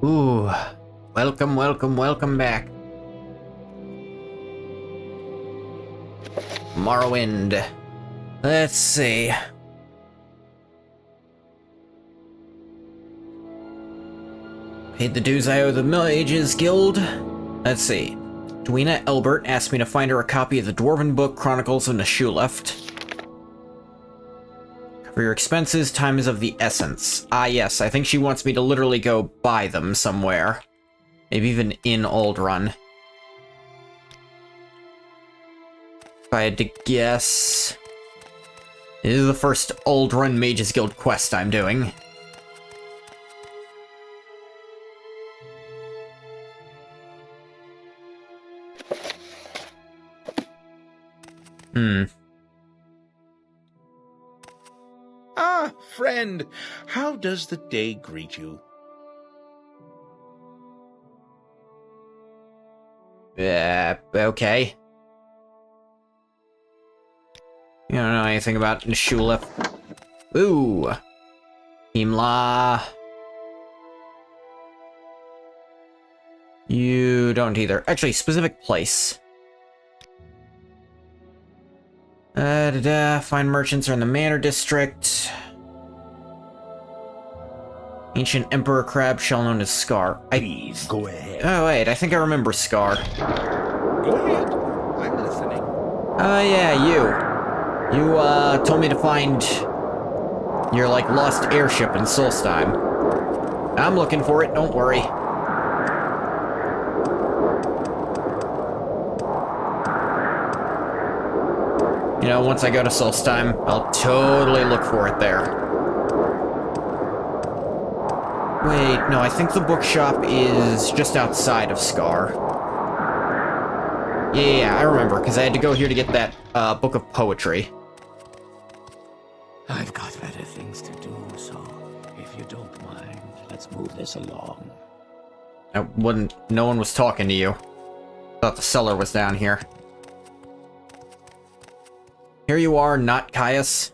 Ooh, welcome, welcome, welcome back. Morrowind. Let's see. Paid the dues I owe the Mages Guild. Let's see. Dweena Elbert asked me to find her a copy of the Dwarven Book Chronicles of Nashuleft. Cover your expenses, time is of the essence. Ah yes, I think she wants me to literally go buy them somewhere. Maybe even in Aldrun. If I had to guess... This is the first Aldrun Mages Guild quest I'm doing. Ah, friend, how does the day greet you? Okay. You don't know anything about Nashulef. Ooh. Himla. You don't either. Actually, specific place. Find merchants are in the Manor District. Ancient Emperor Crab Shell known as Scar. Please, go ahead. Oh, wait, I think I remember Scar. Go ahead. I'm listening. Yeah, you. You, told me to find your, lost airship in Solstheim. I'm looking for it, don't worry. You know, once I go to Solstheim, I'll totally look for it there. Wait, no, I think the bookshop is just outside of Scar. Yeah, I remember, because I had to go here to get that, book of poetry. I've got better things to do, so if you don't mind, let's move this along. No one was talking to you. Thought the cellar was down here. Here you are, not Caius.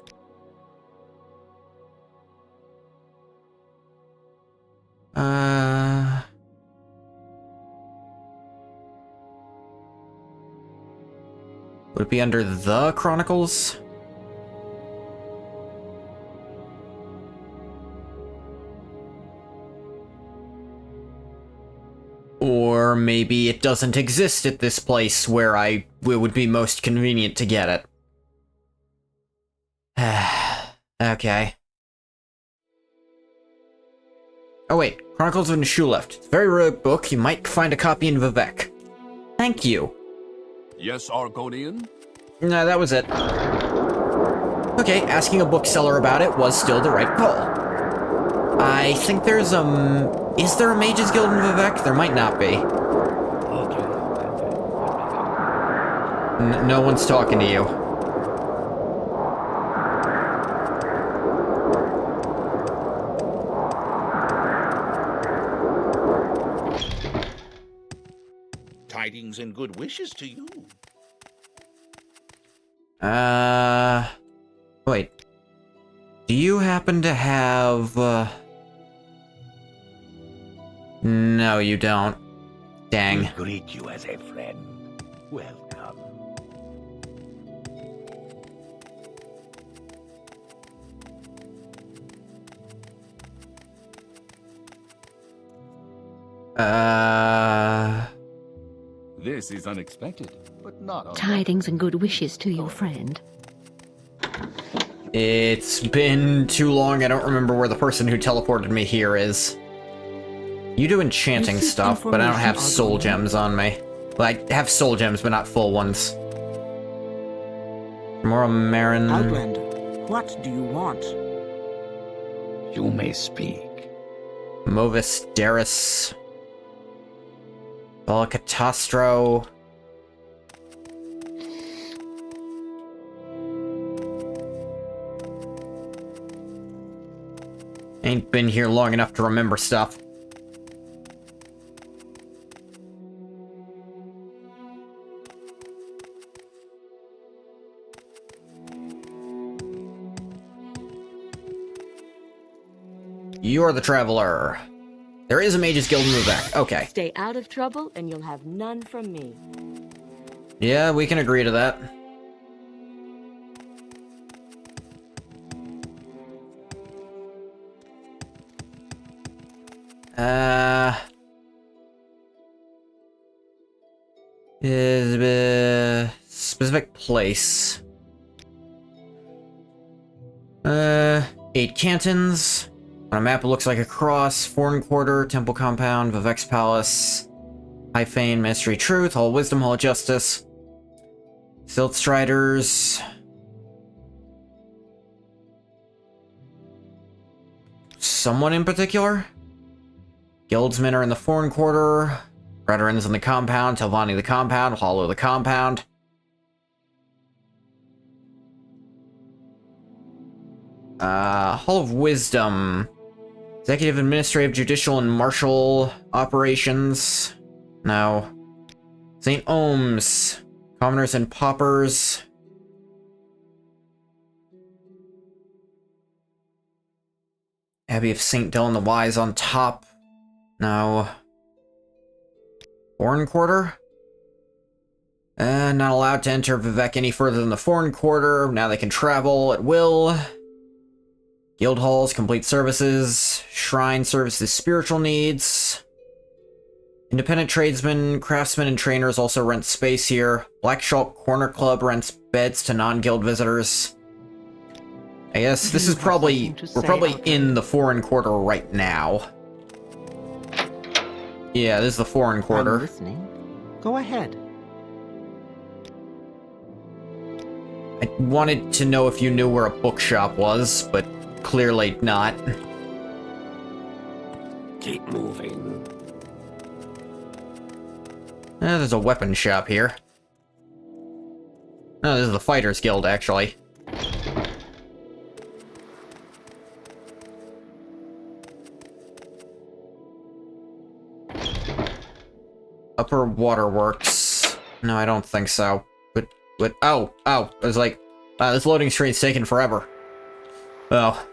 Would it be under the Chronicles? Or maybe it doesn't exist at this place where it would be most convenient to get it. Okay. Oh wait, Chronicles of Nashuleft. It's a very rare book. You might find a copy in Vivek. Thank you. Yes, Argonian? No, that was it. Okay, asking a bookseller about it was still the right call. I think there's is there a Mages Guild in Vivek? There might not be. No one's talking to you. Tidings and good wishes to you. Wait. Do you happen to have, No, you don't. Dang. We greet you as a friend. Welcome. This is unexpected, but not Tidings and good wishes to your friend. It's been too long, I don't remember where the person who teleported me here is. You do enchanting stuff, but I don't have soul gems on me. Well, I have soul gems, but not full ones. Mora Marin. Outlander, what do you want? You may speak. Movis Daris. Volcatastro. Ain't been here long enough to remember stuff. You're the traveler. There is a Mage's Guild in Vivek. Okay. Stay out of trouble and you'll have none from me. Yeah, we can agree to that. Is a specific place. 8 cantons. On a map, it looks like a cross. Foreign Quarter, Temple Compound, Vivek's Palace, High Fane, Mystery Truth, Hall of Wisdom, Hall of Justice, Silt Striders. Someone in particular? Guildsmen are in the Foreign Quarter. Veterans in the Compound, Telvanni the Compound, Hollow the Compound. Hall of Wisdom. Executive, Administrative, Judicial, and Martial Operations. No. St. Ohms. Commoners and Paupers. Abbey of St. Dylan the Wise on top. No. Foreign Quarter? Not allowed to enter Vivek any further than the Foreign Quarter. Now they can travel at will. Guild halls, complete services. Shrine services, spiritual needs. Independent tradesmen, craftsmen, and trainers also rent space here. Black Shop Corner Club rents beds to non-guild visitors. I guess this is probably... We're probably in the Foreign Quarter right now. Yeah, this is the Foreign Quarter. I'm listening. Go ahead. I wanted to know if you knew where a bookshop was, but clearly not. Keep moving. There's a weapon shop here. No, this is the Fighters Guild, actually. Upper Waterworks. No, I don't think so. But, oh, I was like, wow, this loading screen's taking forever. Oh.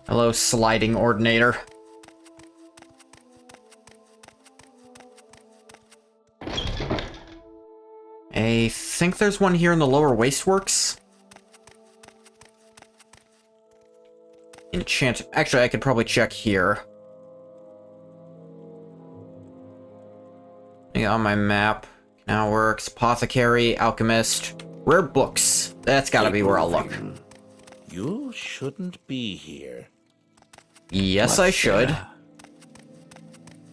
Hello, sliding ordinator. I think there's one here in the lower wasteworks. Actually, I could probably check here. Yeah, on my map. Canal Works, Apothecary, Alchemist, Rare Books. That's gotta be where I'll look. You shouldn't be here. Yes, I should. What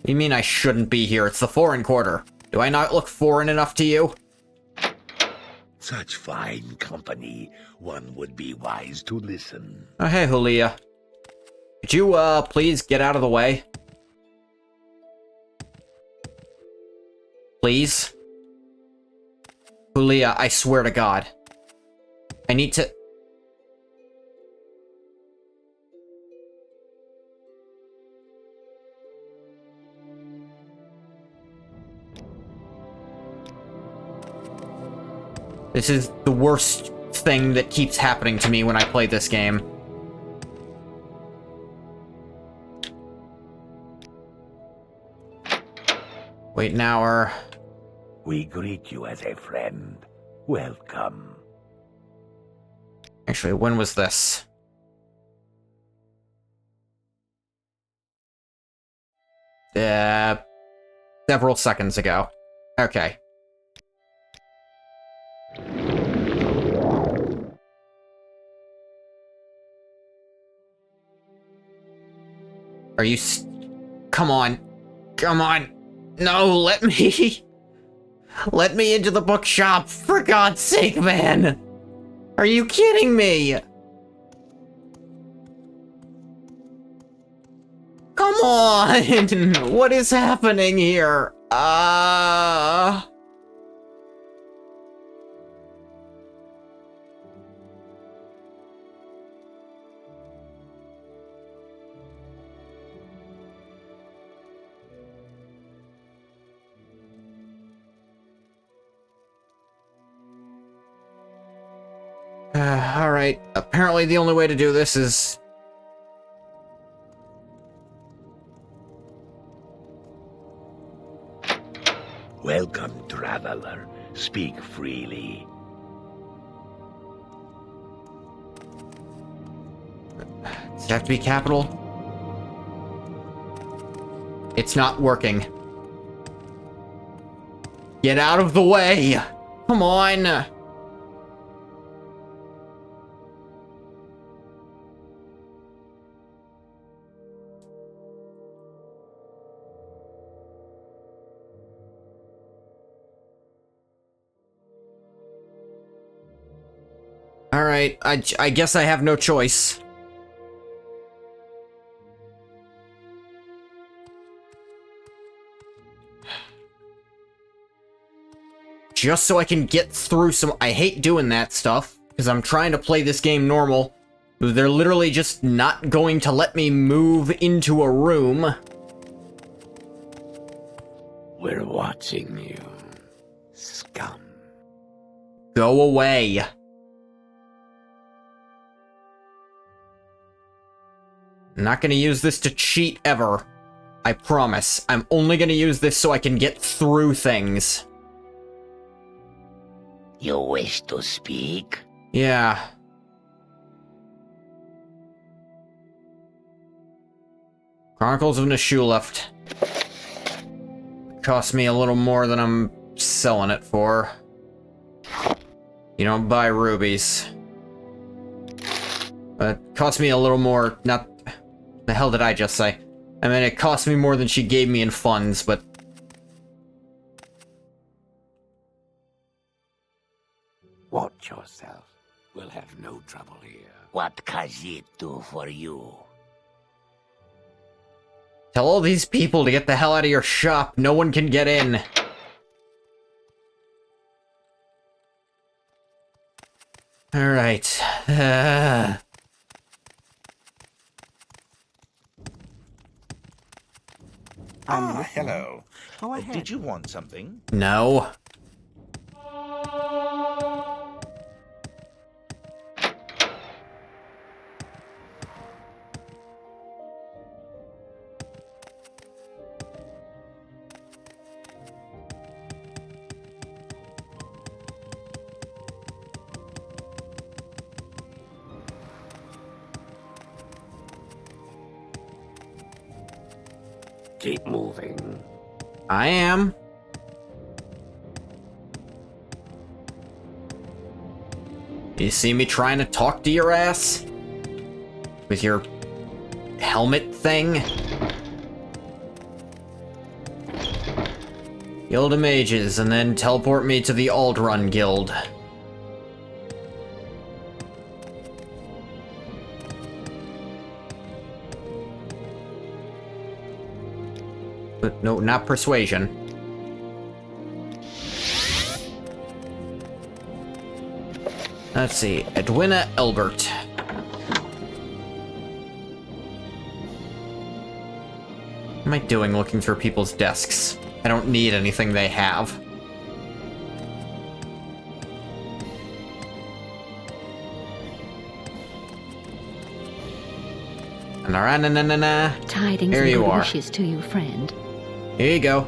do you mean I shouldn't be here? It's the Foreign Quarter. Do I not look foreign enough to you? Such fine company. One would be wise to listen. Oh, hey, Julia. Could you, please get out of the way? Please? Julia, I swear to God. I need to... This is the worst thing that keeps happening to me when I play this game. Wait an hour. We greet you as a friend. Welcome. Actually, when was this? Several seconds ago. Okay. Are you Come on. Come on. No, let me... Let me into the bookshop, for God's sake, man! Are you kidding me? Come on! What is happening here? Alright. Apparently the only way to do this is... Welcome, traveler. Speak freely. Does it have to be capital? It's not working. Get out of the way! Come on! Alright, I guess I have no choice. Just so I can get through some... I hate doing that stuff, because I'm trying to play this game normal. They're literally just not going to let me move into a room. We're watching you, scum. Go away. I'm not gonna use this to cheat ever. I promise. I'm only gonna use this so I can get through things. You wish to speak? Yeah. Chronicles of Nashuleft. Cost me a little more than I'm selling it for. You don't buy rubies. But it cost me a little more, not... The hell did I just say? I mean, it cost me more than she gave me in funds, but... Watch yourself. We'll have no trouble here. What can it do for you? Tell all these people to get the hell out of your shop. No one can get in. Alright. Hello. Go ahead. Did you want something? No. Keep moving. I am. You see me trying to talk to your ass? With your helmet thing? Guild of Mages, and then teleport me to the Aldrun Guild. But no, not persuasion. Let's see, Edwina Elbert. What am I doing looking through people's desks? I don't need anything they have. Na-na-na-na-na. Tidings Here and you good are. wishes to you, friend. Here you go.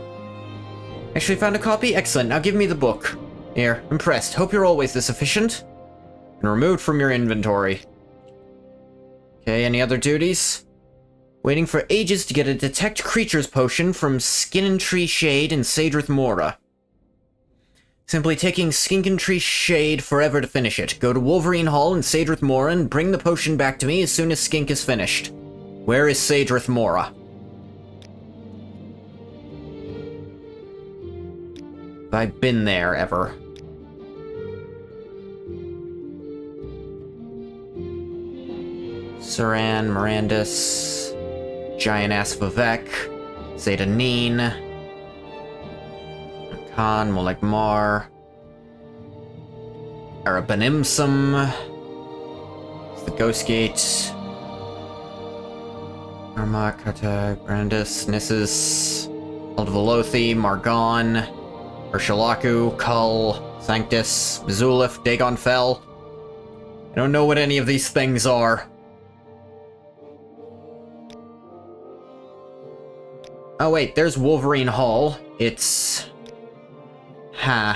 Actually found a copy? Excellent. Now give me the book. Here, impressed. Hope you're always this efficient. And removed from your inventory. Okay, any other duties? Waiting for ages to get a Detect Creatures potion from Skin and Tree Shade in Sadrith Mora. Simply taking Skink and Tree Shade forever to finish it. Go to Wolverine Hall in Sadrith Mora and bring the potion back to me as soon as Skink is finished. Where is Sadrith Mora? Have I been there ever? Saran, Mirandus, Giant-Ass Vivek, Zeta Neen, Khan, Molag Mar, Arabanimsum, the Ghost Gate, Armak, Kartag, Brandis, Nissus, Eldvalothi, Margon, Urshalaku, Kull, Sanctus, Mizulif, Dagon Fell, I don't know what any of these things are. Oh wait, there's Wolverine Hall. It's... Huh.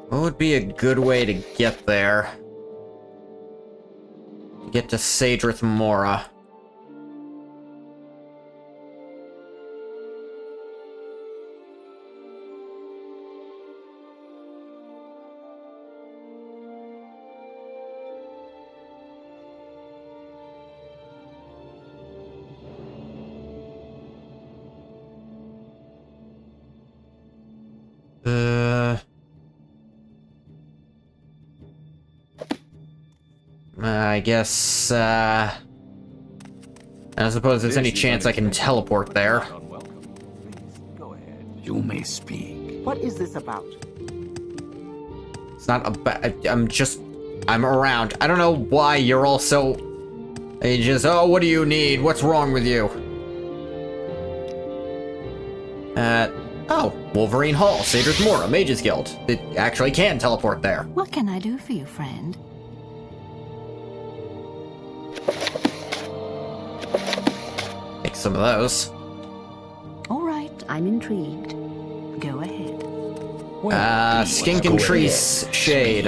What would be a good way to get there? To get to Sadrith Mora. I guess, I don't suppose there's any chance I can teleport there. You may speak. What is this about? It's not about... I'm around. I don't know why you're all so... You just, oh, what do you need? What's wrong with you? Oh, Wolverine Hall, Sadrith Mora, Mages Guild. It actually can teleport there. What can I do for you, friend? Take some of those. All right, I'm intrigued. Go ahead. Skink and Tree's Shade.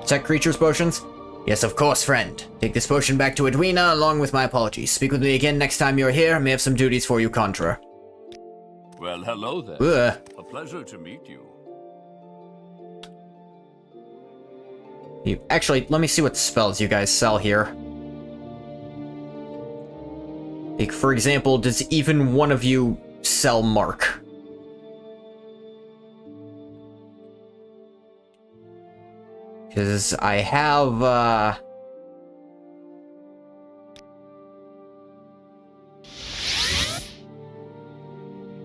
Protect creatures potions? Yes, of course, friend. Take this potion back to Edwina, along with my apologies. Speak with me again next time you're here. I may have some duties for you, Contra. Well, hello there. Ugh. A pleasure to meet you. Actually, let me see what spells you guys sell here. Like, for example, does even one of you sell Mark? Because I have,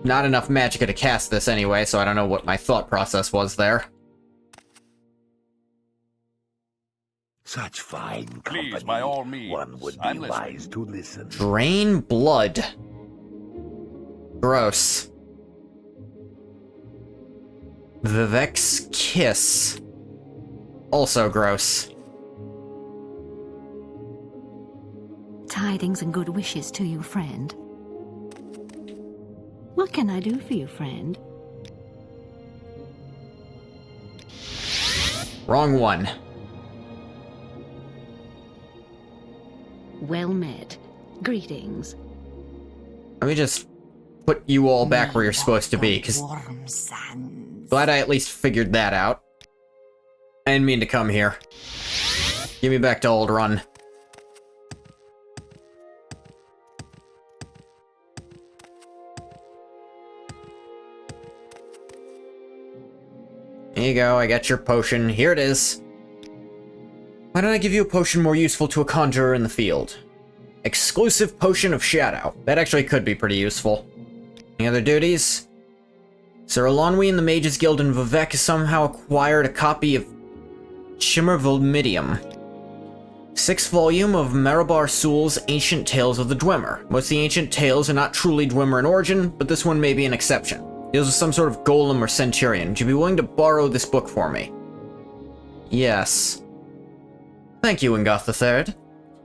not enough magicka to cast this anyway, so I don't know what my thought process was there. Such fine company. Please, by all means. One would I'm be listening. wise to listen. Drain blood. Gross. Vivek's kiss. Also gross. Tidings and good wishes to you, friend. What can I do for you, friend? Wrong one. Well met. Greetings. Let me just put you all back where you're supposed to be, because glad I at least figured that out. I didn't mean to come here. Give me back to Old Run. There you go, I got your potion. Here it is. Why don't I give you a potion more useful to a conjurer in the field? Exclusive Potion of Shadow. That actually could be pretty useful. Any other duties? Sir Alonwi and the Mages Guild in Vivek has somehow acquired a copy of Shimmer Volmidium. 6th volume of Marabar Soul's Ancient Tales of the Dwemer. Most of the ancient tales are not truly Dwemer in origin, but this one may be an exception. Deals with some sort of golem or centurion. Would you be willing to borrow this book for me? Yes. Thank you, Ingoth III.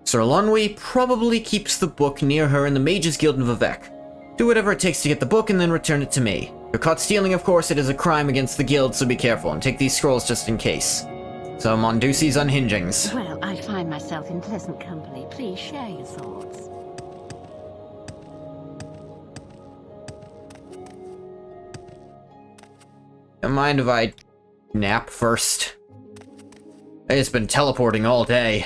Sir Alonwi probably keeps the book near her in the Mages Guild in Vivek. Do whatever it takes to get the book and then return it to me. If you're caught stealing, of course, it is a crime against the guild, so be careful and take these scrolls just in case. So, Mondusi's Unhingings. Well, I find myself in pleasant company. Please share your thoughts. Don't mind if I nap first? I've just been teleporting all day.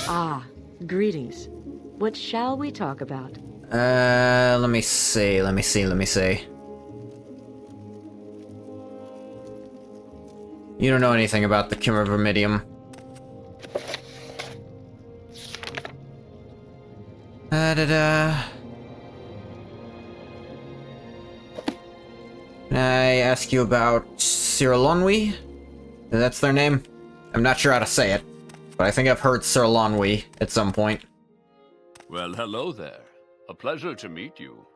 Ah, greetings. What shall we talk about? Let me see. You don't know anything about the Kimmer Vermidium. Can I ask you about Sir Alonwi? That's their name? I'm not sure how to say it, but I think I've heard Sir Lonwy at some point. Well, hello there. A pleasure to meet you.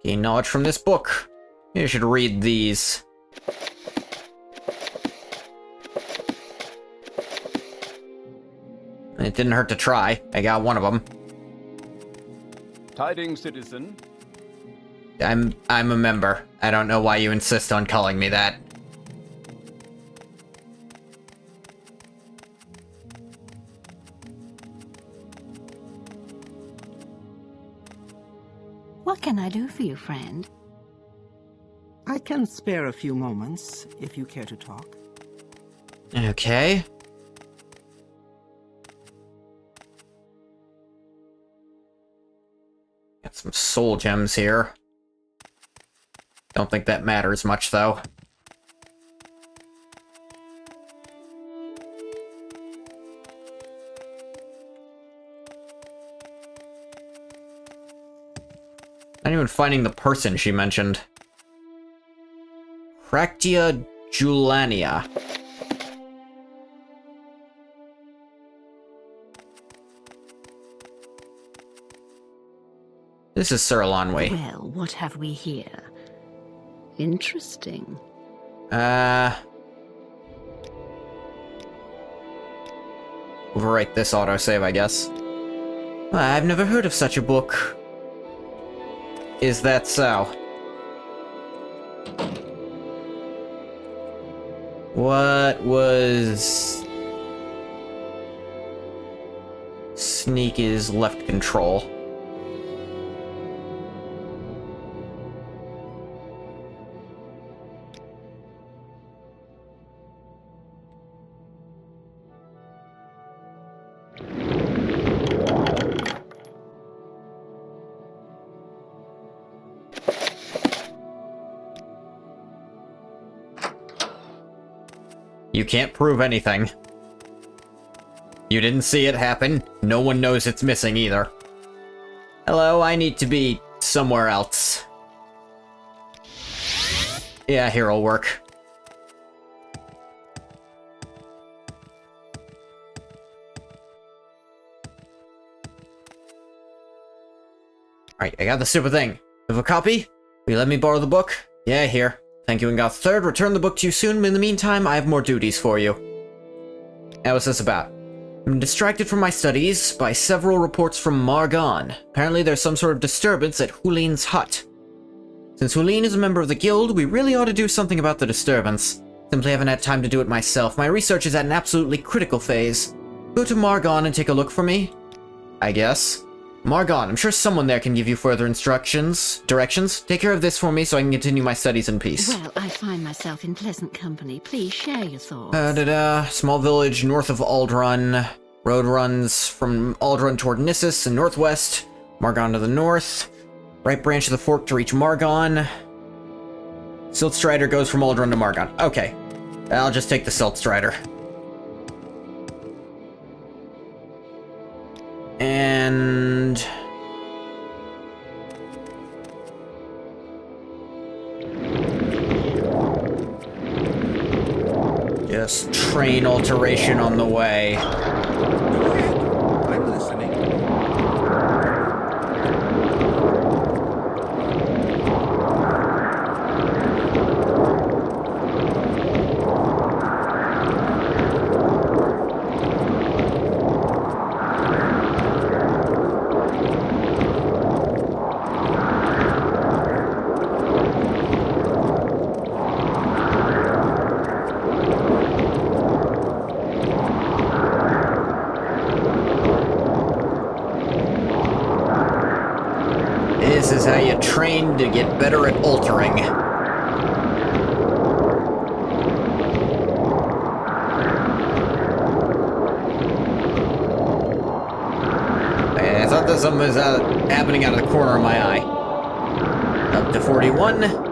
Gain knowledge from this book. You should read these. It didn't hurt to try. I got one of them. Tidings, citizen. I'm a member. I don't know why you insist on calling me that. What can I do for you, friend? I can spare a few moments if you care to talk. Okay. Got some soul gems here. Don't think that matters much, though. Not even finding the person she mentioned. Cractia Julania. This is Sir Lonwy. Well, what have we here? Interesting. Overwrite this autosave, I guess. I've never heard of such a book. Is that so? What was... Sneak is left control. You can't prove anything. You didn't see it happen. No one knows it's missing either. Hello, I need to be somewhere else. Yeah, here'll work. Alright, I got the stupid thing. Have a copy? Will you let me borrow the book? Yeah, here. Thank you, and Goth Third. Return the book to you soon, but in the meantime, I have more duties for you. Now, what's this about? I'm distracted from my studies by several reports from Margon. Apparently, there's some sort of disturbance at Hulin's hut. Since Hulin is a member of the guild, we really ought to do something about the disturbance. Simply haven't had time to do it myself. My research is at an absolutely critical phase. Go to Margon and take a look for me? I guess. Margon, I'm sure someone there can give you further directions. Take care of this for me so I can continue my studies in peace. Well, I find myself in pleasant company. Please share your thoughts. Small village north of Aldrun. Road runs from Aldrun toward Nissus and northwest. Margon to the north. Right branch of the fork to reach Margon. Silt Strider goes from Aldrun to Margon. Okay. I'll just take the Silt Strider. And... just train alteration on the way. I'm listening. This is how you train to get better at altering. I thought that something was happening out of the corner of my eye. Up to 41.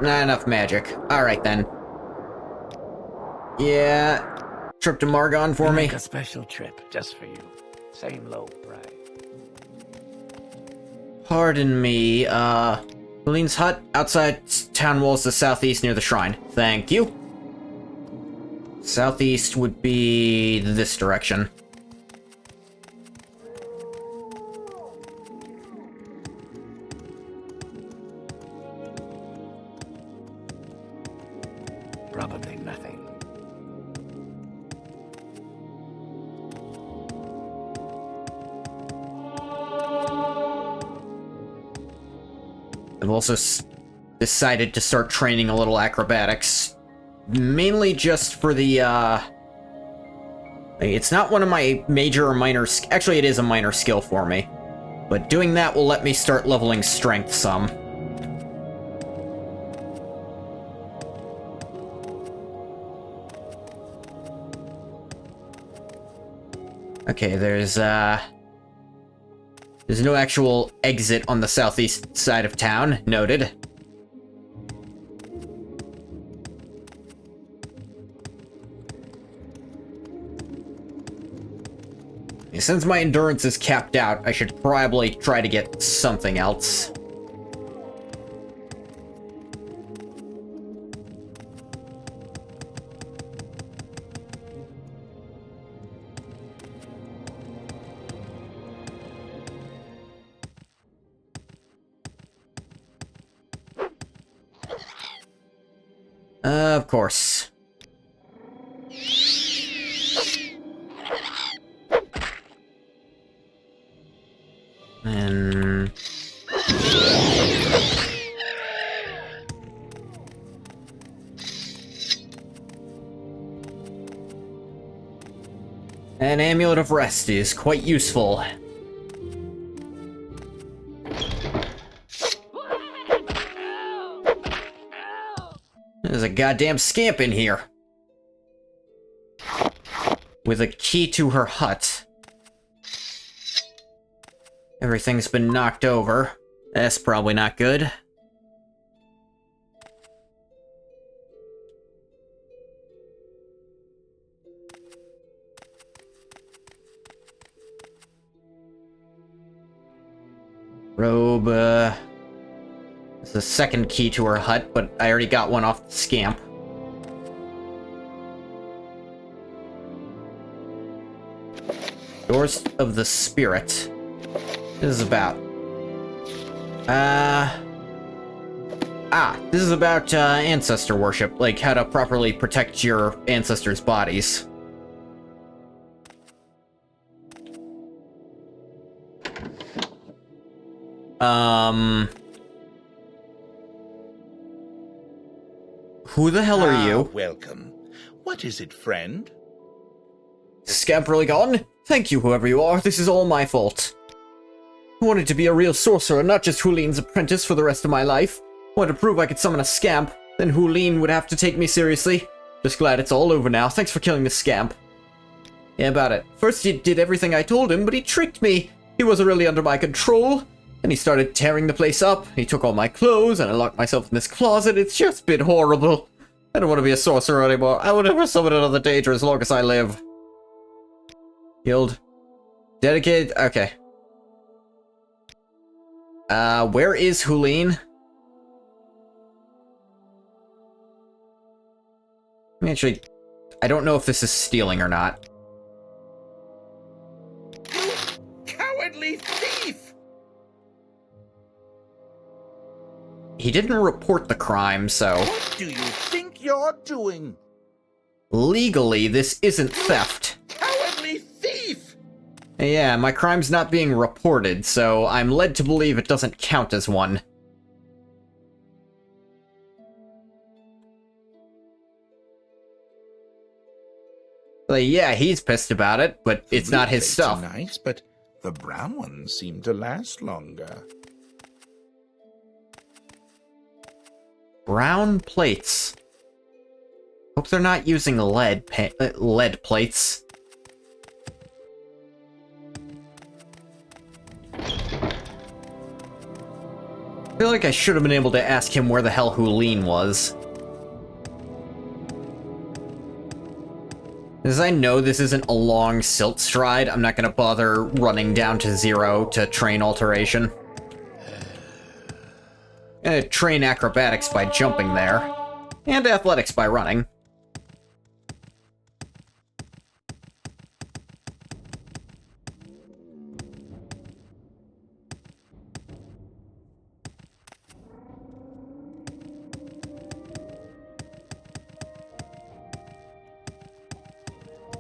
Not enough magic. Alright then. Yeah. trip to Margon for me? Make a special trip just for you. Same low price. Pardon me, Helene's hut outside town walls to the southeast near the shrine. Thank you. Southeast would be this direction. Probably nothing. I've also decided to start training a little acrobatics. Mainly just for the, it's not one of my major or minor... Actually, it is a minor skill for me. But doing that will let me start leveling strength some. Okay, there's no actual exit on the southeast side of town. Noted. Since my endurance is capped out, I should probably try to get something else. Of course. And... an amulet of rest is quite useful. There's a goddamn scamp in here. With a key to her hut. Everything's been knocked over. That's probably not good. Robe, there's a second key to her hut, but I already got one off the scamp. Doors of the Spirit. This is about... this is about, ancestor worship, like how to properly protect your ancestors' bodies. Who the hell are you? Welcome. What is it, friend? Scamp really gone? Thank you, whoever you are. This is all my fault. I wanted to be a real sorcerer, not just Huline's apprentice for the rest of my life. I wanted to prove I could summon a scamp. Then Huline would have to take me seriously. Just glad it's all over now. Thanks for killing the scamp. Yeah, about it. First he did everything I told him, but he tricked me. He wasn't really under my control. Then he started tearing the place up. He took all my clothes, and I locked myself in this closet. It's just been horrible. I don't want to be a sorcerer anymore. I will never summon another danger as long as I live. Guild. Dedicated. Okay. Where is Huline? Actually, I don't know if this is stealing or not. Cowardly thief! He didn't report the crime, so... What do you think you're doing? Legally, this isn't theft. Cowardly thief! Yeah, my crime's not being reported, so I'm led to believe it doesn't count as one. Yeah, he's pissed about it, but it's not his stuff. Nice, but the brown ones seem to last longer. Brown plates. Hope they're not using lead plates. I feel like I should have been able to ask him where the hell Huline was. As I know this isn't a long silt stride, I'm not going to bother running down to 0 to train alteration. Train acrobatics by jumping there, and athletics by running.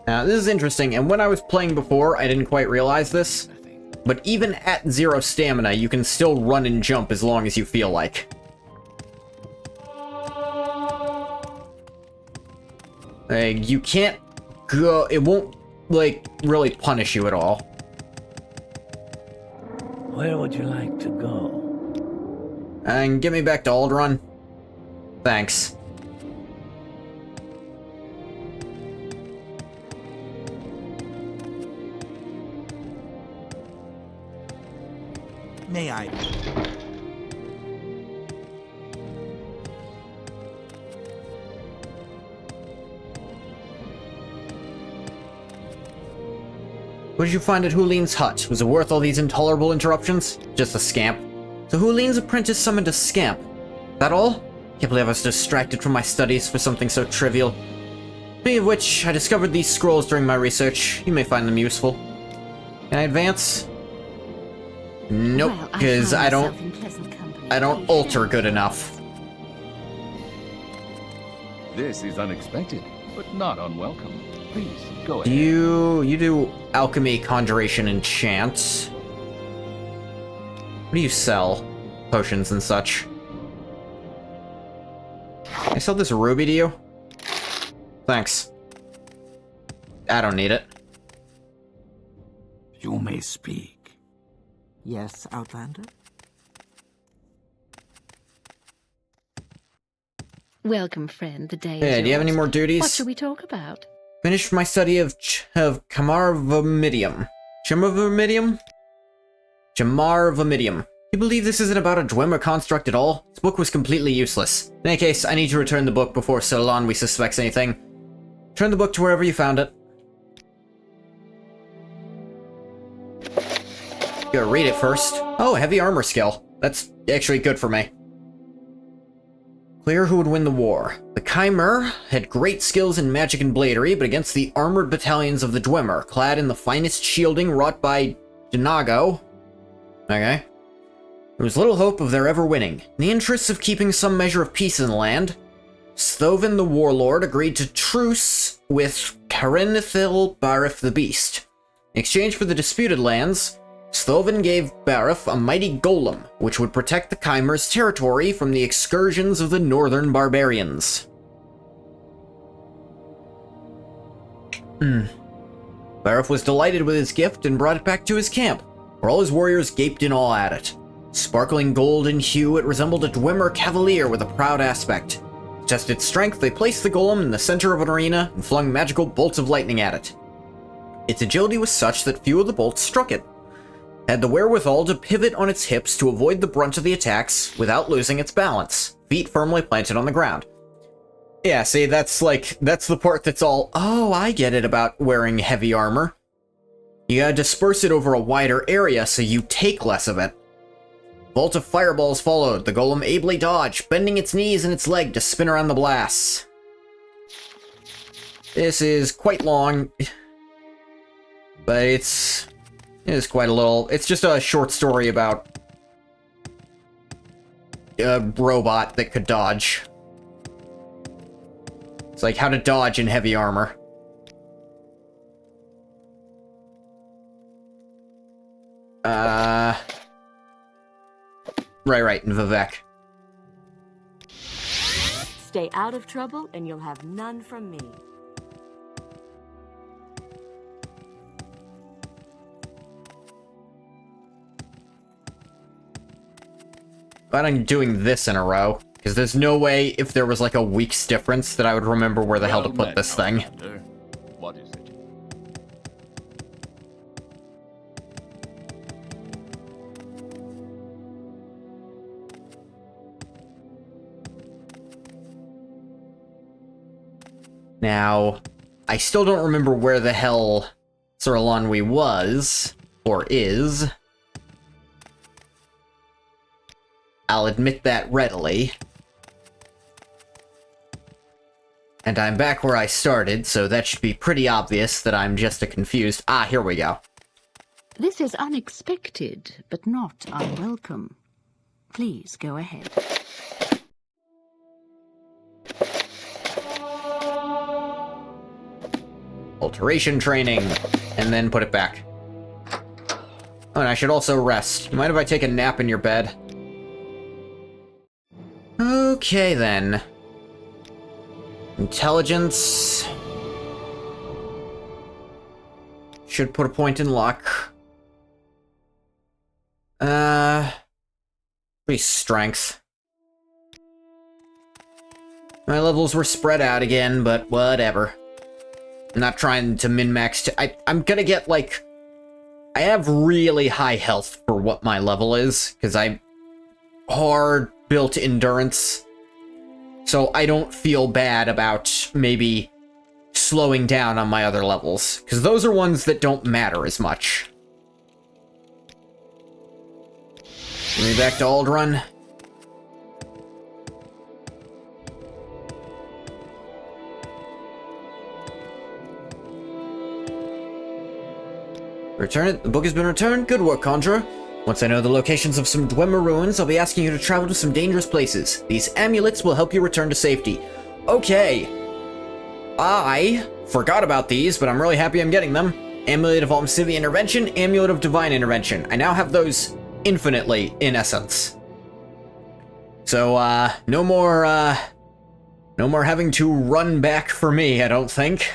Now, this is interesting, and when I was playing before, I didn't quite realize this, but even at 0 stamina, you can still run and jump as long as you feel like. Like, you can't go... It won't, like, really punish you at all. Where would you like to go? And get me back to Alderaan. Thanks. May I? What did you find at Hulin's hut? Was it worth all these intolerable interruptions? Just a scamp. So Hulin's apprentice summoned a scamp. That all? Can't believe I was distracted from my studies for something so trivial. Speaking of which, I discovered these scrolls during my research. You may find them useful. Can I advance? Nope, Well, because find I don't myself in pleasant company. alter Please share good your enough. thoughts. This is unexpected, but not unwelcome. Please, go Do ahead. you do alchemy, conjuration, enchant? What do you sell? Potions and such. Can I sell this ruby to you? Thanks. I don't need it. You may speak. Yes, Outlander? Welcome, friend. The day Yeah, is do you have any yours. more duties? What shall we talk about? Finished my study of Camarvamidium. Camarvamidium? Camarvamidium. You believe this isn't about a Dwemer construct at all? This book was completely useless. In any case, I need to return the book before Solonwe suspects anything. Turn the book to wherever you found it. You gotta read it first. Oh, heavy armor skill. That's actually good for me. Clear who would win the war. The Chimer had great skills in magic and bladery, but against the armored battalions of the Dwemer, clad in the finest shielding wrought by Denago. Okay. There was little hope of their ever winning. In the interests of keeping some measure of peace in the land, Sthoven the Warlord agreed to truce with Karenithil Barif the Beast. In exchange for the disputed lands, Sthoven gave Barif a mighty golem, which would protect the Chimer's territory from the excursions of the northern barbarians. Barif was delighted with his gift and brought it back to his camp, where all his warriors gaped in awe at it. Sparkling gold in hue, it resembled a Dwemer cavalier with a proud aspect. To test its strength, they placed the golem in the center of an arena and flung magical bolts of lightning at it. Its agility was such that few of the bolts struck it. Had the wherewithal to pivot on its hips to avoid the brunt of the attacks without losing its balance, feet firmly planted on the ground. Yeah, see, that's the part that's all, oh, I get it about wearing heavy armor. You gotta disperse it over a wider area so you take less of it. Bolt of fireballs followed, the golem ably dodged, bending its knees and its leg to spin around the blasts. This is quite long, but it is quite a little. It's just a short story about a robot that could dodge. It's like how to dodge in heavy armor. Right, Vivek. Stay out of trouble and you'll have none from me. Glad I'm doing this in a row, because there's no way if there was like a week's difference that I would remember where the hell to put this thing. Outlander. What is it? Now, I still don't remember where the hell Sir Lonwy was, or is. I'll admit that readily. And I'm back where I started, so that should be pretty obvious that I'm just a confused... Ah, here we go. This is unexpected, but not unwelcome. Please go ahead. Alteration training, and then put it back. Oh, and I should also rest. You mind if I take a nap in your bed? Okay, then. Intelligence. Should put a point in luck. Maybe strength. My levels were spread out again, but whatever. I'm not trying to min-max I'm gonna get, like... I have really high health for what my level is, because I'm hard-built endurance. So I don't feel bad about maybe slowing down on my other levels, because those are ones that don't matter as much. Maybe back to Aldrun. Return it. The book has been returned. Good work, Conjurer. Once I know the locations of some Dwemer ruins, I'll be asking you to travel to some dangerous places. These amulets will help you return to safety. Okay. I forgot about these, but I'm really happy I'm getting them. Amulet of Almcivian Intervention, Amulet of Divine Intervention. I now have those infinitely, in essence. So, no more having to run back for me, I don't think.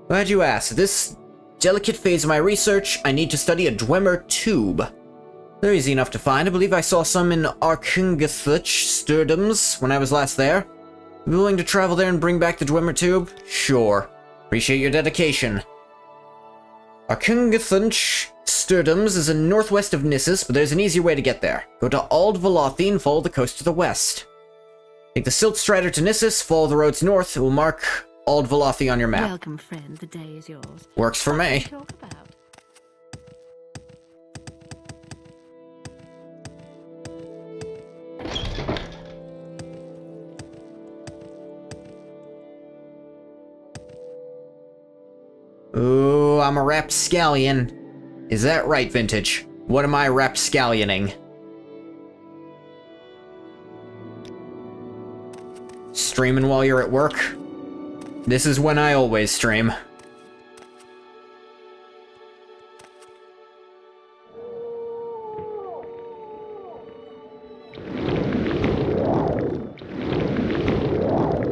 Glad you asked. This delicate phase of my research, I need to study a Dwemer tube. They're easy enough to find. I believe I saw some in Arkungathuch Sturdums when I was last there. Be willing to travel there and bring back the Dwemer tube? Sure. Appreciate your dedication. Arkungathuch Sturdums is in northwest of Nissus, but there's an easier way to get there. Go to Ald Velothi and follow the coast to the west. Take the Silt Strider to Nissus, follow the roads north. It will mark Ald Velothi on your map. Welcome, friend. The day is yours. Works for me. Talk about. Ooh, I'm a rapscallion. Is that right, Vintage? What am I rapscallioning? Streaming while you're at work? This is when I always stream.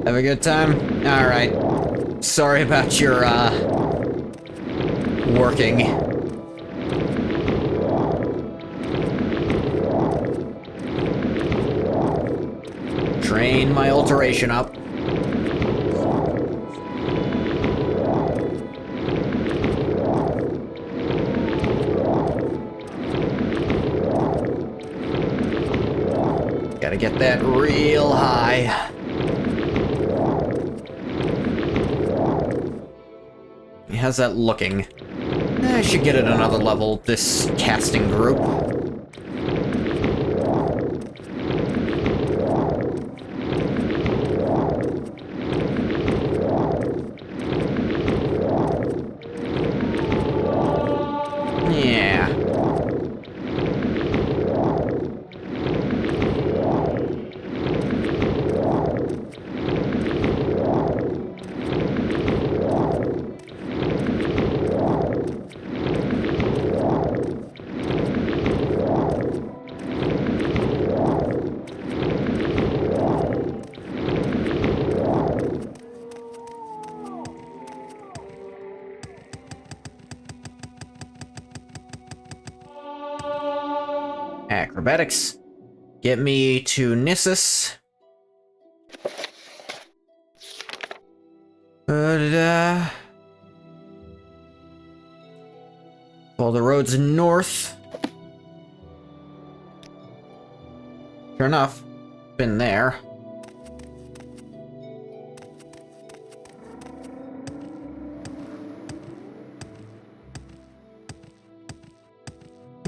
Have a good time? Alright. Sorry about your, working. Train my alteration up. Gotta get that real high. How's that looking? I should get it another level, this casting group. Yeah. Acrobatics. Get me to Nissus. Follow the roads north. Sure enough, been there.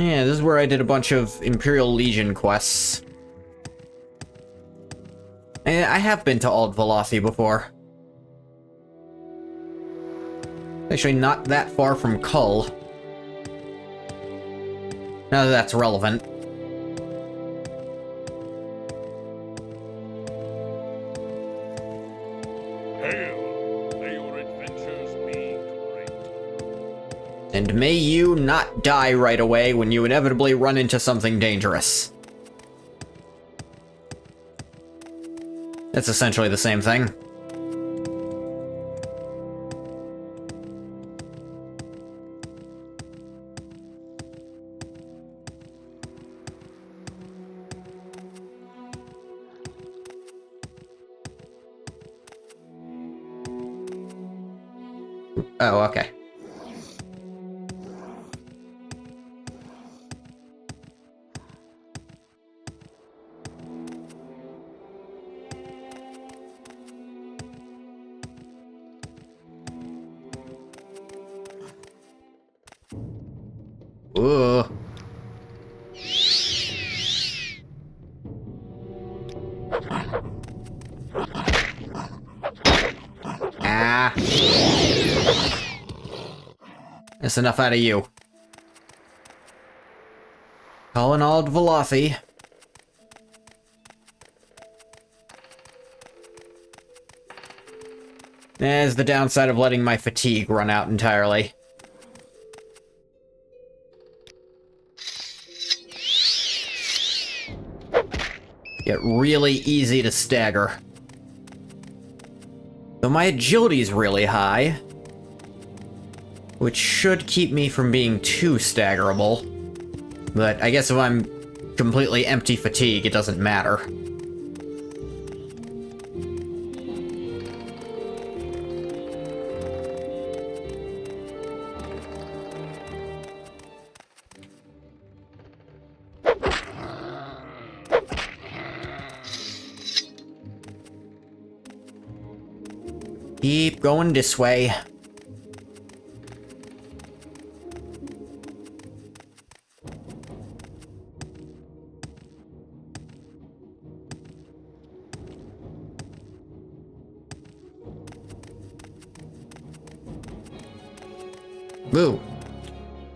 Yeah, this is where I did a bunch of Imperial Legion quests. And I have been to Ald Velothi before. Actually, not that far from Kull. Now that's relevant. Hail! May your adventures be great. And may you not die right away when you inevitably run into something dangerous. It's essentially the same thing. Oh, okay. Ooh. Ah. That's enough out of you. Calling Ald Velothi. There's the downside of letting my fatigue run out entirely. Get really easy to stagger. Though my agility's really high, which should keep me from being too staggerable. But I guess if I'm completely empty fatigue, it doesn't matter. Keep going this way. Ooh.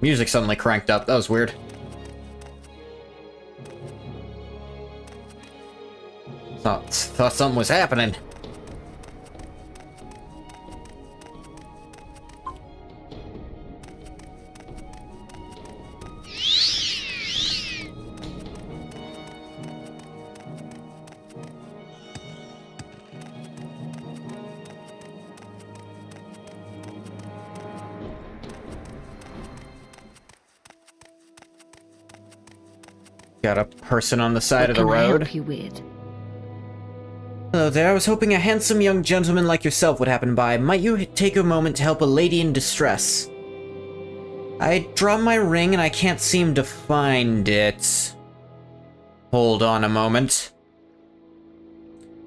Music suddenly cranked up. That was weird. Thought something was happening. Got a person on the side of the What can I road. help you with? Hello there, I was hoping a handsome young gentleman like yourself would happen by. Might you take a moment to help a lady in distress? I dropped my ring and I can't seem to find it. Hold on a moment.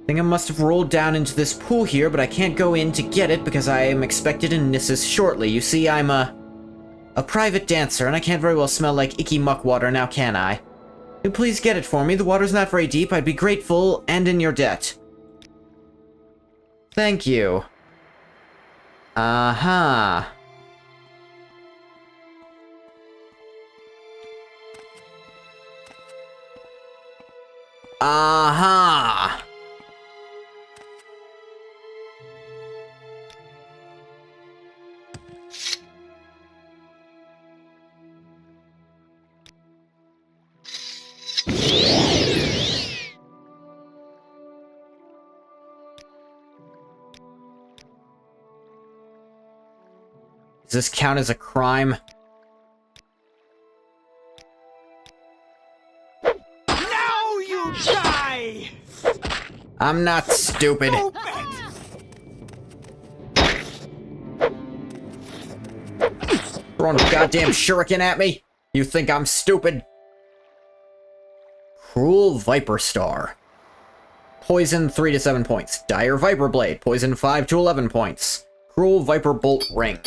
I think I must have rolled down into this pool here, but I can't go in to get it because I am expected in Nissus shortly. You see, I'm a private dancer, and I can't very well smell like icky muck water now, can I? Please get it for me. The water's not very deep. I'd be grateful and in your debt. Thank you. Uh-huh. Uh-huh. Does this count as a crime? Now you die! I'm not stupid. Throwing a goddamn shuriken at me? You think I'm stupid? Cruel Viper Star. Poison 3 to 7 points. Dire Viper Blade. Poison 5 to 11 points. Cruel Viper Bolt Ring.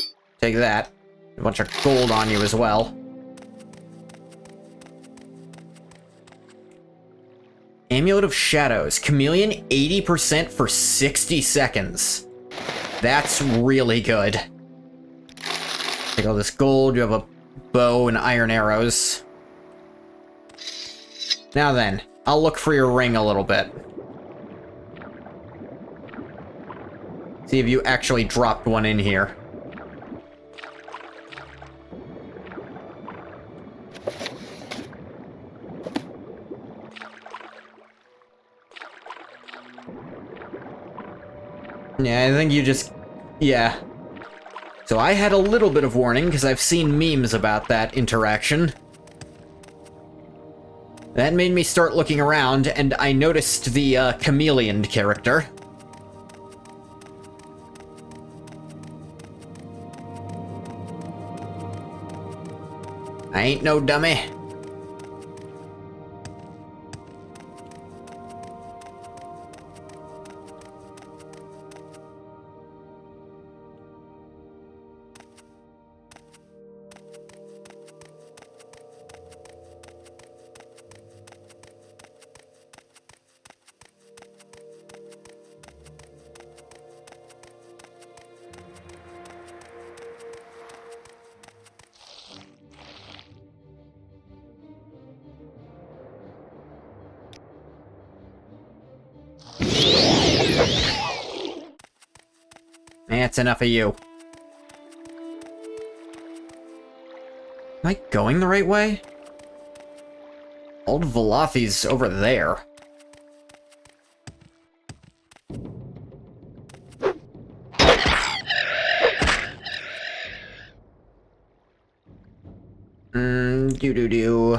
Take that. A bunch of gold on you as well. Amulet of Shadows. Chameleon 80% for 60 seconds. That's really good. Take all this gold, you have a bow and iron arrows. Now then, I'll look for your ring a little bit. See if you actually dropped one in here. Yeah, I think you just... yeah. So I had a little bit of warning, because I've seen memes about that interaction. That made me start looking around, and I noticed the, chameleon character. I ain't no dummy. That's enough of you. Am I going the right way? Old Velathi's over there. Doo-doo-doo.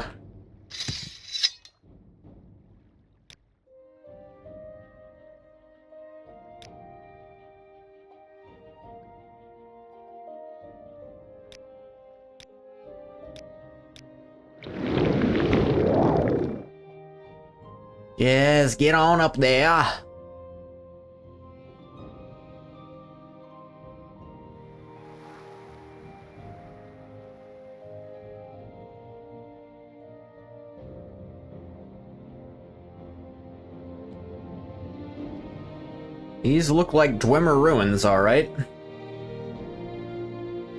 Yes, get on up there. These look like Dwemer ruins, alright.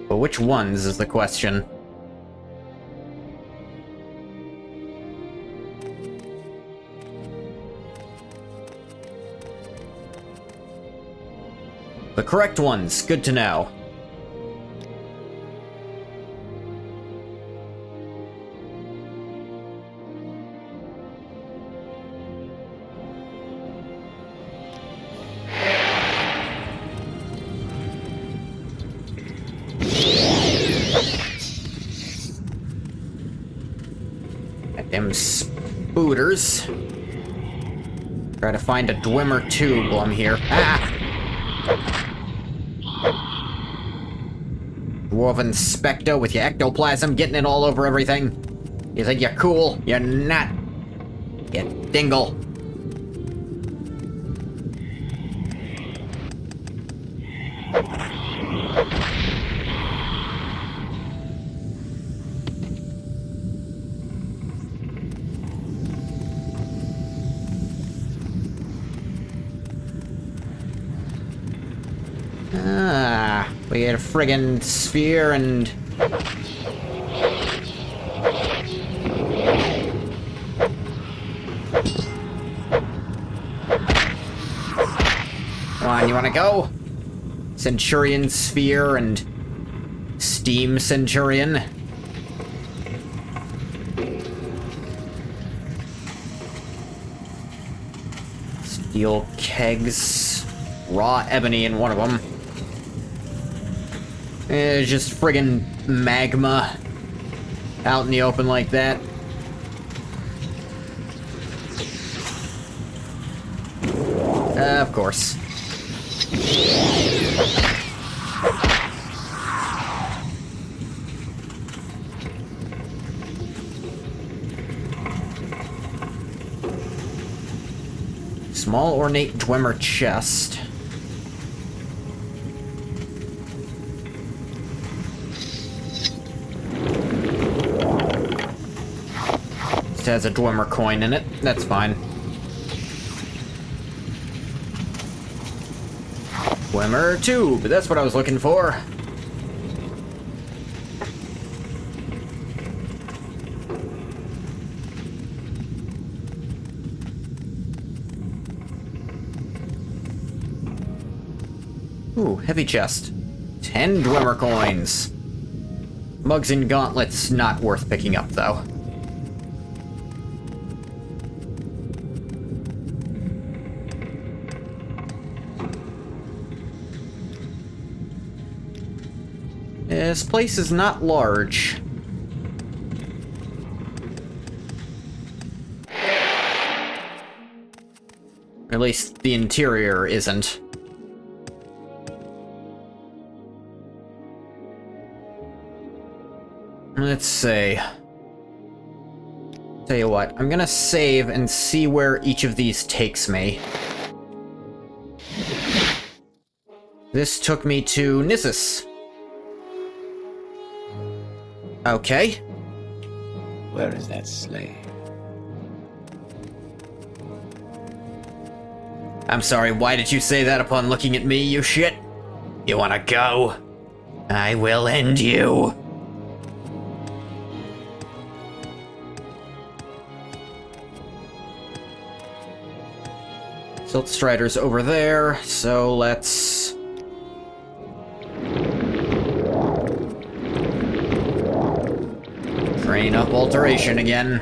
But which ones is the question. The correct ones, good to know. Them spooters. Try to find a Dwemer tube while I'm here. Ah! Dwarven Spectre with your ectoplasm getting it all over everything. You think you're cool? You're not. You dingle. We get a friggin' sphere and... Come on, you wanna go? Centurion Sphere and... Steam Centurion. Steel kegs. Raw ebony in one of them. It's just friggin' magma out in the open like that. Of course. Small ornate Dwemer chest. Has a Dwemer coin in it. That's fine. Swimmer tube, that's what I was looking for. Ooh, heavy chest. 10 Dwemer coins. Mugs and gauntlets not worth picking up, though. This place is not large. Or at least the interior isn't. Let's see. Tell you what, I'm gonna save and see where each of these takes me. This took me to Nissus. Okay. Where is that slave? I'm sorry, why did you say that upon looking at me, you shit? You wanna go? I will end you. Silt Strider's over there, so let's... train up Alteration again.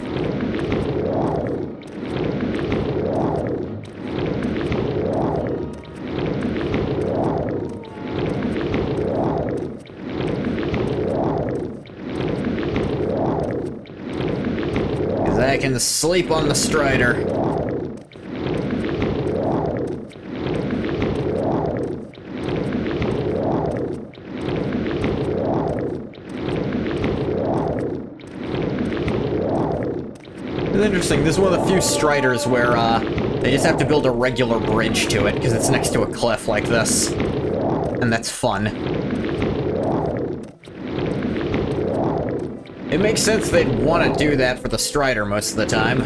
Because I can sleep on the Strider. It's interesting, this is one of the few Striders where, they just have to build a regular bridge to it, because it's next to a cliff like this. And that's fun. It makes sense they'd want to do that for the Strider most of the time.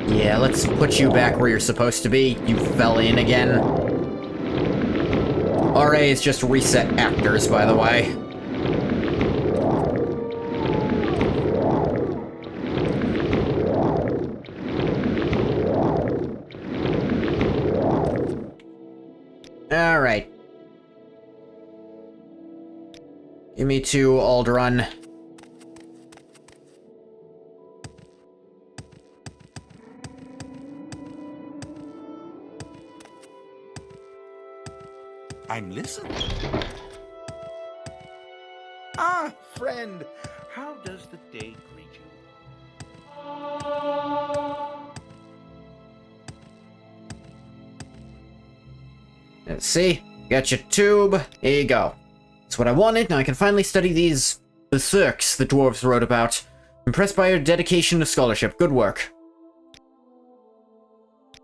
Yeah, let's put you back where you're supposed to be. You fell in again. RA is just reset actors, by the way. Alright. Give me to Alderaan. I'm listening. Ah, friend, how does the day greet you? Let's see. Got your tube. Here you go. That's what I wanted. Now I can finally study these berserks the dwarves wrote about. Impressed by your dedication to scholarship. Good work.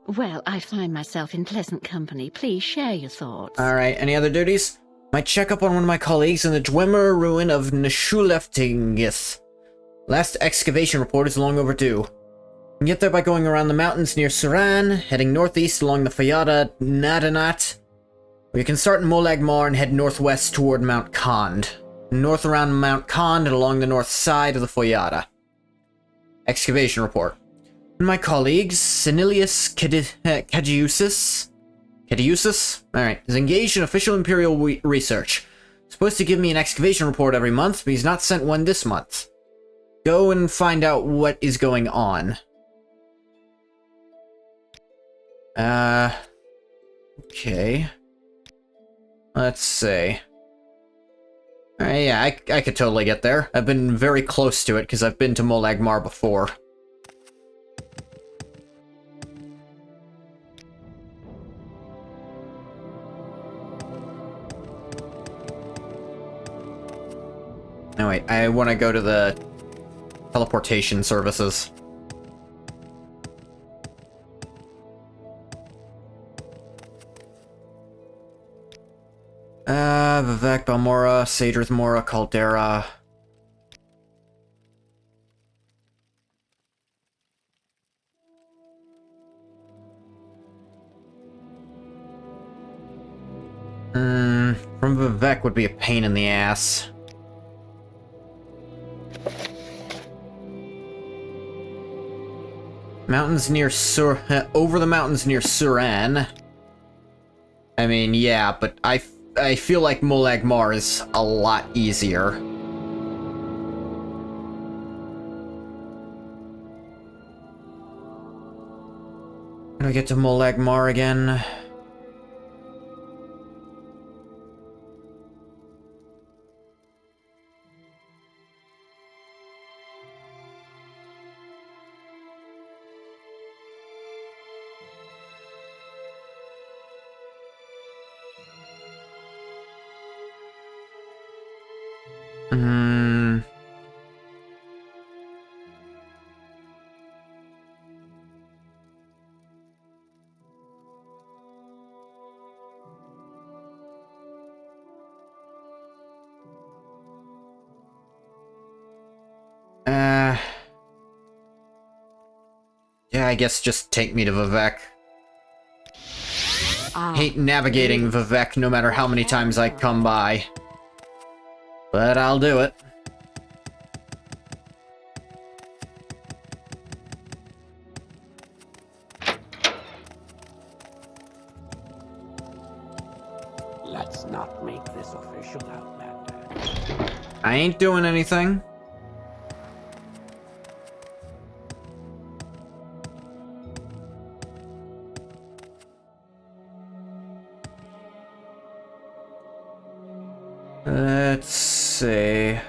Well, I find myself in pleasant company. Please share your thoughts. Alright, any other duties? Might check up on one of my colleagues in the Dwemer ruin of Nshuleftingith. Last excavation report is long overdue. You can get there by going around the mountains near Suran, heading northeast along the Fayada Nadanat, or you can start in Molagmar and head northwest toward Mount Kand. North around Mount Kand and along the north side of the Fayada. Excavation report. My colleague, Senilius Cadiusis, alright, is engaged in official Imperial research. Supposed to give me an excavation report every month, but he's not sent one this month. Go and find out what is going on. Okay. Let's see. Alright, yeah, I could totally get there. I've been very close to it, because I've been to Molagmar before. No, wait, I want to go to the teleportation services. Vivek Balmora, Sadrith Mora, Caldera. From Vivek would be a pain in the ass. Mountains near over the mountains near Suran. I mean, yeah, but I feel like Molagmar is a lot easier. How do I get to Molagmar again? Yeah, I guess just take me to Vivek. Hate navigating Vivek no matter how many times I come by. But I'll do it. Let's not make this official, Outlander. I ain't doing anything. Let's see.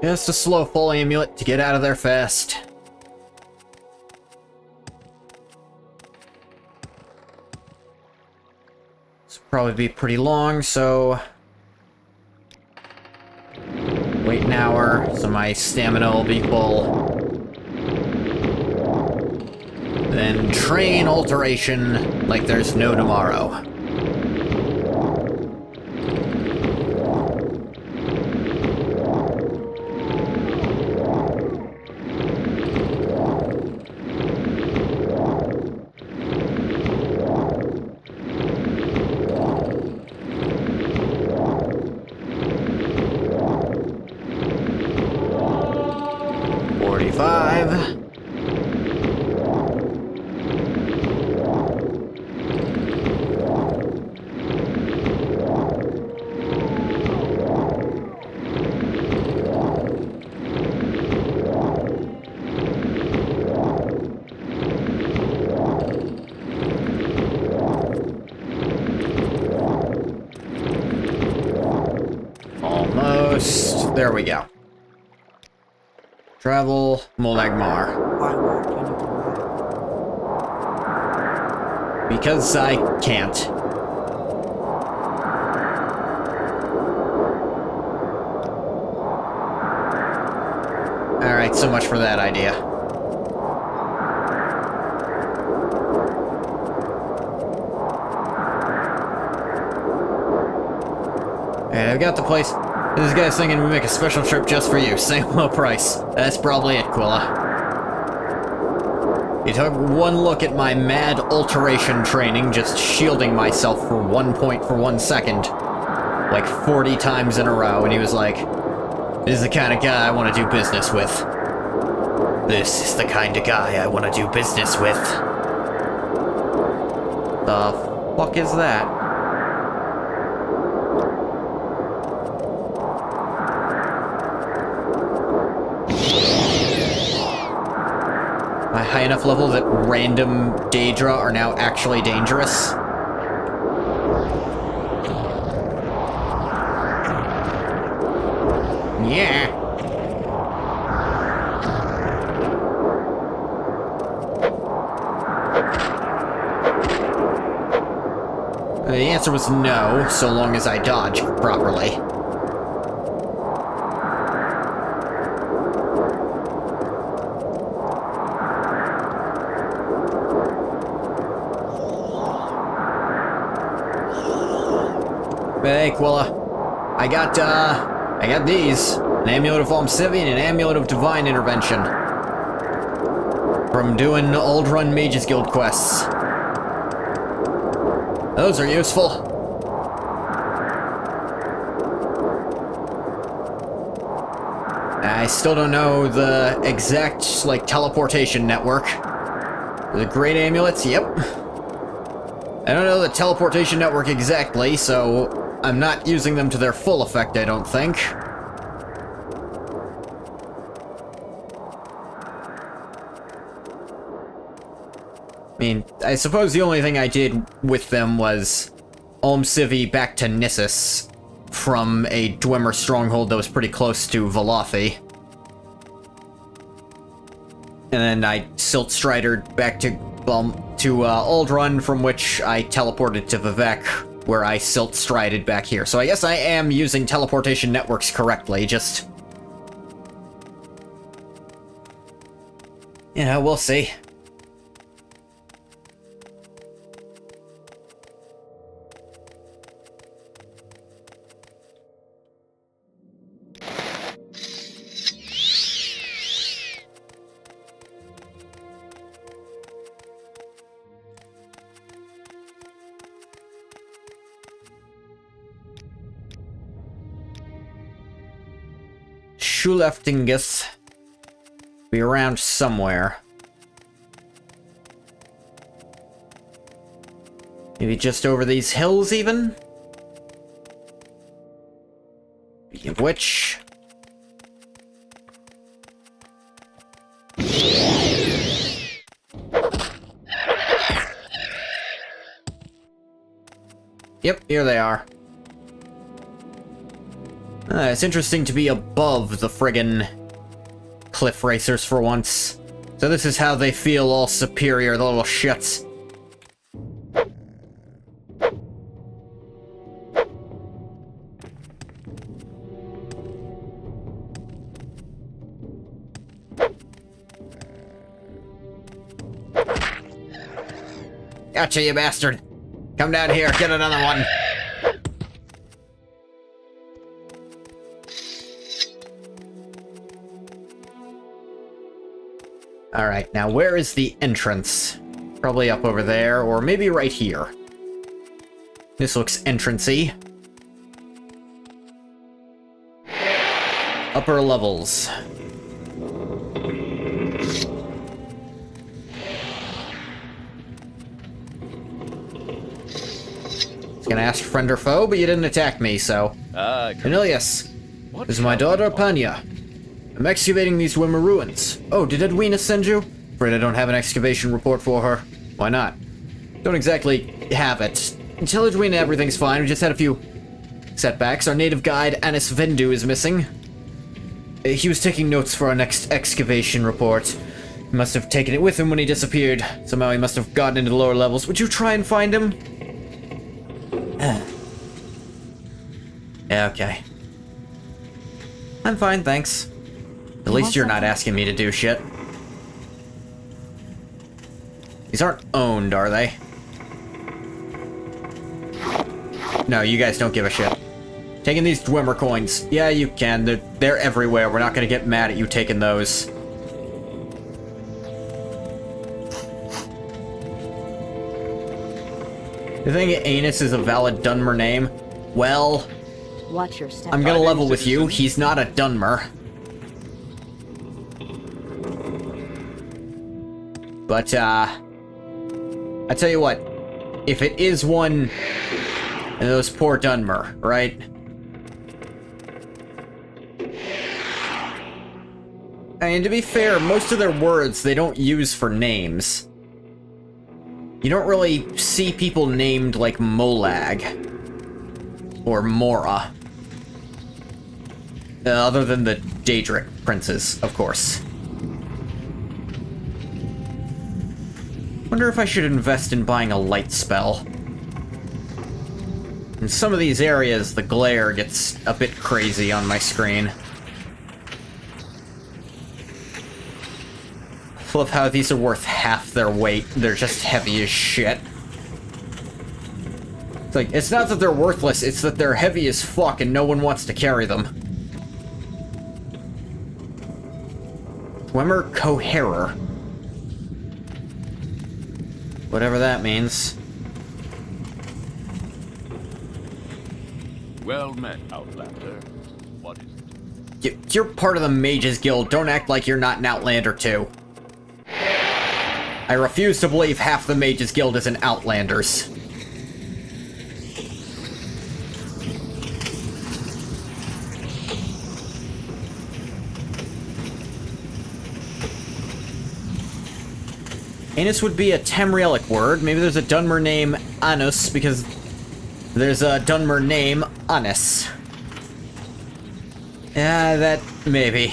Just a slow full amulet to get out of there fast. This will probably be pretty long, so wait an hour so my stamina will be full. Then train alteration like there's no tomorrow. Almost. There we go. Travel Molagmar. Why won't you need to ride? Because I can't. Alright, so much for that idea. Alright, I've got the place. This guy's thinking we make a special trip just for you. Same low price. That's probably it, Quilla. You took one look at my mad alteration training, just shielding myself for 1 point for 1 second. Like 40 times in a row, and he was like, "This is the kind of guy I want to do business with. This is the kind of guy I want to do business with." The fuck is that? High enough level that random Daedra are now actually dangerous. Yeah. answer was no, so long as I dodge properly. Hey, Quilla. I got these. An Amulet of Almcivi and an Amulet of Divine Intervention. From doing Old Run Mages Guild quests. Those are useful. I still don't know the exact, like, teleportation network. The Great Amulets, yep. I don't know the teleportation network exactly, so I'm not using them to their full effect, I don't think. I mean, I suppose the only thing I did with them was Almcivi back to Nissus from a Dwemer stronghold that was pretty close to Velothi. And then I Silt Stridered back to Aldrun, from which I teleported to Vivek, where I Silt Strided back here. So I guess I am using teleportation networks correctly, just... You know, we'll see. Schuleftingus be around somewhere. Maybe just over these hills, even? Speaking of which... Yep, here they are. It's interesting to be above the friggin' cliff racers for once. So this is how they feel all superior, the little shits. Gotcha, you bastard. Come down here, get another one. Alright, now where is the entrance? Probably up over there, or maybe right here. This looks entrancey. Upper levels. I was gonna ask friend or foe, but you didn't attack me, so... Cornelius, this is my daughter, Panya. I'm excavating these Dwemer ruins. Oh, did Edwina send you? Afraid I don't have an excavation report for her. Why not? Don't exactly have it. Tell Edwina everything's fine, we just had a few setbacks. Our native guide, Anis Vendu, is missing. He was taking notes for our next excavation report. He must have taken it with him when he disappeared. Somehow he must have gotten into the lower levels. Would you try and find him? Yeah, okay. I'm fine, thanks. At least you're not asking me to do shit. These aren't owned, are they? No, you guys don't give a shit. Taking these Dwemer coins. Yeah, you can. They're everywhere. We're not gonna get mad at you taking those. You think Anus is a valid Dunmer name? Well... Watch your step. I'm gonna level with you. He's not a Dunmer. But, I tell you what. If it is one... And those poor Dunmer, right? I mean, to be fair, most of their words they don't use for names. You don't really see people named like Molag. Or Mora. Other than the Daedric princes, of course. Wonder if I should invest in buying a light spell. In some of these areas, the glare gets a bit crazy on my screen. I love how these are worth half their weight. They're just heavy as shit. It's like, it's not that they're worthless, it's that they're heavy as fuck and no one wants to carry them. Dwemer Coherer. Whatever that means. Well met, Outlander. What is it? You're part of the Mages Guild. Don't act like you're not an Outlander, too. I refuse to believe half the Mages Guild is an Outlanders. Anus would be a Tamrielic word. Maybe there's a Dunmer name Anus, because there's a Dunmer name Anus. Yeah, that... maybe.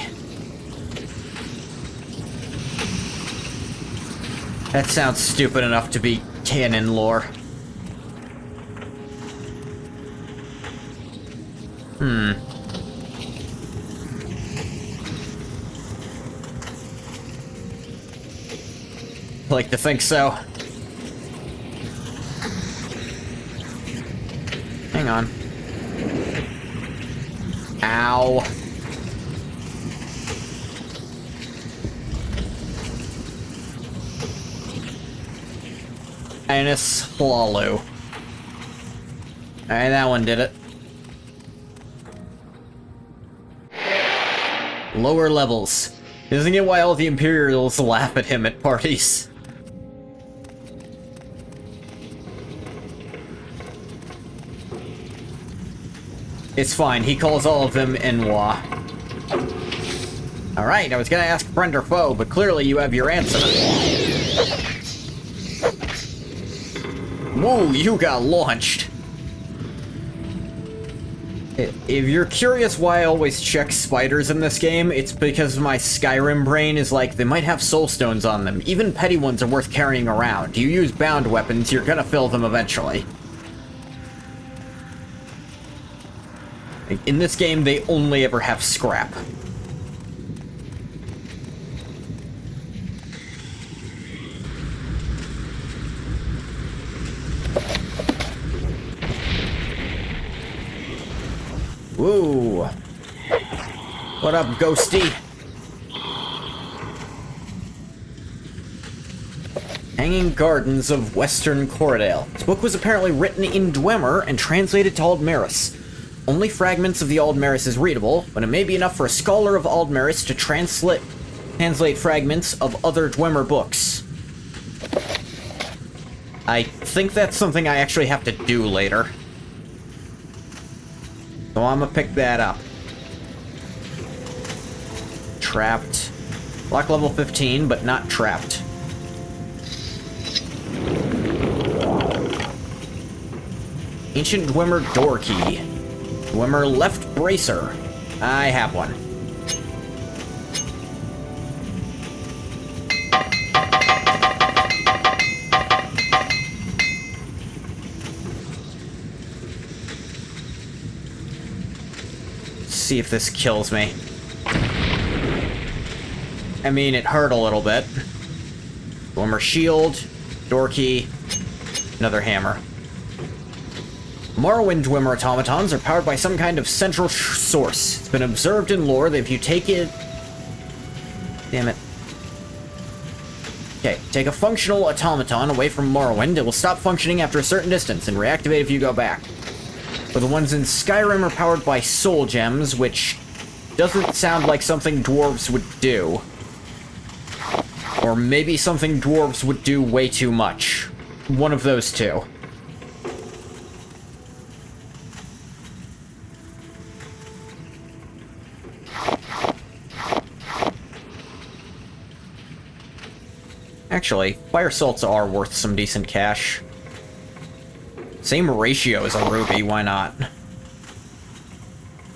That sounds stupid enough to be canon lore. Like to think so. Hang on. Ow. Anus Hlalu. Alright, that one did it. Lower levels. Isn't it why all the Imperials laugh at him at parties? It's fine, he calls all of them Enwa. Alright, I was gonna ask friend or foe, but clearly you have your answer. Whoa, you got launched. If you're curious why I always check spiders in this game, it's because my Skyrim brain is like, they might have soul stones on them. Even petty ones are worth carrying around. You use bound weapons, you're gonna fill them eventually. In this game, they only ever have scrap. Woo! What up, Ghosty? Hanging Gardens of Western Corridale. This book was apparently written in Dwemer and translated to Aldmeris. Only fragments of the Aldmeris is readable, but it may be enough for a scholar of Aldmeris to translate fragments of other Dwemer books. I think that's something I actually have to do later. So I'm gonna pick that up. Trapped. Lock level 15, but not trapped. Ancient Dwemer door key. Dwemer left bracer. I have one. See if this kills me. I mean, it hurt a little bit. Dwemer shield, door key, another hammer. Morrowind Dwemer automatons are powered by some kind of central source. It's been observed in lore that if you take it... Damn it. Okay, take a functional automaton away from Morrowind, it will stop functioning after a certain distance and reactivate if you go back. But the ones in Skyrim are powered by soul gems, which doesn't sound like something dwarves would do. Or maybe something dwarves would do way too much. One of those two. Actually, fire salts are worth some decent cash. Same ratio as a ruby, why not?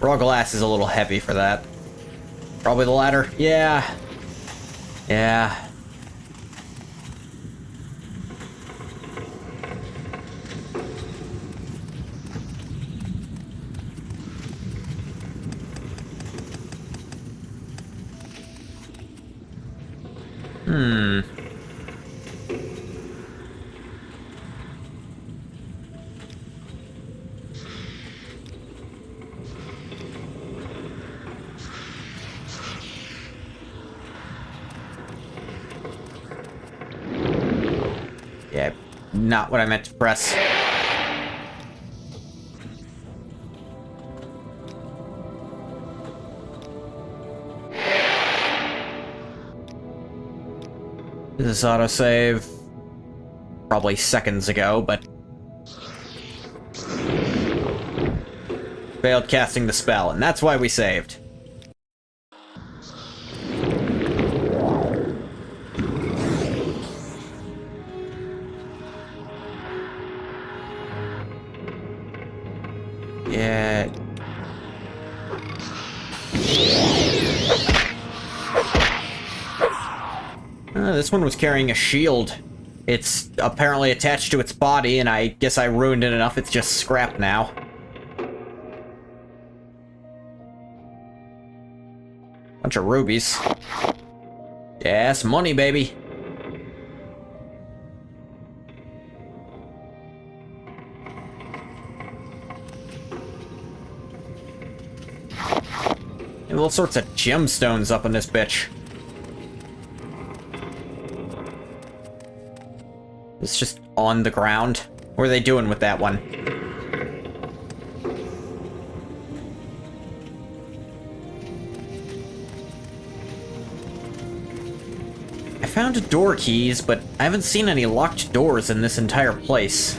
Raw glass is a little heavy for that. Probably the latter? Yeah. Yeah. Hmm. Yeah, not what I meant to press. This autosave probably seconds ago, but failed casting the spell, and that's why we saved. Yeah. This one was carrying a shield. It's apparently attached to its body, and I guess I ruined it enough, it's just scrap now. Bunch of rubies. Yes, money, baby. And all sorts of gemstones up in this bitch. It's just on the ground. What are they doing with that one? I found door keys, but I haven't seen any locked doors in this entire place.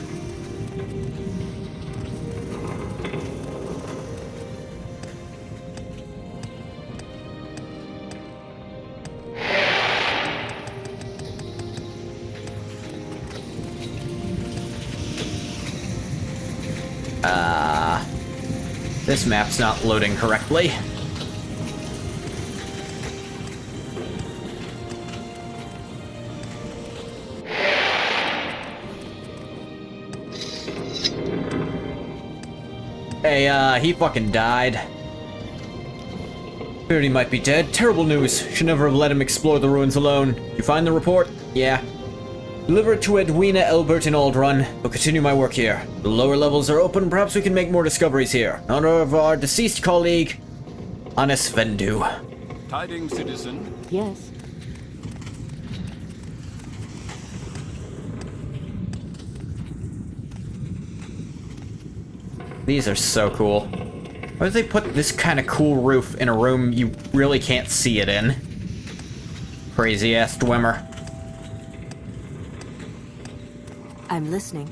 This map's not loading correctly. Hey, he fucking died. Feared he might be dead. Terrible news. Should never have let him explore the ruins alone. You find the report? Yeah. Deliver it to Edwina, Elbert, and Aldrun. I'll continue my work here. The lower levels are open. Perhaps we can make more discoveries here. In honor of our deceased colleague, Anis Vendu. Tidings, citizen. Yes. These are so cool. Why did they put this kind of cool roof in a room you really can't see it in? Crazy-ass Dwemer. I'm listening.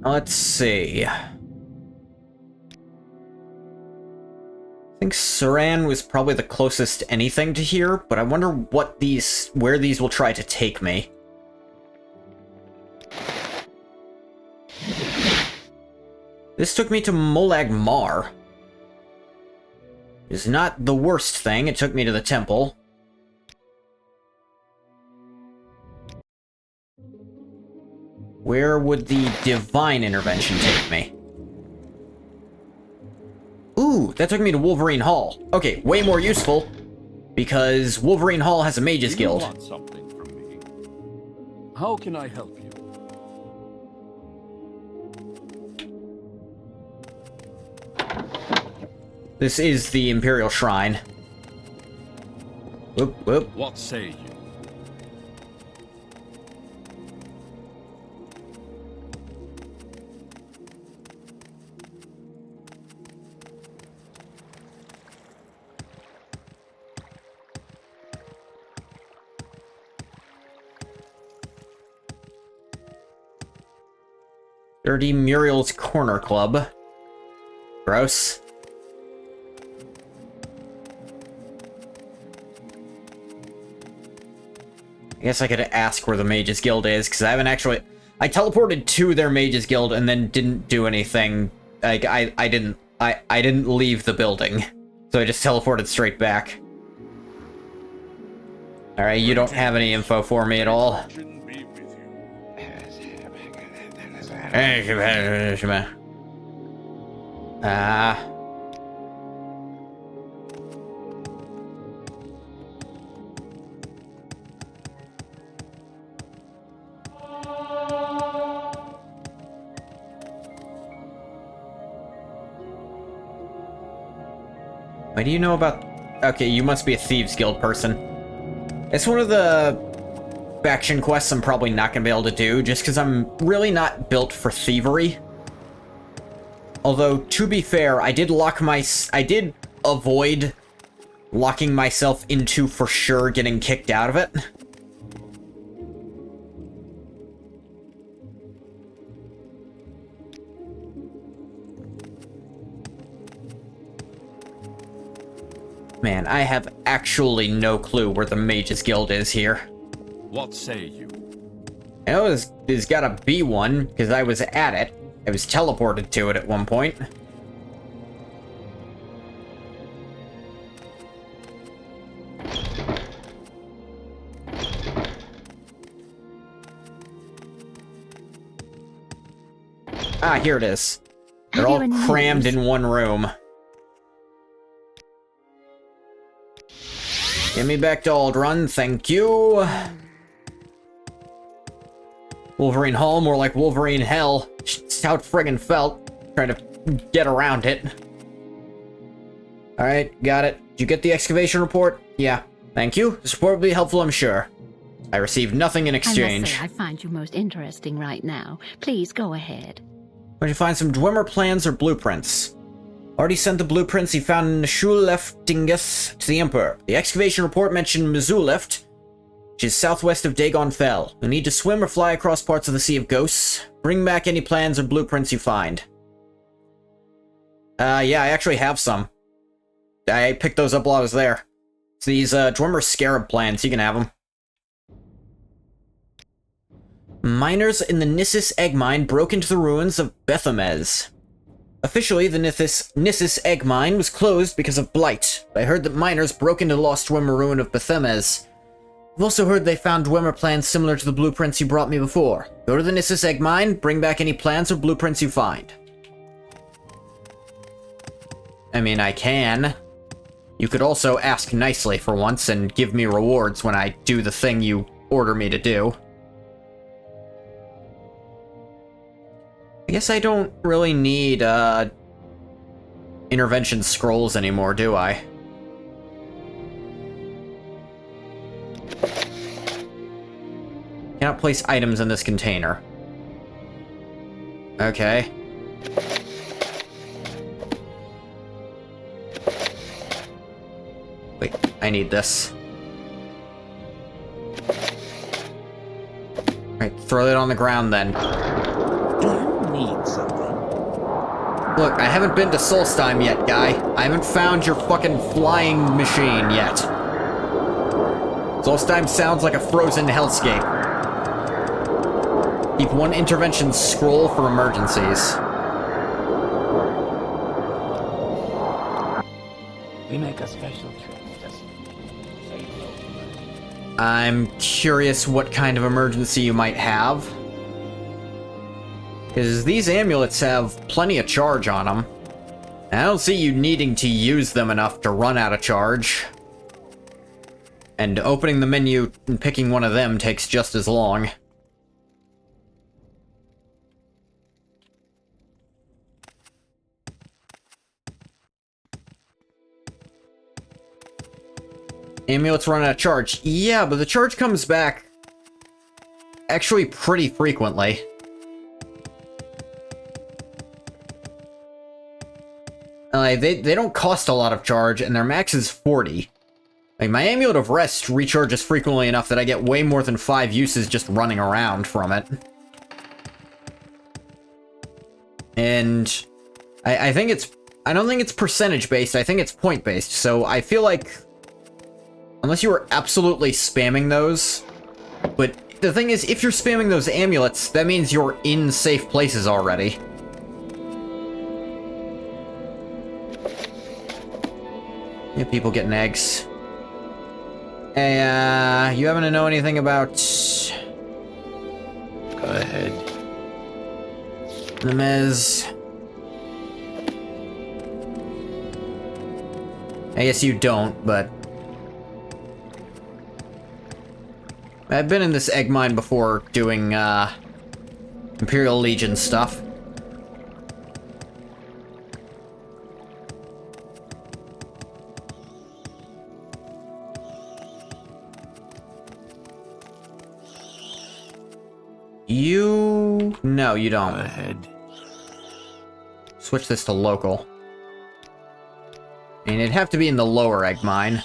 Let's see. I think Saran was probably the closest to anything to here, but I wonder where these will try to take me. This took me to Molag Mar. It's not the worst thing, it took me to the temple. Where would the divine intervention take me? Ooh, that took me to Wolverine Hall. Okay, way more useful, because Wolverine Hall has a mages guild. You want something from me? How can I help you? This is the Imperial Shrine. Whoop, whoop. What say you? Dirty Muriel's Corner Club. Gross. I guess I could ask where the Mages Guild is, because I haven't actually... I teleported to their Mages Guild and then didn't do anything. Like, I didn't leave the building. So I just teleported straight back. Alright, you don't have any info for me at all. Fortune be with you. Ah. What do you know about... Okay, you must be a Thieves Guild person. It's one of the faction quests I'm probably not going to be able to do, just because I'm really not built for thievery. Although, to be fair, I did avoid locking myself into, for sure, getting kicked out of it. Man, I have actually no clue where the Mages Guild is here. What say you? I know there's gotta be one, because I was at it. I was teleported to it at one point. Ah, here it is. They're all crammed in one room. Get me back to Aldrun, thank you. Wolverine Hall, more like Wolverine Hell. It's how it friggin' felt. Trying to get around it. Alright, got it. Did you get the excavation report? Yeah. Thank you. This report will be helpful, I'm sure. I received nothing in exchange. I must say, I find you most interesting right now. Please go ahead. Did you find some Dwemer plans or blueprints? Already sent the blueprints he found in Schuleftingus to the Emperor. The excavation report mentioned Mizuleft, which is southwest of Dagon Fell. You'll need to swim or fly across parts of the Sea of Ghosts. Bring back any plans or blueprints you find. Yeah, I actually have some. I picked those up while I was there. So these, Dwemer Scarab plans, you can have them. Miners in the Nissus Egg Mine broke into the ruins of Bethamez. Officially, the Nissus Egg Mine was closed because of blight. I heard that miners broke into the lost Dwemer ruin of Bethamez. I've also heard they found Dwemer plans similar to the blueprints you brought me before. Go to the Nissus Egg Mine, bring back any plans or blueprints you find. I mean, I can. You could also ask nicely for once and give me rewards when I do the thing you order me to do. I guess I don't really need, intervention scrolls anymore, do I? Cannot place items in this container. Okay. Wait, I need this. Alright, throw it on the ground then. Do you need something? Look, I haven't been to Solstheim yet, guy. I haven't found your fucking flying machine yet. Solstheim sounds like a frozen hellscape. Keep one intervention scroll for emergencies. We make a special trip. Just say no. I'm curious what kind of emergency you might have. Because these amulets have plenty of charge on them. And I don't see you needing to use them enough to run out of charge. And opening the menu and picking one of them takes just as long. Amulets run out of charge. Yeah, but the charge comes back actually pretty frequently. They don't cost a lot of charge, and their max is 40. Like, my Amulet of Rest recharges frequently enough that I get way more than 5 uses just running around from it. And I think it's... I don't think it's percentage-based, I think it's point-based, so I feel like... Unless you were absolutely spamming those... But the thing is, if you're spamming those amulets, that means you're in safe places already. Yeah, people getting eggs. Hey, you happen to know anything about Go ahead. the Mez? I guess you don't, but I've been in this egg mine before doing, Imperial Legion stuff. No, you don't. Go ahead. Switch this to local. And it'd have to be in the lower egg mine.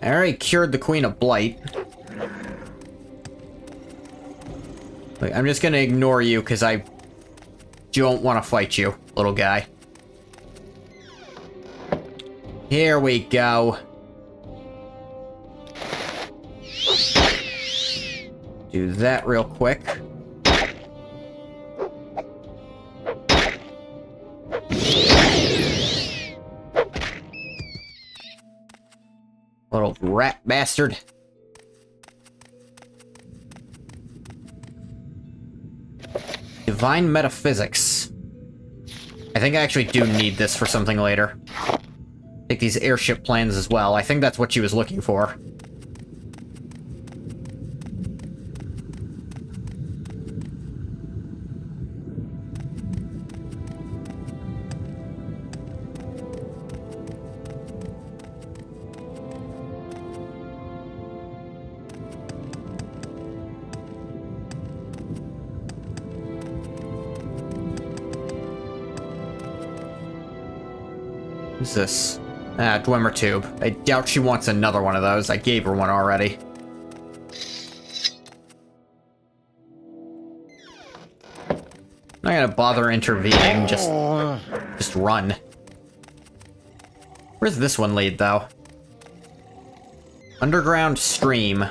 I already cured the Queen of Blight. Like, I'm just gonna ignore you because I don't want to fight you, little guy. Here we go. Do that real quick. Little rat bastard. Divine Metaphysics. I think I actually do need this for something later. Take these airship plans as well. I think that's what she was looking for. What's this? Dwemer tube. I doubt she wants another one of those. I gave her one already. I'm not gonna bother intervening, just run. Where's this one lead, though? Underground stream.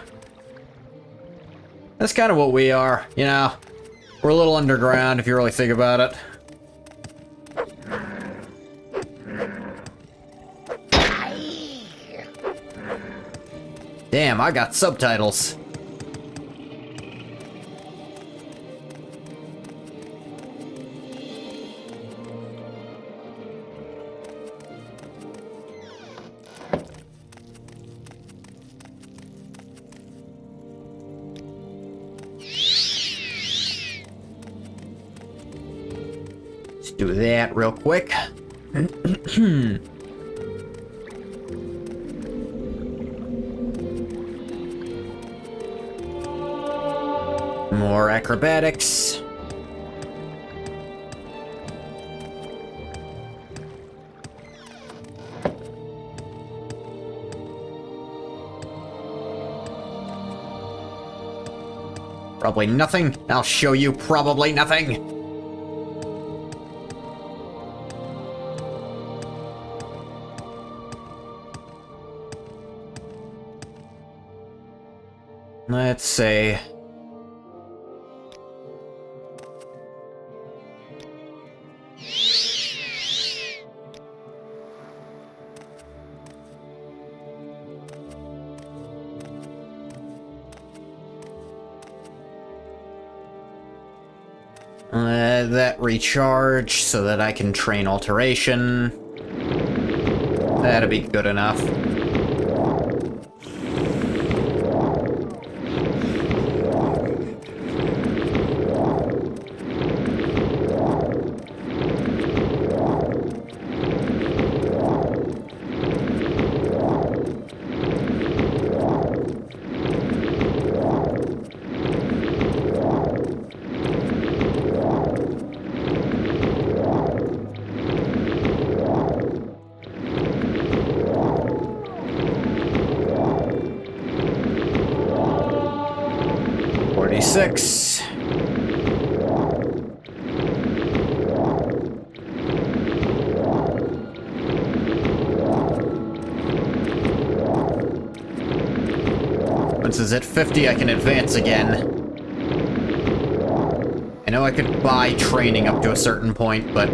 That's kind of what we are, you know? We're a little underground, if you really think about it. Damn, I got subtitles. Let's do that real quick. More acrobatics. Probably nothing. I'll show you probably nothing. Let's see. That recharge so that I can train alteration. That'll be good enough. Six. Once it's at 50, I can advance again. I know I could buy training up to a certain point, but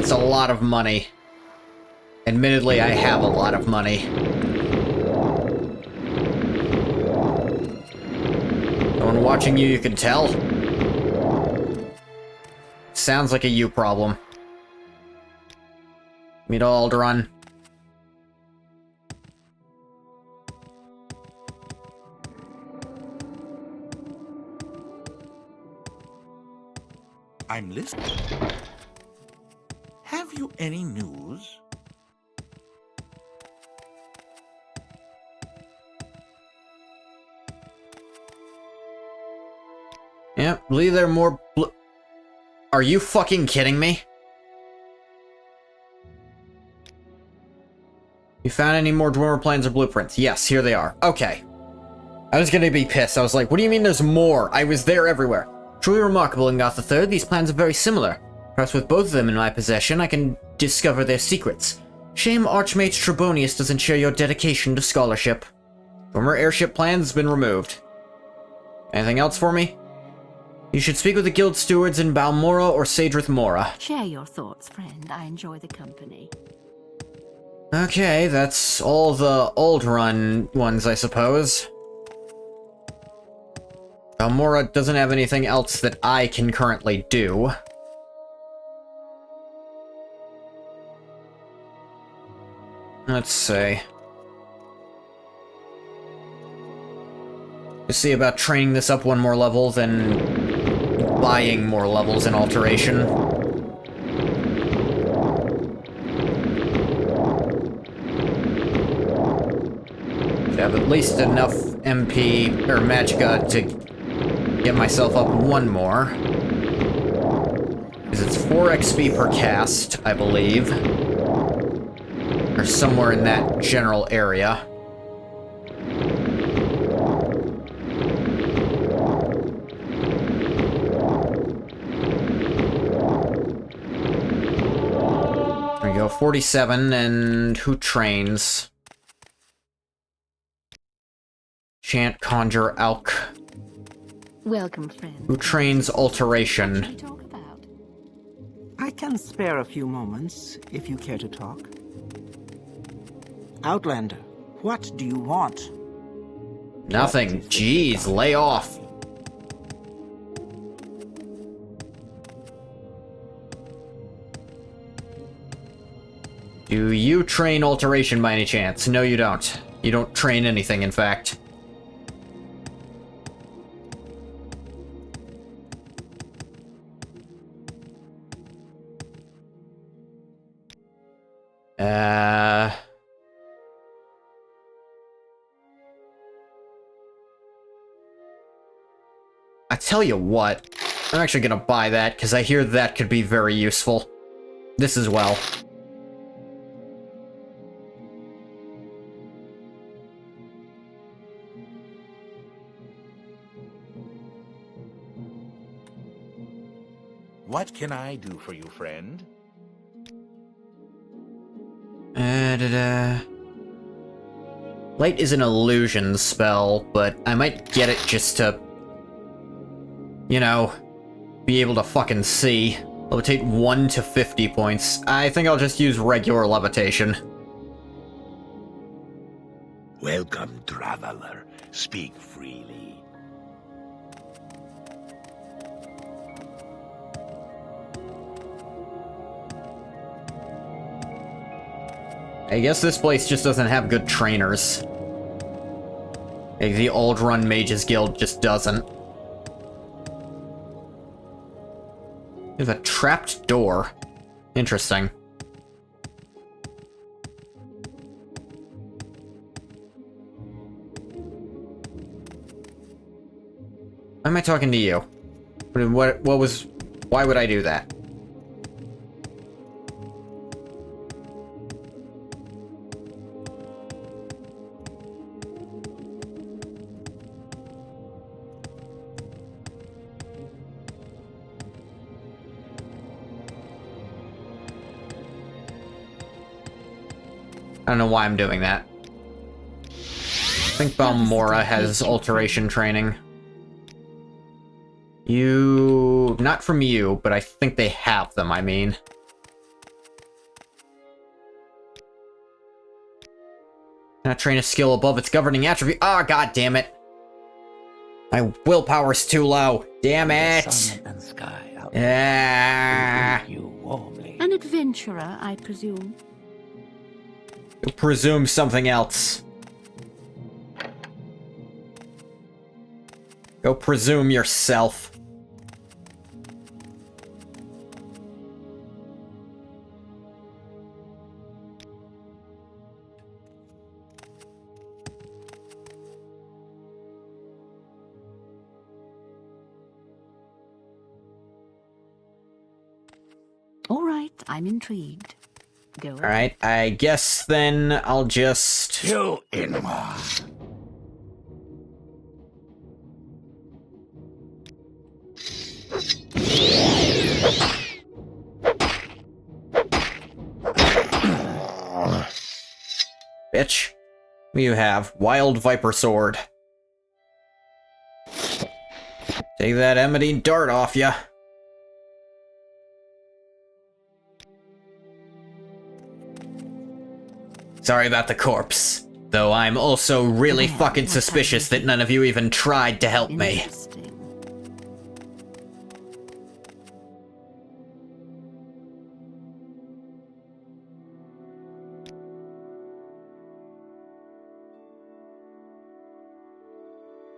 That's a lot of money. Admittedly, I have a lot of money. No one watching you, you can tell. Sounds like a you problem. Meet Alderaan. I'm listening. Have you any news? Yeah, believe there are more Are you fucking kidding me? You found any more Dwemer plans or blueprints? Yes, here they are. Okay. I was gonna be pissed. I was like, what do you mean there's more? I was there everywhere. Truly remarkable in Goth III, these plans are very similar. Perhaps with both of them in my possession, I can discover their secrets. Shame Archmage Trebonius doesn't share your dedication to scholarship. Dwemer airship plans has been removed. Anything else for me? You should speak with the guild stewards in Balmorra or Sadrith Mora. Share your thoughts, friend. I enjoy the company. Okay, that's all the old-run ones, I suppose. Balmorra doesn't have anything else that I can currently do. Let's see. To see about training this up one more level, then buying more levels in Alteration. Should have at least enough MP, or Magicka, to get myself up one more. Because it's 4 XP per cast, I believe. Or somewhere in that general area. There we go, 47, and who trains? Chant, Conjure, Alk. Welcome, friend. Who trains Alteration? What should we talk about? I can spare a few moments, if you care to talk. Outlander, what do you want? Nothing. Jeez, lay off. Do you train Alteration by any chance? No, you don't. You don't train anything, in fact. I tell you what, I'm actually gonna buy that, because I hear that could be very useful. This as well. What can I do for you, friend? Light is an illusion spell, but I might get it just to, you know, be able to fucking see. Levitate 1 to 50 points. I think I'll just use regular levitation. Welcome, traveler. Speak freely. I guess this place just doesn't have good trainers. Like, the Old Run Mages Guild just doesn't. There's a trapped door. Interesting. Why am I talking to you? Why would I do that? I don't know why I'm doing that. I think Balmorra has alteration training. Not from you, but I think they have them, I mean. Not train a skill above its governing attribute. Ah, god damn it. My willpower's too low. Damn it. Sun and sky out Ah. greet you warmly. An adventurer, I presume. Presume something else. Go presume yourself. All right, I'm intrigued. Go ahead. Alright, I guess then I'll just... You inward. Bitch. What do you have? Wild Viper Sword. Take that Emmeline dart off ya. Sorry about the corpse. Though I'm also really Well, fucking what suspicious happened? that none of you even tried to help me. Interesting.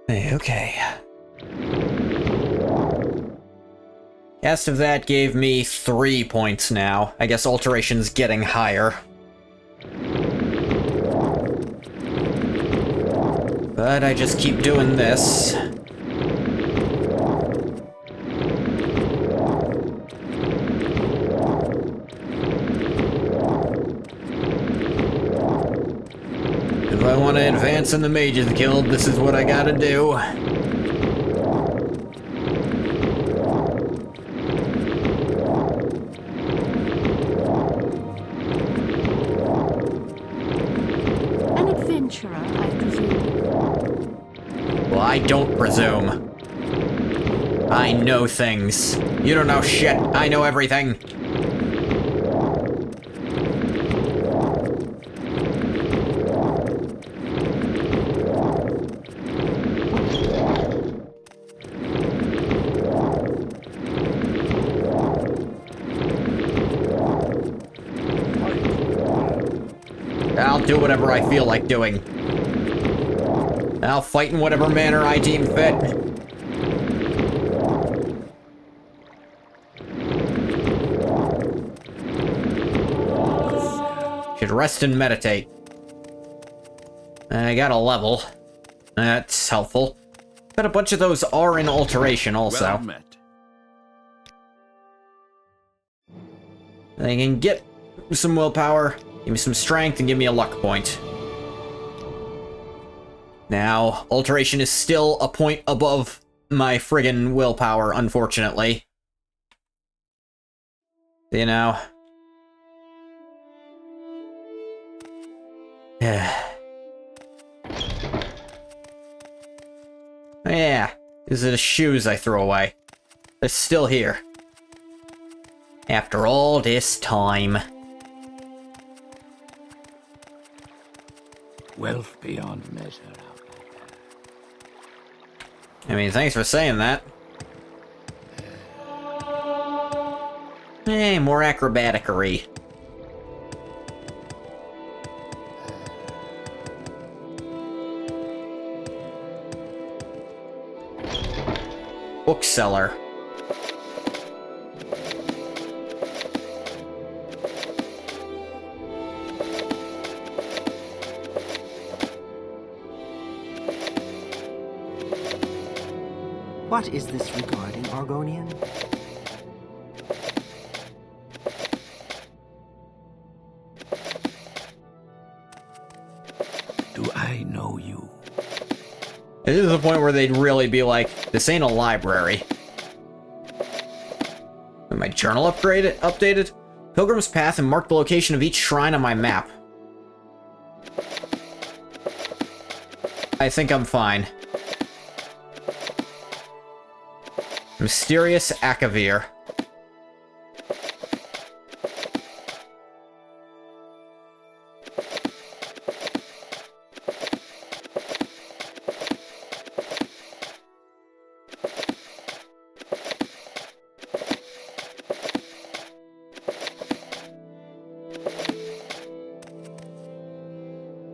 Okay. Cast of that gave me 3 points now. I guess alteration's getting higher. But I just keep doing this. If I want to advance in the Mages Guild, this is what I gotta do. An adventurer, I presume. Well, I don't presume. I know things. You don't know shit. I know everything. I'll do whatever I feel like doing. I'll fight in whatever manner I deem fit. Should rest and meditate. I got a level. That's helpful. But a bunch of those are in alteration also. Well met. They can get some willpower, give me some strength, and give me a luck point. Now, alteration is still a point above my friggin' willpower, unfortunately. You know. Yeah, these are the shoes I threw away. They're still here. After all this time. Wealth beyond measure out there. I mean, thanks for saying that. Hey, more acrobaticery. Bookseller. What is this regarding, Argonian? Do I know you? This is the point where they'd really be like, this ain't a library. My journal updated? Pilgrim's Path and mark the location of each shrine on my map. I think I'm fine. Mysterious Akavir.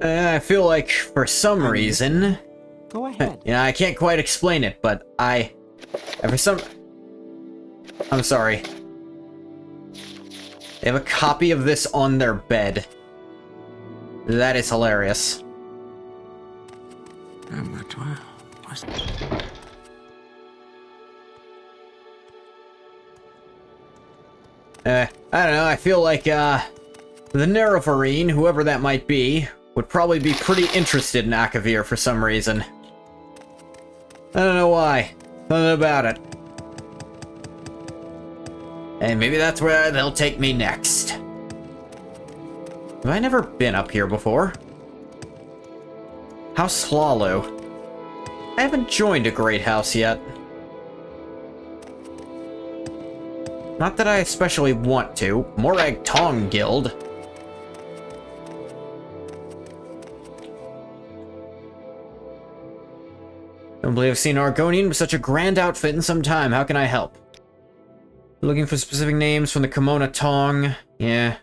I feel like, for some reason... Go ahead. You know, I can't quite explain it, but for some... I'm sorry. They have a copy of this on their bed. That is hilarious. I don't know, I feel like, the Nerevarine, whoever that might be, would probably be pretty interested in Akavir for some reason. I don't know why. Something about it. And maybe that's where they'll take me next. Have I never been up here before? House Hlaalu. I haven't joined a great house yet. Not that I especially want to. Morag Tong Guild. Don't believe I've seen Argonian with such a grand outfit in some time. How can I help? Looking for specific names from the Kimono Tong. Yeah.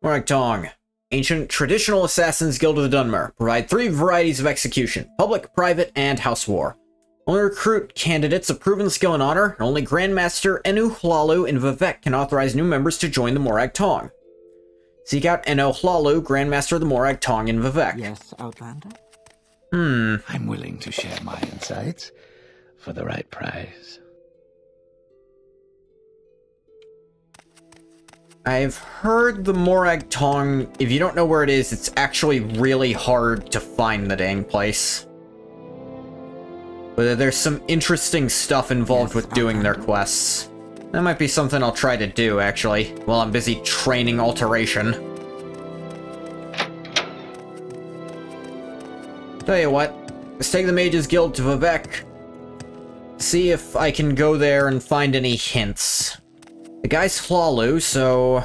Morag Tong. Ancient Traditional Assassins Guild of the Dunmer. Provide 3 varieties of execution. Public, private, and house war. Only recruit candidates of proven skill and honor, and only Grandmaster Enu Hlaalu and Vivek can authorize new members to join the Morag Tong. Seek out Enu Hlaalu, Grandmaster of the Morag Tong, and Vivek. Yes, Outlander? I'm willing to share my insights for the right price. I've heard the Morag Tong, if you don't know where it is, it's actually really hard to find the dang place. But there's some interesting stuff involved with doing their quests. That might be something I'll try to do, actually, while I'm busy training Alteration. Tell you what, let's take the Mages Guild to Vivek. See if I can go there and find any hints. The guy's Hlaalu, so...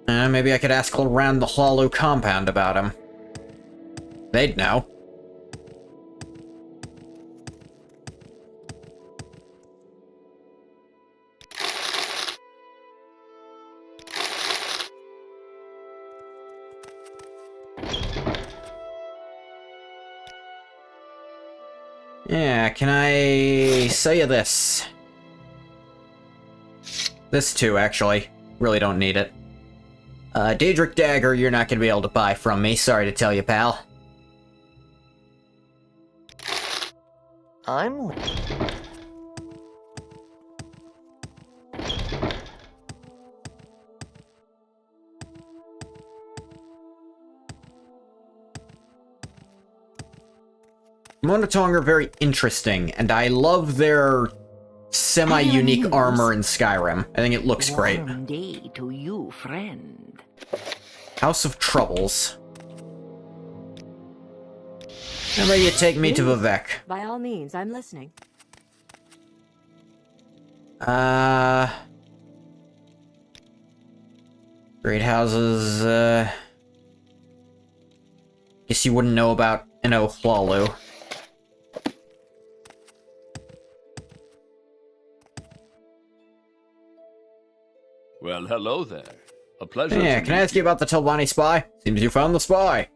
maybe I could ask around the Hlaalu compound about him. They'd know. Yeah, can I say you this? This too, actually. Really don't need it. Daedric Dagger, you're not gonna be able to buy from me. Sorry to tell you, pal. I'm... Monotong are very interesting, and I love their semi-unique armor in Skyrim. I think it looks great. Warm day to you, friend. House of Troubles. How about you take me to Vivek? By all means, I'm listening. Great houses, guess you wouldn't know about Enu Hlaalu. Well, hello there. A pleasure. Yeah, can I ask you about the Telvanni spy? Seems you found the spy.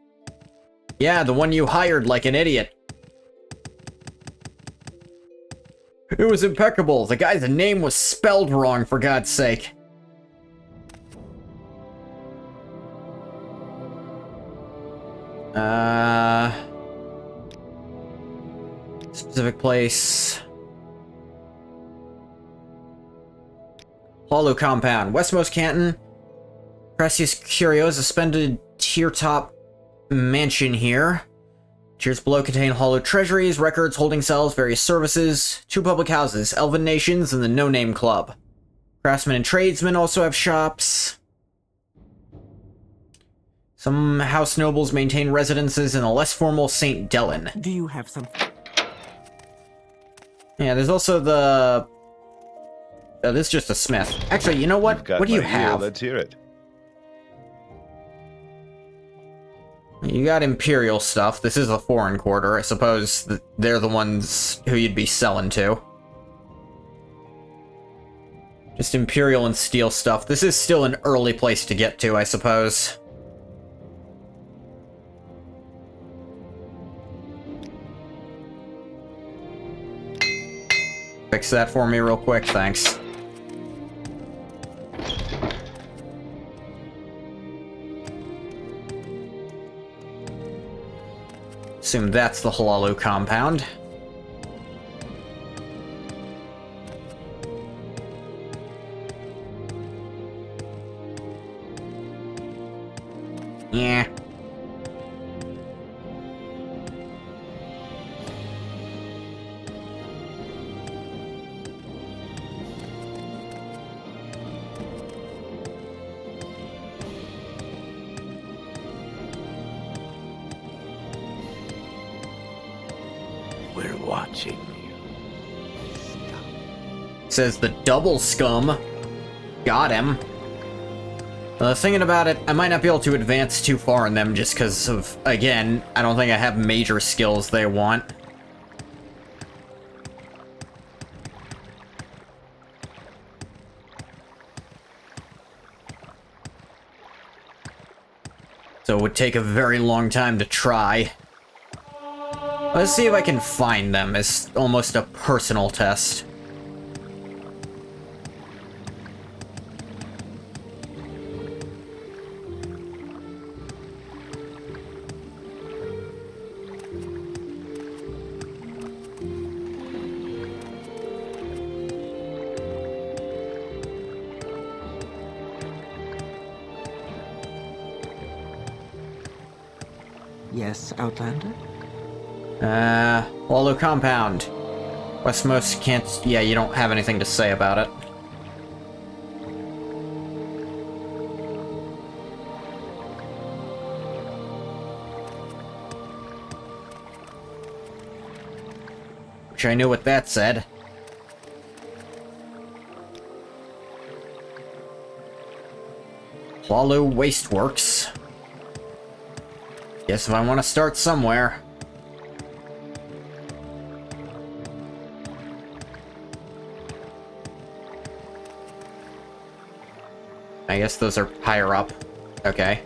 Yeah, the one you hired like an idiot. It was impeccable. The guy's name was spelled wrong, for God's sake. Specific place. Hlaalu Compound. Westmost Canton. Precious Curios, a splendid tier-top mansion here. Tiers below contain Hlaalu treasuries, records, holding cells, various services, 2 public houses, Elven Nations, and the No Name Club. Craftsmen and tradesmen also have shops. Some house nobles maintain residences in a less formal St. Dellen. Do you have some... Yeah, there's also the... Oh, this is just a smith. Actually, you know what? What do you have? Let's hear it. You got Imperial stuff. This is a foreign quarter. I suppose they're the ones who you'd be selling to. Just Imperial and Steel stuff. This is still an early place to get to, I suppose. Fix that for me real quick, thanks. Assume that's the Halalu compound. Yeah. We're watching you. Says the double scum. Got him. Thinking about it, I might not be able to advance too far in them just because of, again, I don't think I have major skills they want. So it would take a very long time to try. Let's see if I can find them as almost a personal test. Yes, Outlander? Waldo Compound. Westmost can't... yeah, you don't have anything to say about it. Wish I knew what that said. Waldo Wasteworks. Guess if I want to start somewhere. I guess those are higher up. Okay.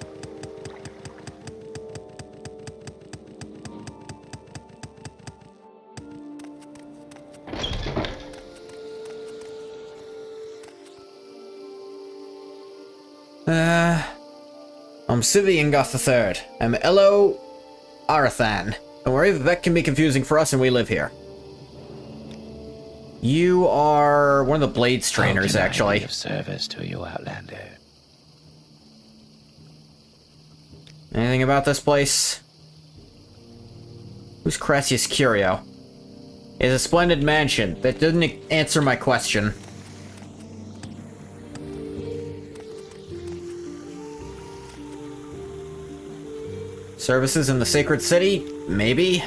I'm Sivian Goth III. I'm Elo Arathan. Don't worry, Vivek can be confusing for us and we live here. You are one of the Blades trainers, actually. Of service to you, Outlander. Anything about this place? Who's Crassius Curio? It's a splendid mansion. That didn't answer my question. Services in the Sacred City? Maybe?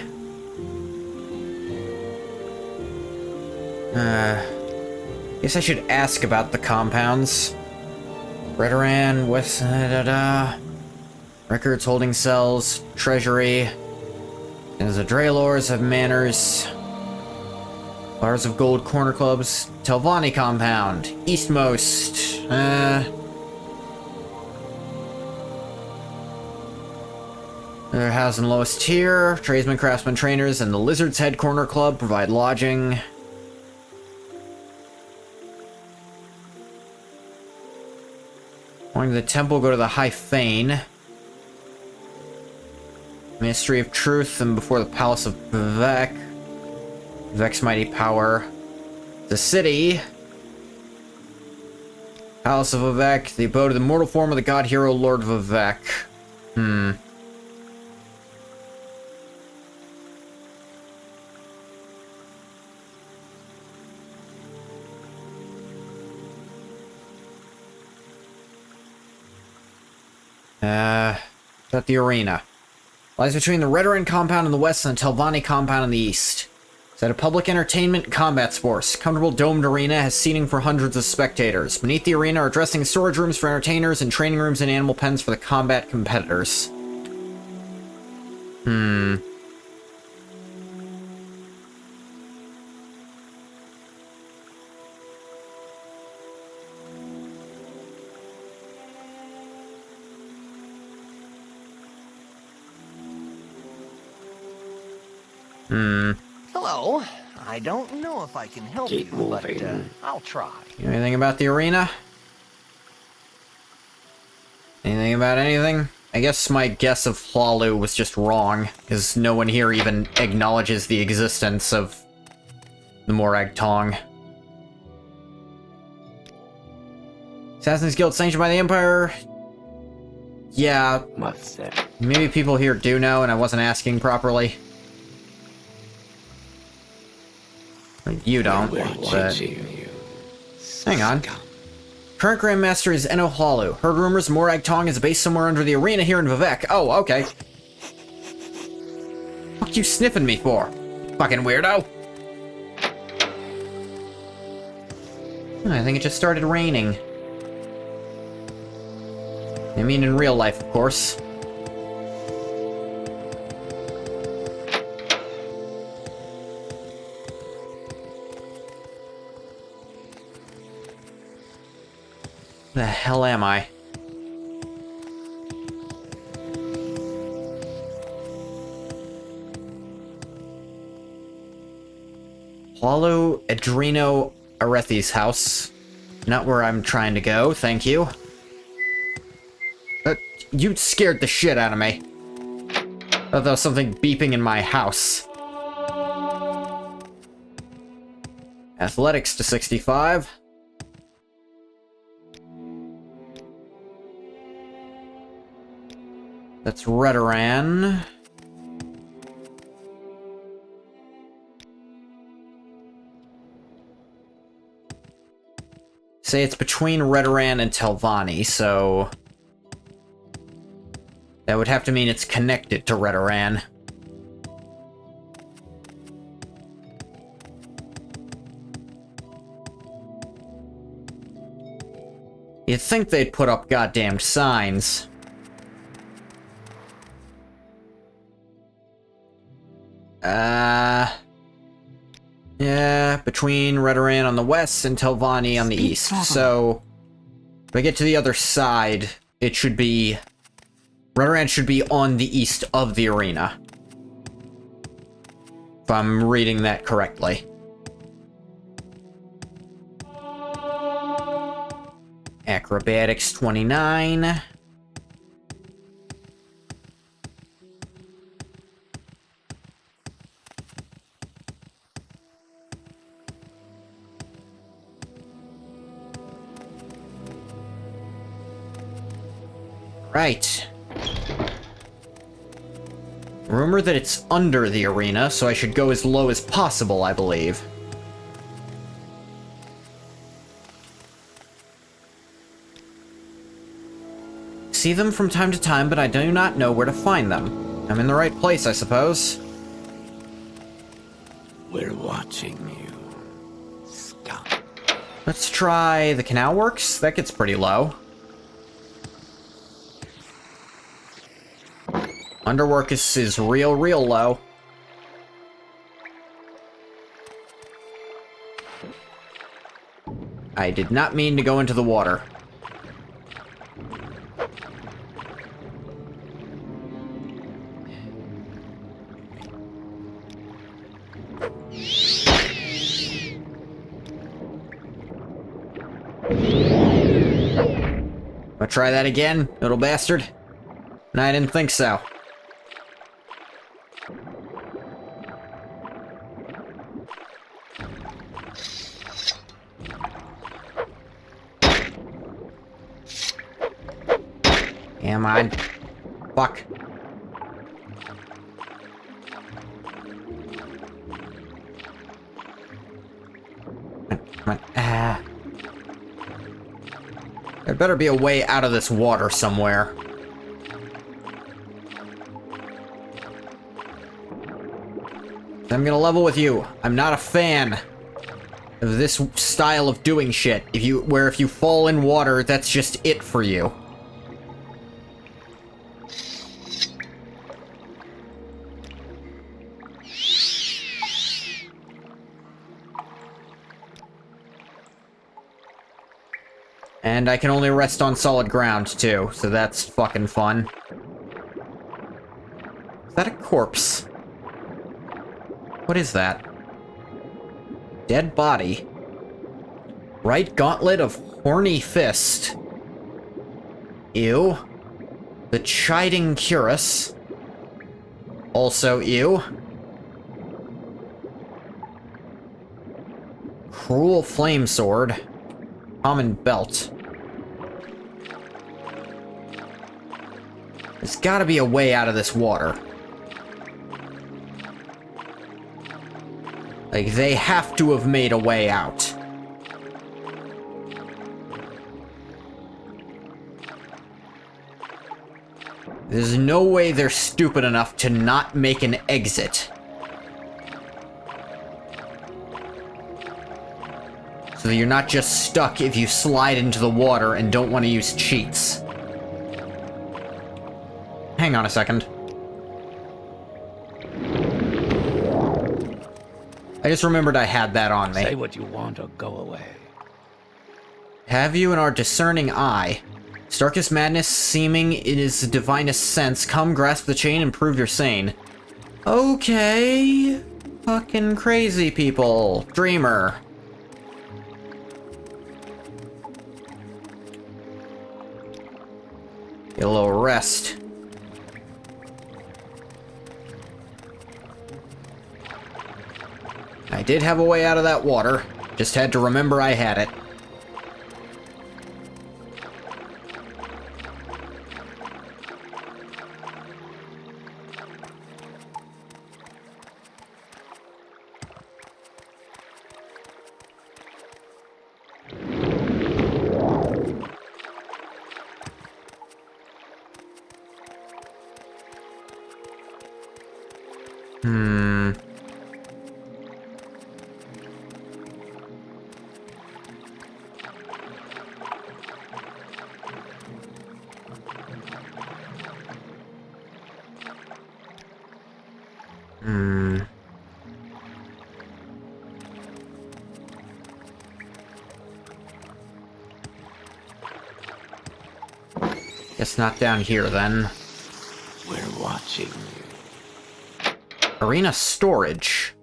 Guess I should ask about the compounds. Redoran, West... Records, holding cells, treasury. And the Draylors have manors. Bars of Gold corner clubs. Telvanni compound. Eastmost. They're housed in lowest tier. Tradesmen, craftsmen, trainers, and the Lizard's Head Corner Club provide lodging. Going to the temple, go to the High Fane. Ministry of Truth, and before the Palace of Vivek. Vivek's mighty power. The city. Palace of Vivek, the abode of the mortal form of the god hero Lord Vivek. At the arena. Lies between the Redoran compound in the west and the Telvanni compound in the east. It's at a public entertainment and combat sports. Comfortable domed arena has seating for hundreds of spectators. Beneath the arena are dressing storage rooms for entertainers and training rooms and animal pens for the combat competitors. Hello. I don't know if I can help Keep you, moving. but I'll try. You know anything about the arena? Anything about anything? I guess my guess of Hlalu was just wrong, because no one here even acknowledges the existence of the Morag Tong. Assassin's Guild sanctioned by the Empire? Yeah, What's that? maybe people here do know and I wasn't asking properly. You don't, We're but... watching you. Hang on. Scum. Current Grandmaster is Eno Hlalu. Heard rumors Morag Tong is based somewhere under the arena here in Vivek. Oh, okay. What you sniffing me for? Fucking weirdo. I think it just started raining. I mean in real life, of course. The hell am I? Hlalu Adreno Arethi's house. Not where I'm trying to go, thank you. You scared the shit out of me. Thought there was something beeping in my house. Athletics to 65. That's Redoran. Say it's between Redoran and Telvanni, so... that would have to mean it's connected to Redoran. You'd think they'd put up goddamn signs. Yeah, between Redoran on the west and Telvanni on the east. So, if I get to the other side, it should be... Redoran should be on the east of the arena. If I'm reading that correctly. Acrobatics 29. Right. Rumor that it's under the arena, so I should go as low as possible, I believe. See them from time to time, but I do not know where to find them. I'm in the right place, I suppose. We're watching you. Scum. Let's try the canal works. That gets pretty low. Underwork is real low. I did not mean to go into the water. Wanna try that again, little bastard? No, I didn't think so. Come on. Fuck. Come on. There better be a way out of this water somewhere. I'm gonna level with you. I'm not a fan of this style of doing shit. If you fall in water, that's just it for you. And I can only rest on solid ground, too, so that's fucking fun. Is that a corpse? What is that? Dead body. Right gauntlet of horny fist. Ew. The chiding cuirass. Also ew. Cruel flame sword. Common belt. There's gotta be a way out of this water. Like, they have to have made a way out. There's no way they're stupid enough to not make an exit. So that you're not just stuck if you slide into the water and don't want to use cheats. Hang on a second. I just remembered I had that on me. Say what you want or go away. Have you in our discerning eye? Starkest madness seeming in his divinest sense. Come, grasp the chain and prove you're sane. Okay. Fucking crazy people. Dreamer. Get a little rest. I did have a way out of that water. Just had to remember I had it. Guess not down here, then. We're watching you. Arena storage.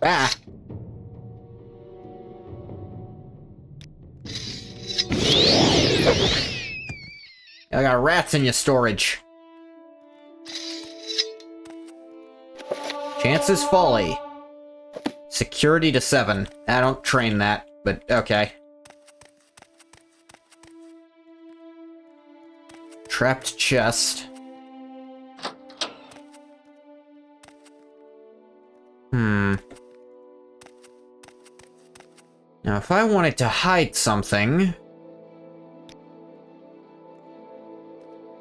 Ah! I got rats in your storage. Chances folly. Security to 7. I don't train that, but okay. Trapped chest. Now, if I wanted to hide something...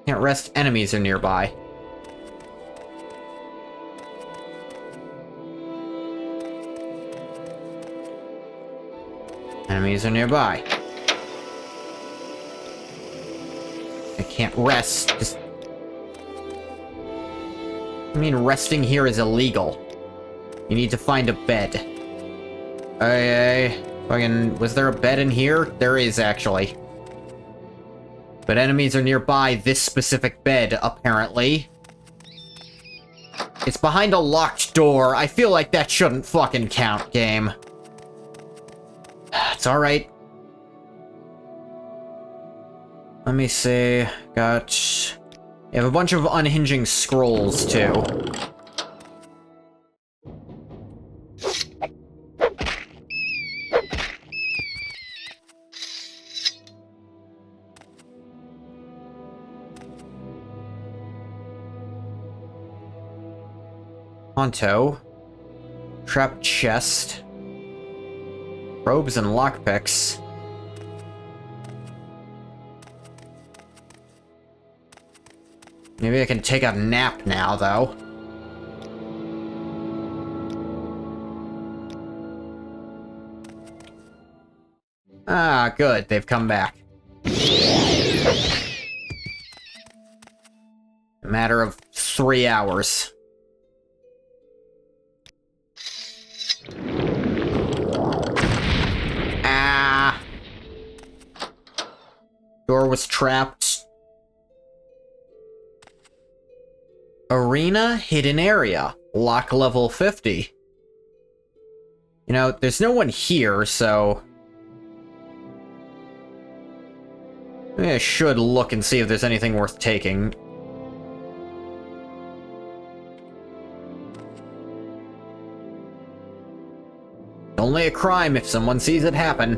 Can't rest, enemies are nearby. Enemies are nearby. I can't rest. Just... I mean, resting here is illegal. You need to find a bed. Okay. Fucking... Was there a bed in here? There is, actually. But enemies are nearby this specific bed, apparently. It's behind a locked door. I feel like that shouldn't fucking count, game. It's alright. Let me see. Got... You have a bunch of unhinging scrolls, too. Honto. Trapped chest. Robes and lockpicks. Maybe I can take a nap now, though. Ah, good. They've come back. A matter of 3 hours. Ah! Door was trapped. Arena Hidden Area. Lock level 50. You know, there's no one here, so... maybe I should look and see if there's anything worth taking. Only a crime if someone sees it happen.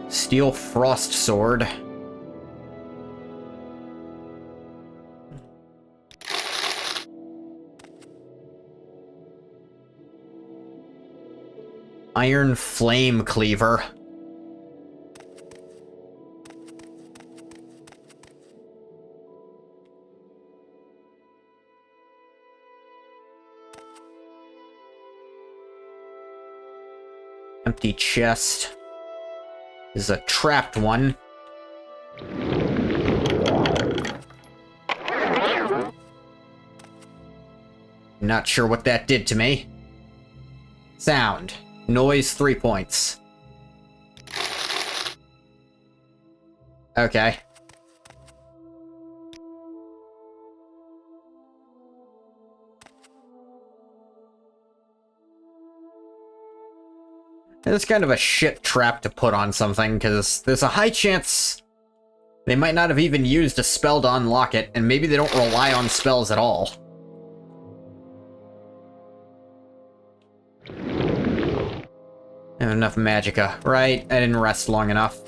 Steel Frost Sword. Iron Flame Cleaver. Empty chest. This is a trapped one. Not sure what that did to me. Sound. Noise 3 points. Okay. It's kind of a shit trap to put on something, because there's a high chance they might not have even used a spell to unlock it, and maybe they don't rely on spells at all. I have enough magicka. Right, I didn't rest long enough.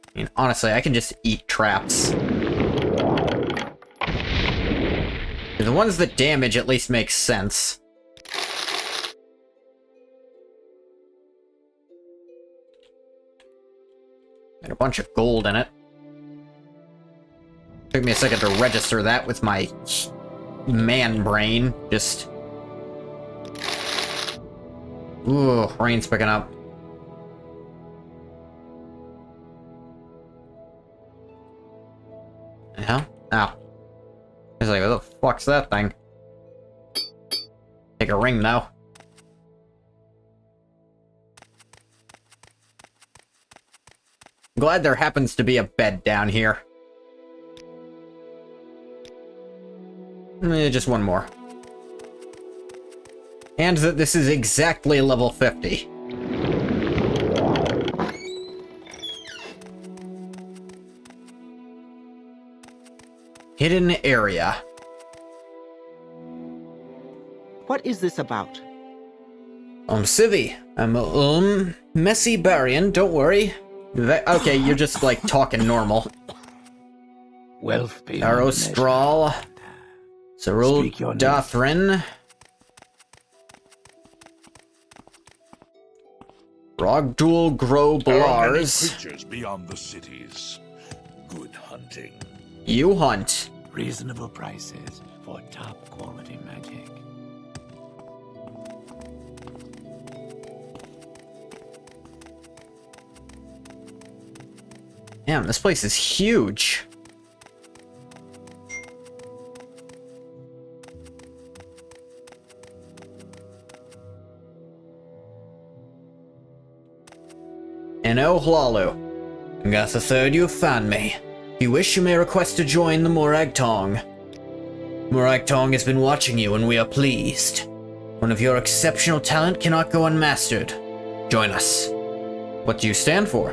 I mean, honestly, I can just eat traps. The ones that damage at least make sense. And a bunch of gold in it. Took me a second to register that with my man brain. Just... ooh, rain's picking up. Huh? Ow. I was like, what the fuck's that thing? Take a ring now. Glad there happens to be a bed down here. Just one more. And that this is exactly level 50. Hidden area. What is this about? Civi. I'm, Messy Barian, don't worry. Okay, you're just, like, talking normal. Wealth beyond measure. Arostral. Cerul Speak your name. Dathrin. Rogdul Gro There are many Blars. creatures beyond the cities. Good hunting. You hunt. Reasonable prices for top quality magic. Damn, this place is huge. Eno Hlalu. Gatha Third, you have found me. If you wish, you may request to join the Morag Tong. Morag Tong has been watching you, and we are pleased. One of your exceptional talent cannot go unmastered. Join us. What do you stand for?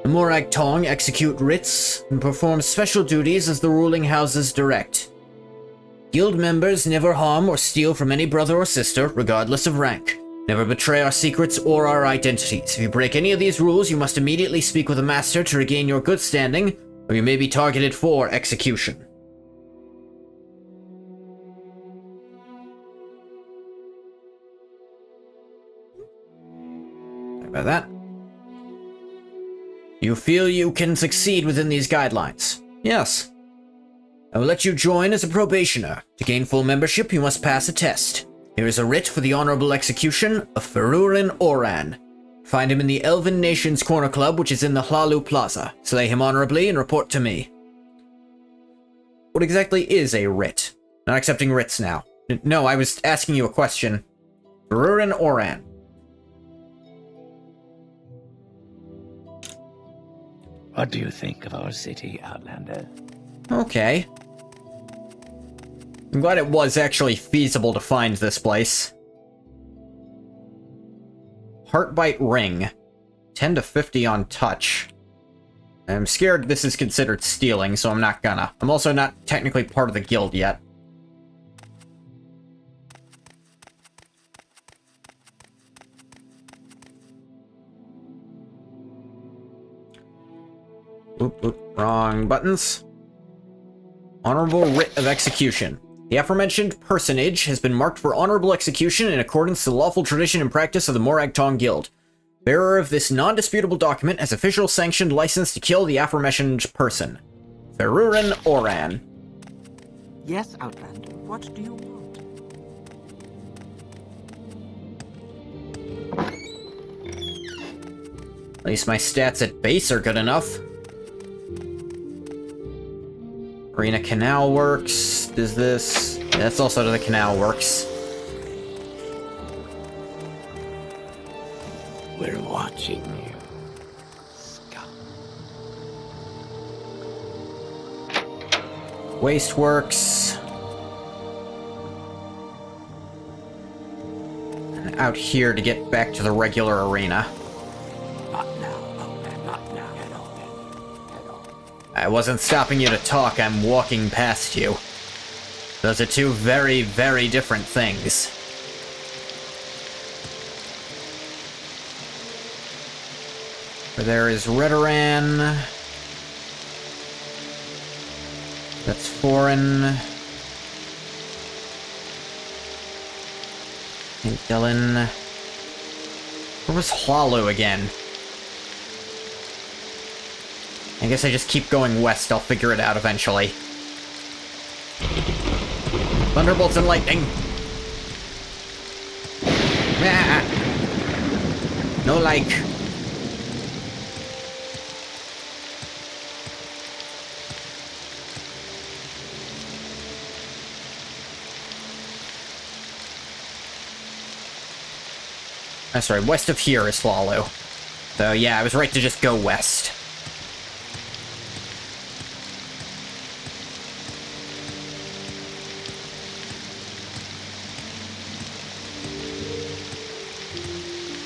The Morag Tong execute writs and perform special duties as the ruling houses direct. Guild members never harm or steal from any brother or sister, regardless of rank. Never betray our secrets or our identities. If you break any of these rules, you must immediately speak with a master to regain your good standing, or you may be targeted for execution. Sorry about that. You feel you can succeed within these guidelines? Yes. I will let you join as a probationer. To gain full membership, you must pass a test. Here is a writ for the honorable execution of Ferurin Oran. Find him in the Elven Nations Corner Club, which is in the Hlalu Plaza. Slay him honorably and report to me. What exactly is a writ? Not accepting writs now. No, I was asking you a question. Rurin Oran. What do you think of our city, Outlander? Okay. I'm glad it was actually feasible to find this place. Heartbite Ring. 10 to 50 on touch. I'm scared this is considered stealing, so I'm not gonna. I'm also not technically part of the guild yet. Oop, oop, wrong buttons. Honorable Writ of Execution. The aforementioned personage has been marked for honorable execution in accordance to the lawful tradition and practice of the Tong Guild. Bearer of this non-disputable document has official sanctioned license to kill the aforementioned person. Ferurin Oran. Yes, Outlander, what do you want? At least my stats at base are good enough. Arena Canal Works. Does this... Yeah, that's also to the Canal Works. We're watching you, scum. Wasteworks. And out here to get back to the regular arena. Not now, Outlander, not now. Head on, head on. I wasn't stopping you to talk, I'm walking past you. Those are two very, very different things. There is Redoran. That's foreign. And Dylan. Where was Hlalu again? I guess I just keep going west, I'll figure it out eventually. Thunderbolts and lightning! Ah! No like. I'm sorry, west of here is Hlalu. So yeah, I was right to just go west.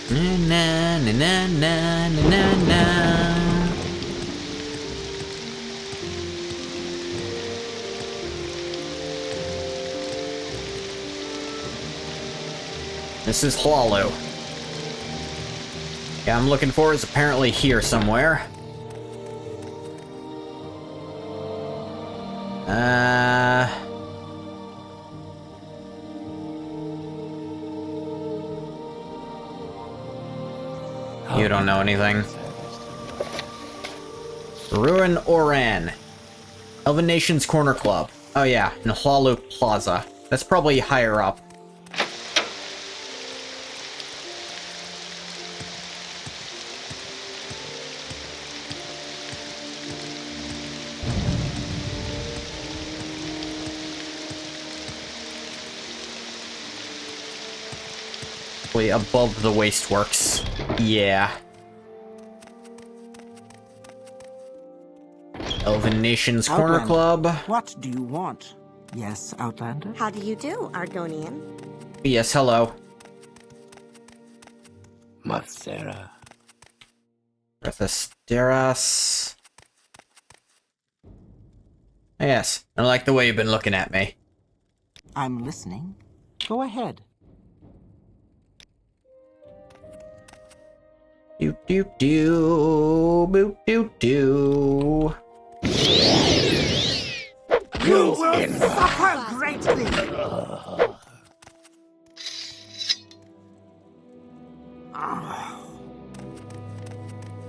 Na na na na na na na. This is Hlalu. Yeah, I'm looking for is apparently here somewhere. You don't know anything. Ruin Oran. Elven Nations Corner Club. Oh yeah, in Hlalu Plaza. That's probably higher up. Way above the wasteworks. Yeah. Elven Nations Corner Outlander, Club. What do you want? Yes, Outlander? How do you do, Argonian? Yes, hello. Matsera. Steras. Yes, I like the way you've been looking at me. I'm listening. Go ahead. Do do do, boop do do. You will suffer greatly!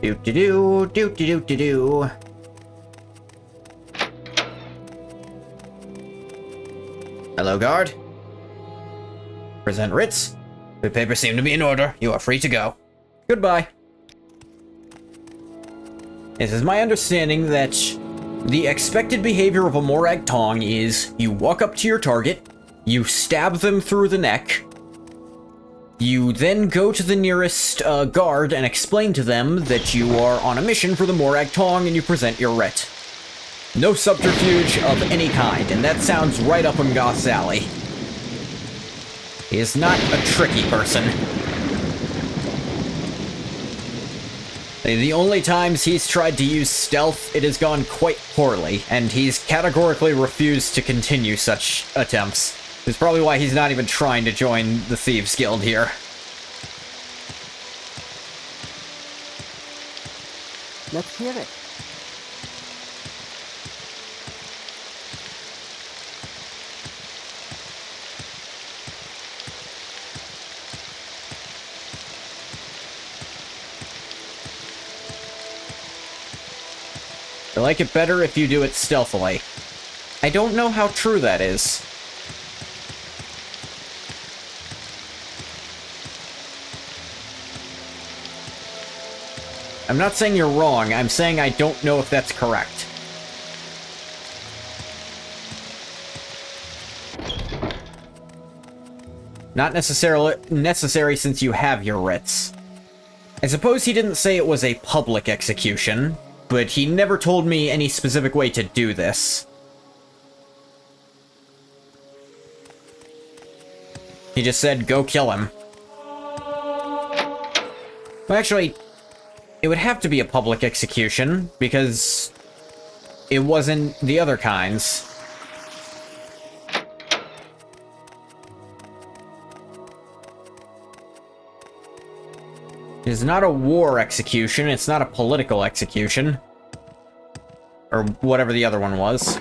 Do do do, do do do do do. Hello, guard. Present writs. The papers seem to be in order. You are free to go. Goodbye. It is my understanding that the expected behavior of a Morag Tong is you walk up to your target, you stab them through the neck, you then go to the nearest guard and explain to them that you are on a mission for the Morag Tong and you present your writ. No subterfuge of any kind, and that sounds right up Goth's alley. He is not a tricky person. The only times he's tried to use stealth, it has gone quite poorly, and he's categorically refused to continue such attempts. It's probably why he's not even trying to join the Thieves Guild here. Let's hear it. I like it better if you do it stealthily. I don't know how true that is. I'm not saying you're wrong, I'm saying I don't know if that's correct. Not necessary since you have your writs. I suppose he didn't say it was a public execution, but he never told me any specific way to do this. He just said, go kill him. Well, actually, it would have to be a public execution, because it wasn't the other kinds. It's not a war execution, it's not a political execution. Or whatever the other one was.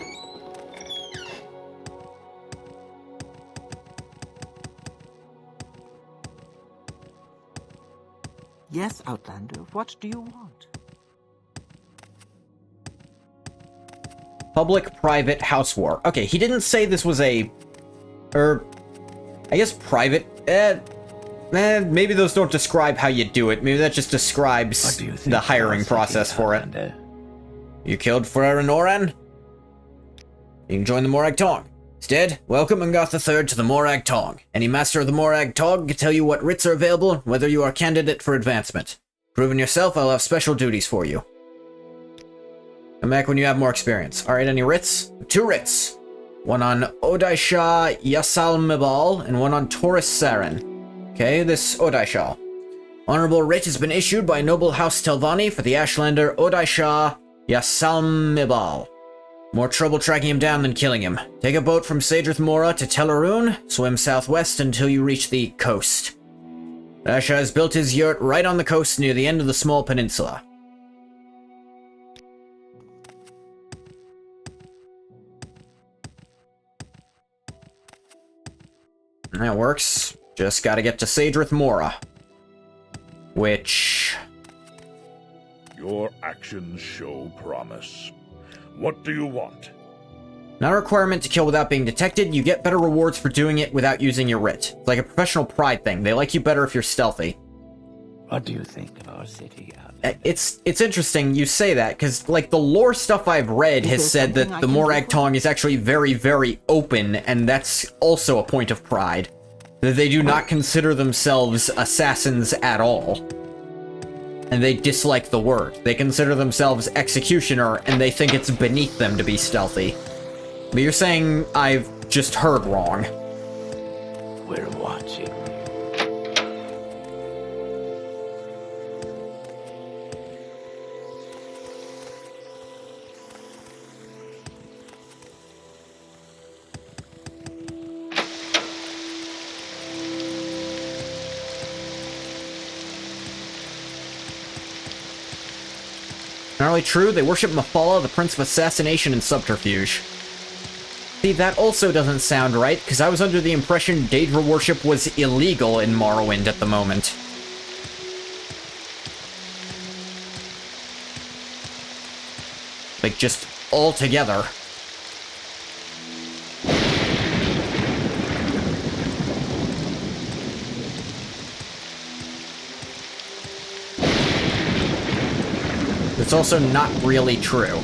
Yes, Outlander, what do you want? Public-private house war. Okay, he didn't say this was a... I guess private... maybe those don't describe how you do it. Maybe that just describes the hiring process for it. You killed Frere Noran? You can join the Morag Tong. Instead, welcome Ngoth III to the Morag Tong. Any master of the Morag Tong can tell you what writs are available and whether you are a candidate for advancement. Proving yourself, I'll have special duties for you. Come back when you have more experience. Alright, any writs? 2 writs. One on Odaisha Yasalmibal and one on Taurus Saren. Okay, this Odaisha. Honorable writ has been issued by Noble House Telvanni for the Ashlander Odaisha Yasalmibal. More trouble tracking him down than killing him. Take a boat from Sadrith Mora to Teleroon, swim southwest until you reach the coast. Asha has built his yurt right on the coast near the end of the small peninsula. That works. Just gotta get to Sadrith Mora. Which... Your actions show promise. What do you want? Not a requirement to kill without being detected. You get better rewards for doing it without using your writ. It's like a professional pride thing. They like you better if you're stealthy. What do you think of our city? It's interesting you say that, because, like, the lore stuff I've read has said that the Morag Tong is actually very, very open, and that's also a point of pride. That they do not consider themselves assassins at all. And they dislike the word. They consider themselves executioner, and they think it's beneath them to be stealthy. But you're saying I've just heard wrong. We're watching. Not only true, they worship Mephala, the Prince of Assassination and Subterfuge. See, that also doesn't sound right, because I was under the impression Daedra worship was illegal in Morrowind at the moment. Like, just altogether. it's also not really true.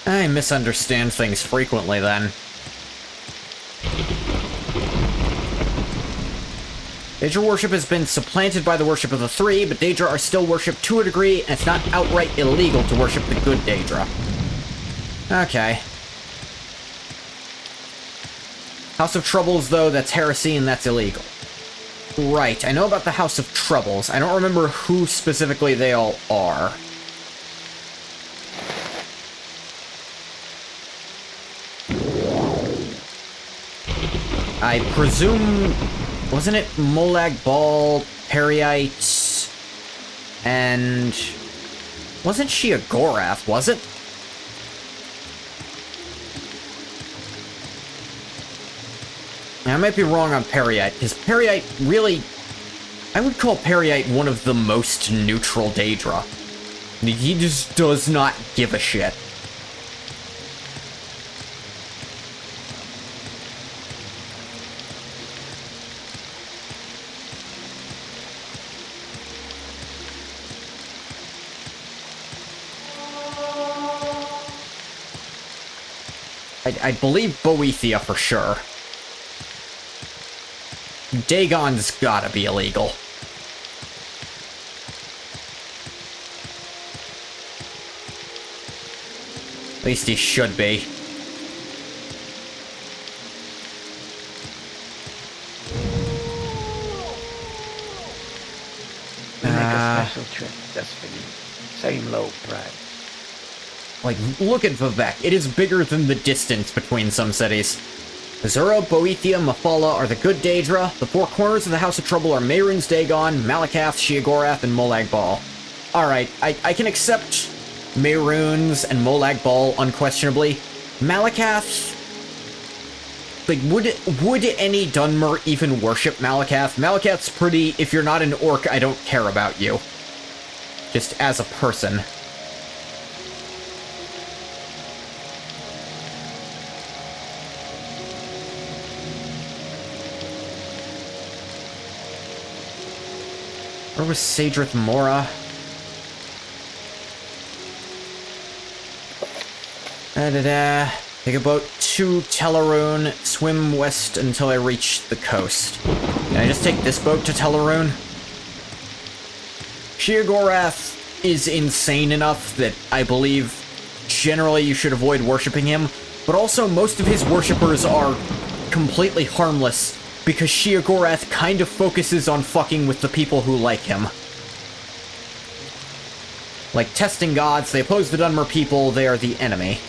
I misunderstand things frequently, then. Daedra worship has been supplanted by the worship of the Three, but Daedra are still worshipped to a degree, and it's not outright illegal to worship the good Daedra. Okay. House of Troubles, though, that's heresy, and that's illegal. Right, I know about the House of Troubles. I don't remember who specifically they all are. I presume... wasn't it Molag Bal, Periite, and... wasn't she a Gorath, was it? I might be wrong on Periite, because Periite really... I would call Periite one of the most neutral Daedra. He just does not give a shit. I believe Boethia for sure. Dagon's gotta be illegal. At least he should be. We make a special trip just for you. Same low price. Like, look at Vivek. It is bigger than the distance between some cities. Azura, Boethia, Mephala are the good Daedra. The four corners of the House of Trouble are Mehrunes Dagon, Malakath, Sheogorath, and Molag Bal. Alright, I can accept Mehrunes and Molag Bal unquestionably. Malakath... like, would any Dunmer even worship Malakath? Malakath's pretty... if you're not an orc, I don't care about you. Just as a person. Where was Sadrith Mora? Take a boat to Teleroon, swim west until I reach the coast. Can I just take this boat to Teleroon? Sheogorath is insane enough that I believe generally you should avoid worshipping him, but also most of his worshippers are completely harmless because Sheogorath kind of focuses on fucking with the people who like him. Like testing gods, they oppose the Dunmer people, they are the enemy.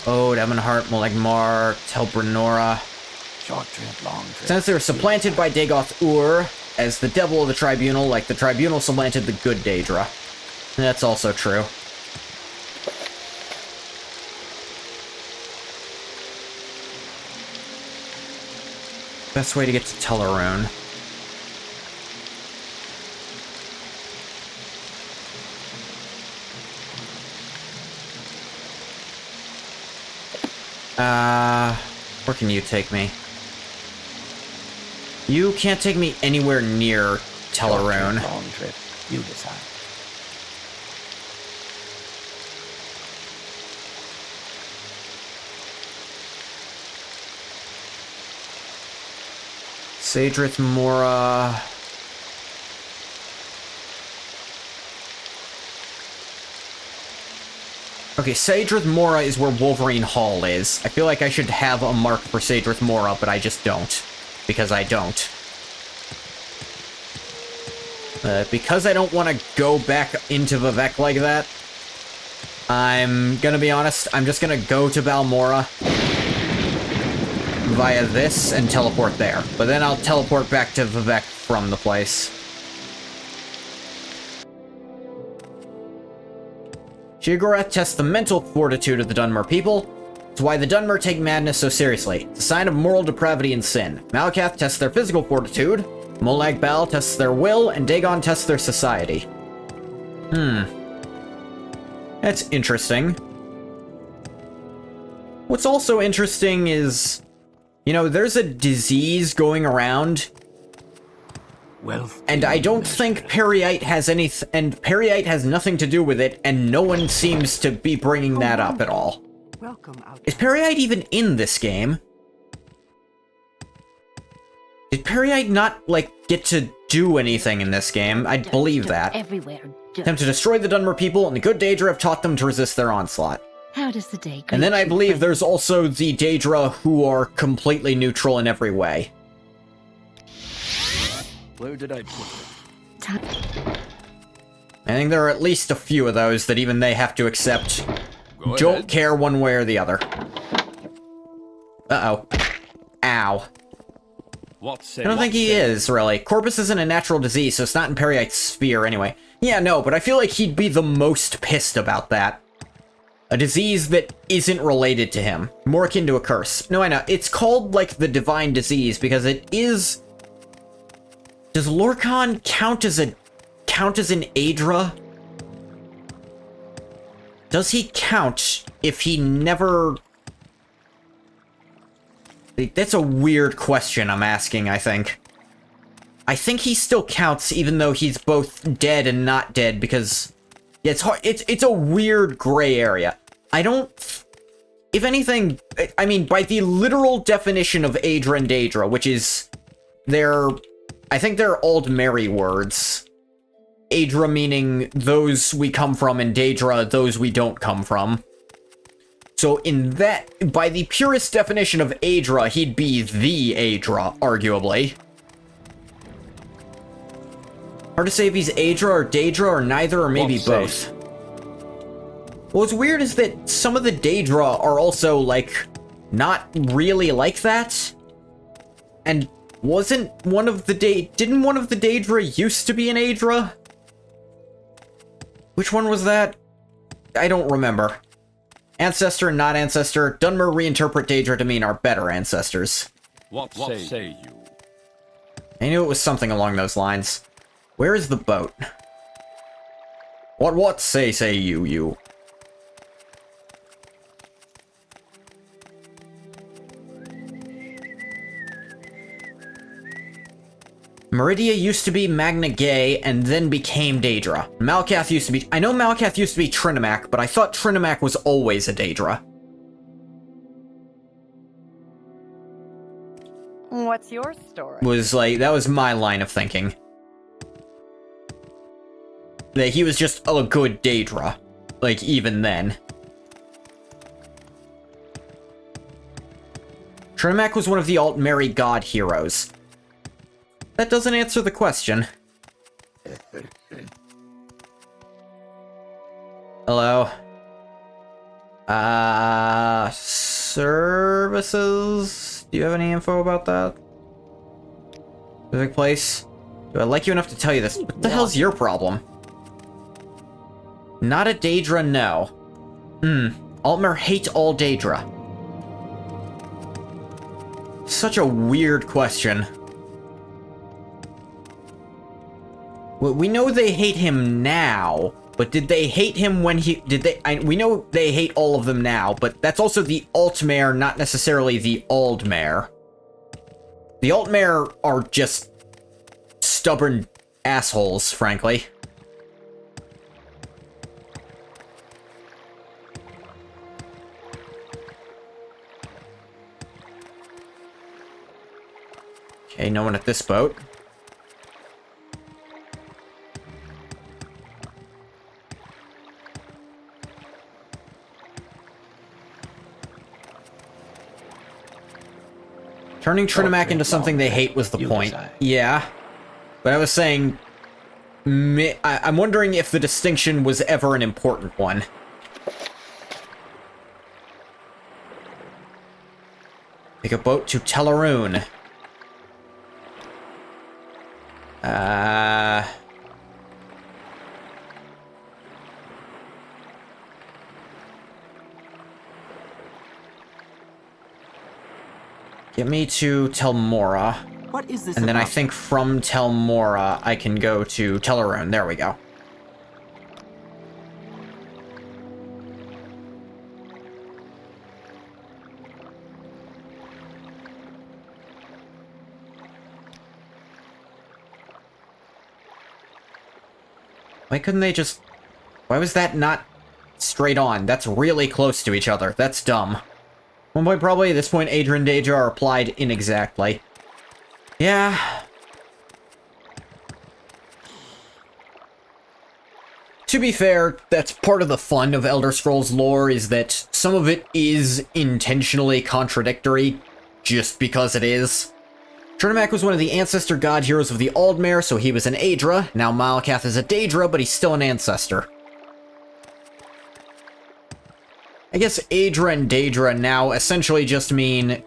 Ode, Emonhart, Molegmar, Telbranora. Short trip, long trip. Since they were supplanted by Dagoth-Ur as the devil of the Tribunal, like the Tribunal supplanted the good Daedra. That's also true. Best way to get to Teleroon. Where can you take me? You can't take me anywhere near Teleroon. Long trip, you decide. Sadrith Mora... Okay, Sadrith Mora is where Wolverine Hall is. I feel like I should have a mark for Sadrith Mora, but I just don't. Because I don't. Because I don't want to go back into Vivek like that, I'm gonna be honest, I'm just gonna go to Balmora via this and teleport there. But then I'll teleport back to Vivek from the place. Sheogorath tests the mental fortitude of the Dunmer people. It's why the Dunmer take madness so seriously. It's a sign of moral depravity and sin. Malakath tests their physical fortitude. Molag Bal tests their will, and Dagon tests their society. That's interesting. What's also interesting is, you know, there's a disease going around, and I don't think Periite has and Periite has nothing to do with it, and no one seems to be bringing that up at all. Welcome out. Is Periite even in this game? Did Periite not, like, get to do anything in this game? I'd believe that. Everywhere. Attempt to destroy the Dunmer people, and the good Daedra have taught them to resist their onslaught. How does the day go? And then I believe there's also the Daedra who are completely neutral in every way. Where did I put it? I think there are at least a few of those that even they have to accept. Go Don't ahead. care one way or the other. Uh-oh. Ow. What say? I don't think he is, really. Corpus isn't a natural disease, so it's not in Periite's sphere anyway. Yeah, no, but I feel like he'd be the most pissed about that. A disease that isn't related to him. More akin to a curse. No, I know. It's called, like, the divine disease, because it is... Does Lorkhan count as an Aedra? Does he count if he never... That's a weird question I'm asking, I think. I think he still counts even though he's both dead and not dead, because... Yeah, it's hard. It's a weird gray area. I don't... If anything, I mean, by the literal definition of Aedra and Daedra, which is... I think they're Aldmeri words. Aedra meaning those we come from, and Daedra those we don't come from. So in that, by the purest definition of Aedra, he'd be the Aedra, arguably. Hard to say if he's Aedra or Daedra or neither or maybe both. What's weird is that some of the Daedra are also, like, not really like that. And didn't one of the Daedra used to be an Aedra? Which one was that? I don't remember. Ancestor and not ancestor. Dunmer reinterpret Daedra to mean our better ancestors. What say you? I knew it was something along those lines. Where is the boat? What say you? Meridia used to be Magna Gay and then became Daedra. Malakath used to be... I know Malakath used to be Trinimac, but I thought Trinimac was always a Daedra. What's your story? That was my line of thinking. That he was just a good Daedra. Like, even then. Trinimac was one of the Altmeri god heroes. That doesn't answer the question. Hello? Services? Do you have any info about that? Specific place? Do I like you enough to tell you this? What the hell's your problem? Not a Daedra, no. Altmer hate all Daedra. Such a weird question. Well, we know they hate him now, but did they hate him when he... we know they hate all of them now, but that's also the Altmer, not necessarily the Aldmer. The Altmer are just stubborn assholes, frankly. Okay, no one at this boat. Turning Trinimac into something they hate was the point. Yeah. But I was saying... I'm wondering if the distinction was ever an important one. Take a boat to Teleroon. Get me to Telmora. What is this And then I about? think from Telmora, I can go to Teleron. There we go. Why couldn't they just... Why was that not straight on? That's really close to each other. That's dumb. One point probably, at this point, Adra and Daedra are applied inexactly. Yeah. To be fair, that's part of the fun of Elder Scrolls lore, is that some of it is intentionally contradictory, just because it is. Chernimac was one of the ancestor god heroes of the Aldmere, so he was an Adra. Now Malakath is a Daedra, but he's still an ancestor. I guess Adra and Daedra now essentially just mean...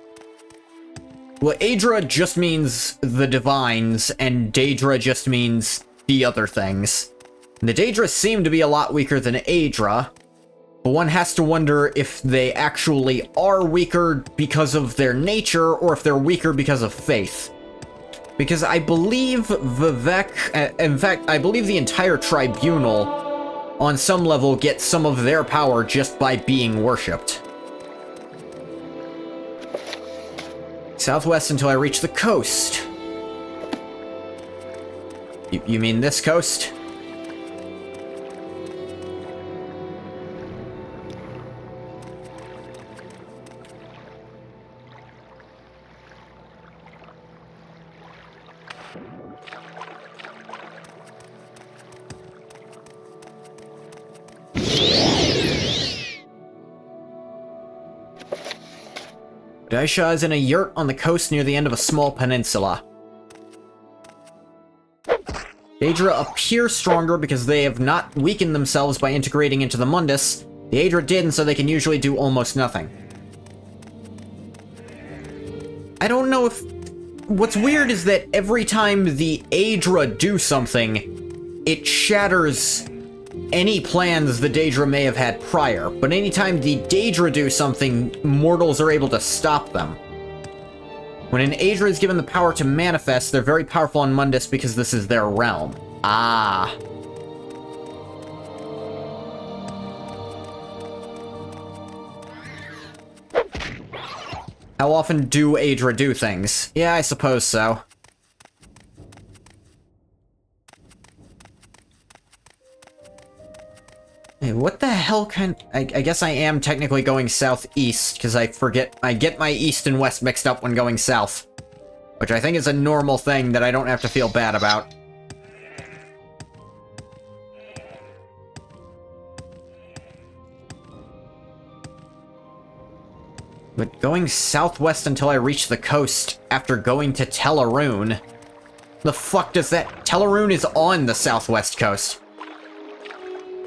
Well, Adra just means the Divines, and Daedra just means the other things. And the Daedra seem to be a lot weaker than Adra, but one has to wonder if they actually are weaker because of their nature, or if they're weaker because of faith. Because I believe Vivek... in fact, I believe the entire Tribunal, on some level, gets some of their power just by being worshipped. Southwest until I reach the coast. You mean this coast? Daisha is in a yurt on the coast near the end of a small peninsula. Daedra appear stronger because they have not weakened themselves by integrating into the Mundus. The Adra did, and so they can usually do almost nothing. I don't know if... What's weird is that every time the Adra do something, it shatters any plans the Daedra may have had prior, but anytime the Daedra do something, mortals are able to stop them. When an Adra is given the power to manifest, they're very powerful on Mundus because this is their realm. Ah. How often do Adra do things? Yeah, I suppose so. Hey, what the hell kind... I guess I am technically going southeast, because I get my east and west mixed up when going south. Which I think is a normal thing that I don't have to feel bad about. But going southwest until I reach the coast after going to Teleron... The fuck does that... Teleron is on the southwest coast.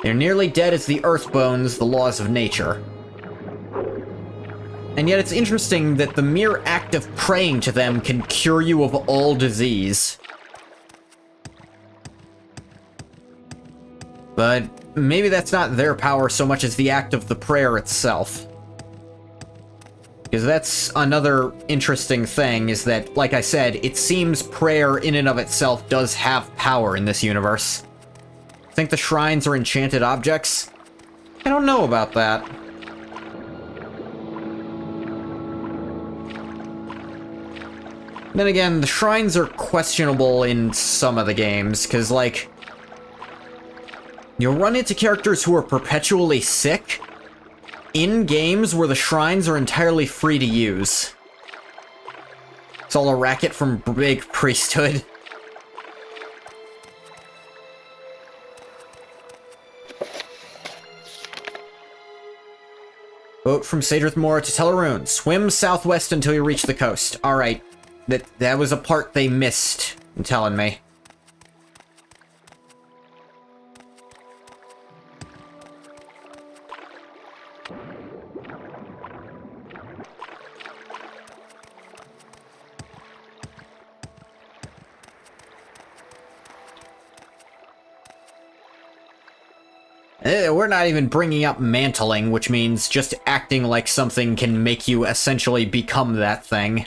They're nearly dead as the earth bones, the laws of nature. And yet it's interesting that the mere act of praying to them can cure you of all disease. But maybe that's not their power so much as the act of the prayer itself. Because that's another interesting thing, is that, like I said, it seems prayer in and of itself does have power in this universe. Think the shrines are enchanted objects? I don't know about that. Then again, the shrines are questionable in some of the games, because, like, you'll run into characters who are perpetually sick in games where the shrines are entirely free to use. It's all a racket from Big Priesthood. Boat from Sadrith Mora to Teleron. Swim southwest until you reach the coast. Alright. That was a part they missed, in telling me. We're not even bringing up mantling, which means just acting like something can make you essentially become that thing.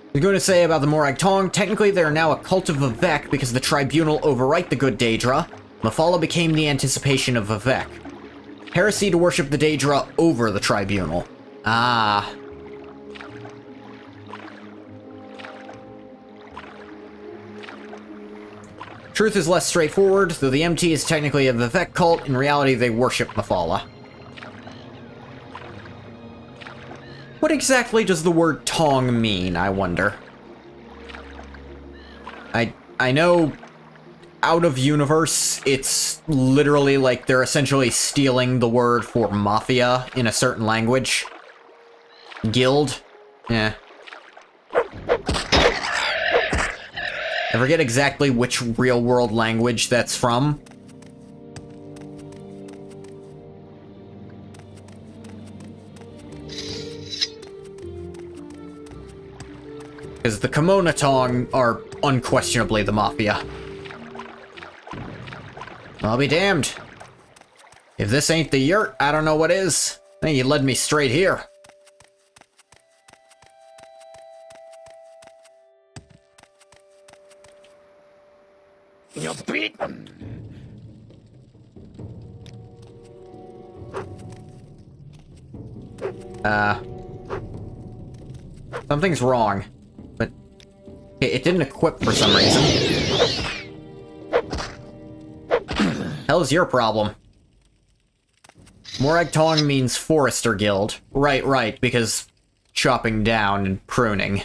I was going to say about the Morag Tong, technically they are now a cult of Vivek because the Tribunal overwrite the good Daedra. Mephala became the anticipation of Vivek. Heresy to worship the Daedra over the Tribunal. Ah. Truth is less straightforward, though the MT is technically a Vivek cult, in reality they worship Mephala. What exactly does the word Tong mean, I wonder? I know out of universe, it's literally like they're essentially stealing the word for mafia in a certain language. Guild? Eh. I forget exactly which real-world language that's from. Because the Kimona Tong are unquestionably the Mafia. I'll be damned. If this ain't the yurt, I don't know what is. I think you led me straight here. You're beaten. Something's wrong. But it didn't equip for some reason. Hell's your problem? Morag Tong means Forester Guild. Right, because chopping down and pruning.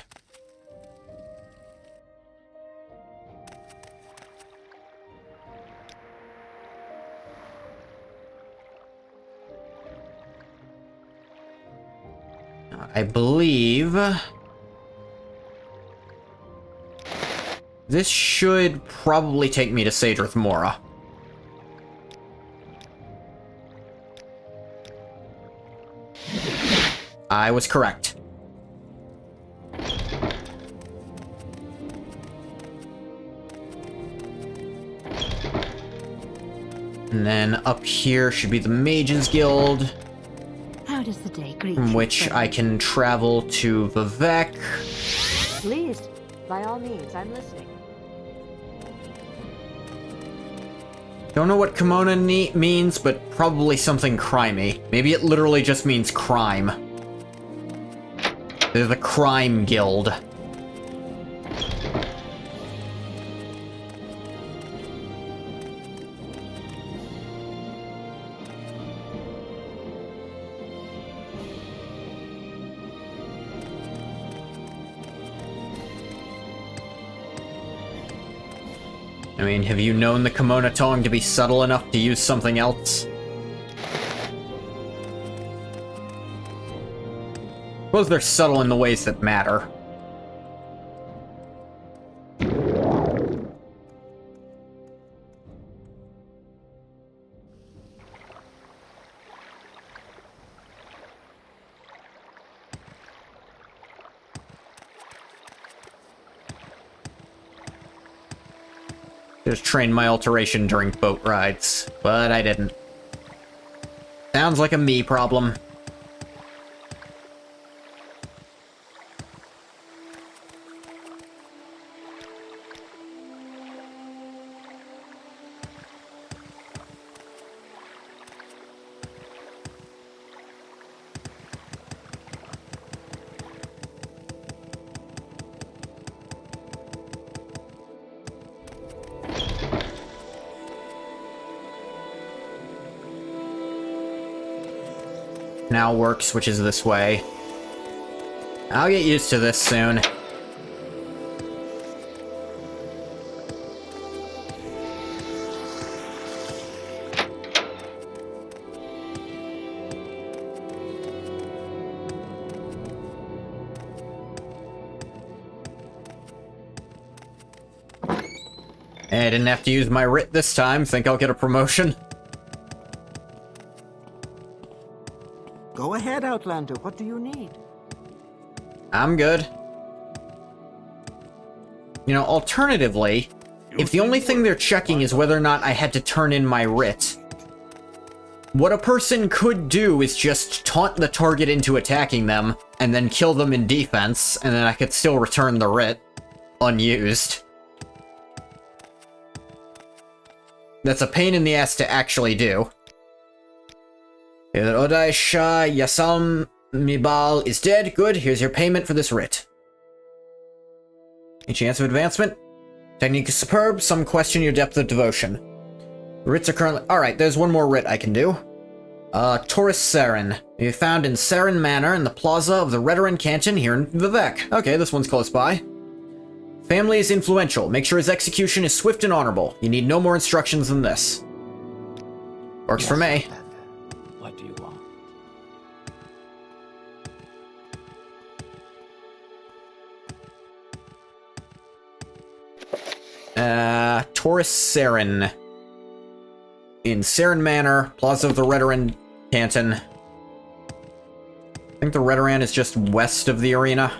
I believe this should probably take me to Sadrith Mora. I was correct. And then up here should be the Mages Guild. How does the day greet From you, which friend? I can travel to Vivek. Please, by all means, I'm listening. Don't know what Kimona means, but probably something crimey. Maybe it literally just means crime. They're the Crime Guild. I mean, have you known the Kimona Tong to be subtle enough to use something else? Suppose they're subtle in the ways that matter. Just trained my alteration during boat rides, but I didn't. Sounds like a me problem. Now works, which is this way. I'll get used to this soon. I didn't have to use my writ this time. Think I'll get a promotion? Go ahead, Outlander. What do you need? I'm good. You know, alternatively, if the only thing they're checking is whether or not I had to turn in my writ, What a person could do is just taunt the target into attacking them, and then kill them in defense, and then I could still return the writ unused. That's a pain in the ass to actually do. Odai Shah Yasam Mibal is dead. Good, here's your payment for this writ. Any chance of advancement? Technique is superb, some question your depth of devotion. Writs are currently... Alright, there's one more writ I can do. Taurus Saren. You're found in Saren Manor in the plaza of the Redoran Canton here in Vivek. Okay, this one's close by. Family is influential. Make sure his execution is swift and honorable. You need no more instructions than this. Works for me. What do you want? Taurus Saren. In Saren Manor, Plaza of the Redoran Canton. I think the Redoran is just west of the arena.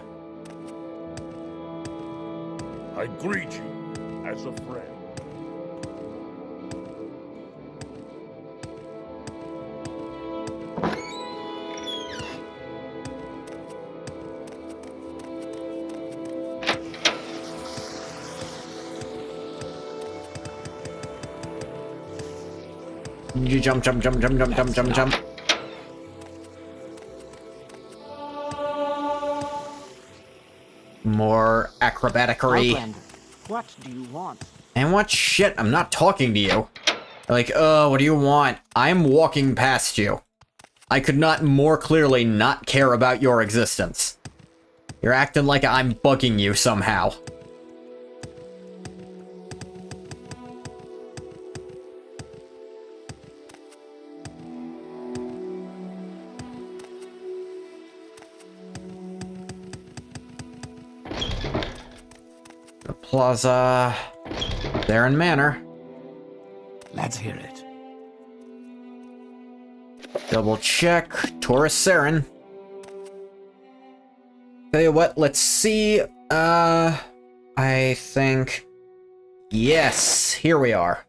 I greet you as a friend. You jump, jump, jump, jump, jump, jump, jump, jump. More acrobaticery. Outlander, what do you want? And what shit? I'm not talking to you. Like, what do you want? I'm walking past you. I could not more clearly not care about your existence. You're acting like I'm bugging you somehow. The plaza... Saren Manor. Let's hear it. Double check. Taurus Saren. Tell you what, let's see. I think... Yes, here we are.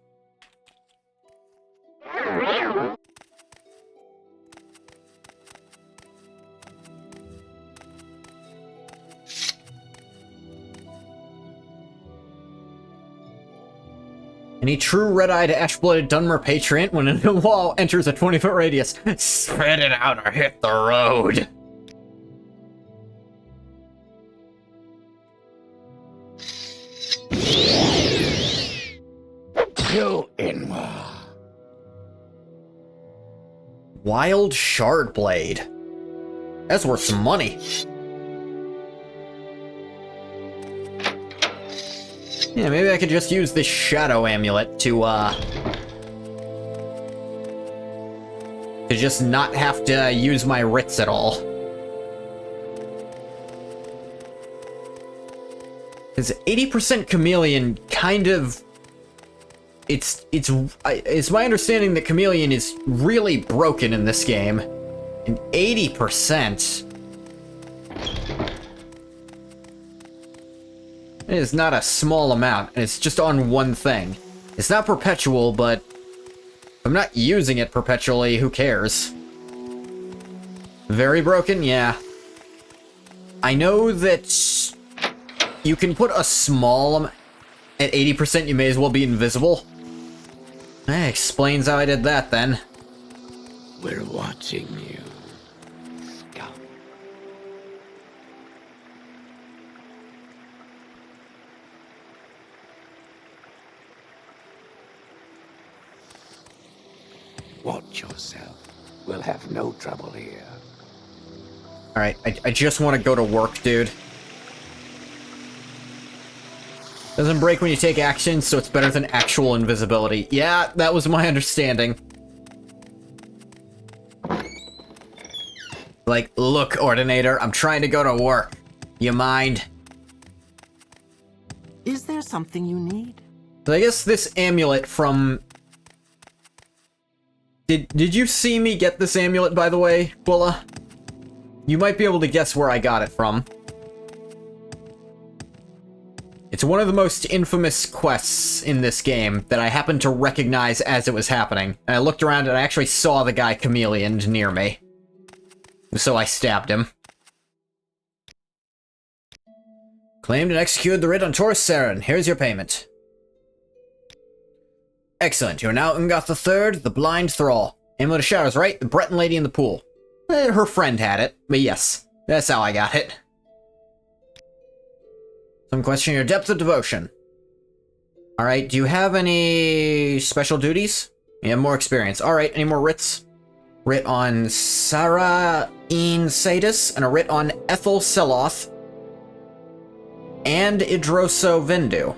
Any true red-eyed, ash-blooded Dunmer patriot when a new wall enters a 20-foot radius, spread it out or hit the road. To Inwa. Wild Shard Blade. That's worth some money. Yeah, maybe I could just use this Shadow Amulet to just not have to use my writs at all. Because 80% Chameleon kind of... It's my understanding that Chameleon is really broken in this game. And 80%... It is not a small amount, and it's just on one thing. It's not perpetual, but if I'm not using it perpetually, who cares? Very broken? Yeah. I know that you can put a small amount... At 80%, you may as well be invisible. That explains how I did that, then. We're watching you. Scout. Watch yourself. We'll have no trouble here. Alright, I just want to go to work, dude. Doesn't break when you take action, so it's better than actual invisibility. Yeah, that was my understanding. Like, look, Ordinator, I'm trying to go to work. You mind? Is there something you need? So I guess this amulet from... Did you see me get this amulet, by the way, Quilla? You might be able to guess where I got it from. It's one of the most infamous quests in this game that I happened to recognize as it was happening. And I looked around and I actually saw the guy Chameleon near me. So I stabbed him. Claimed and executed the writ on Taurus Saren. Here's your payment. Excellent. You're now Ungoth III, the Blind Thrall. Amulet of Shadows, right? The Breton lady in the pool. Her friend had it, but yes, that's how I got it. Some question your depth of devotion. Alright, do you have any special duties? You have more experience. Alright, any more writs? Writ on Sarah Sadis, and a writ on Ethel Seloth, and Idroso Vindu.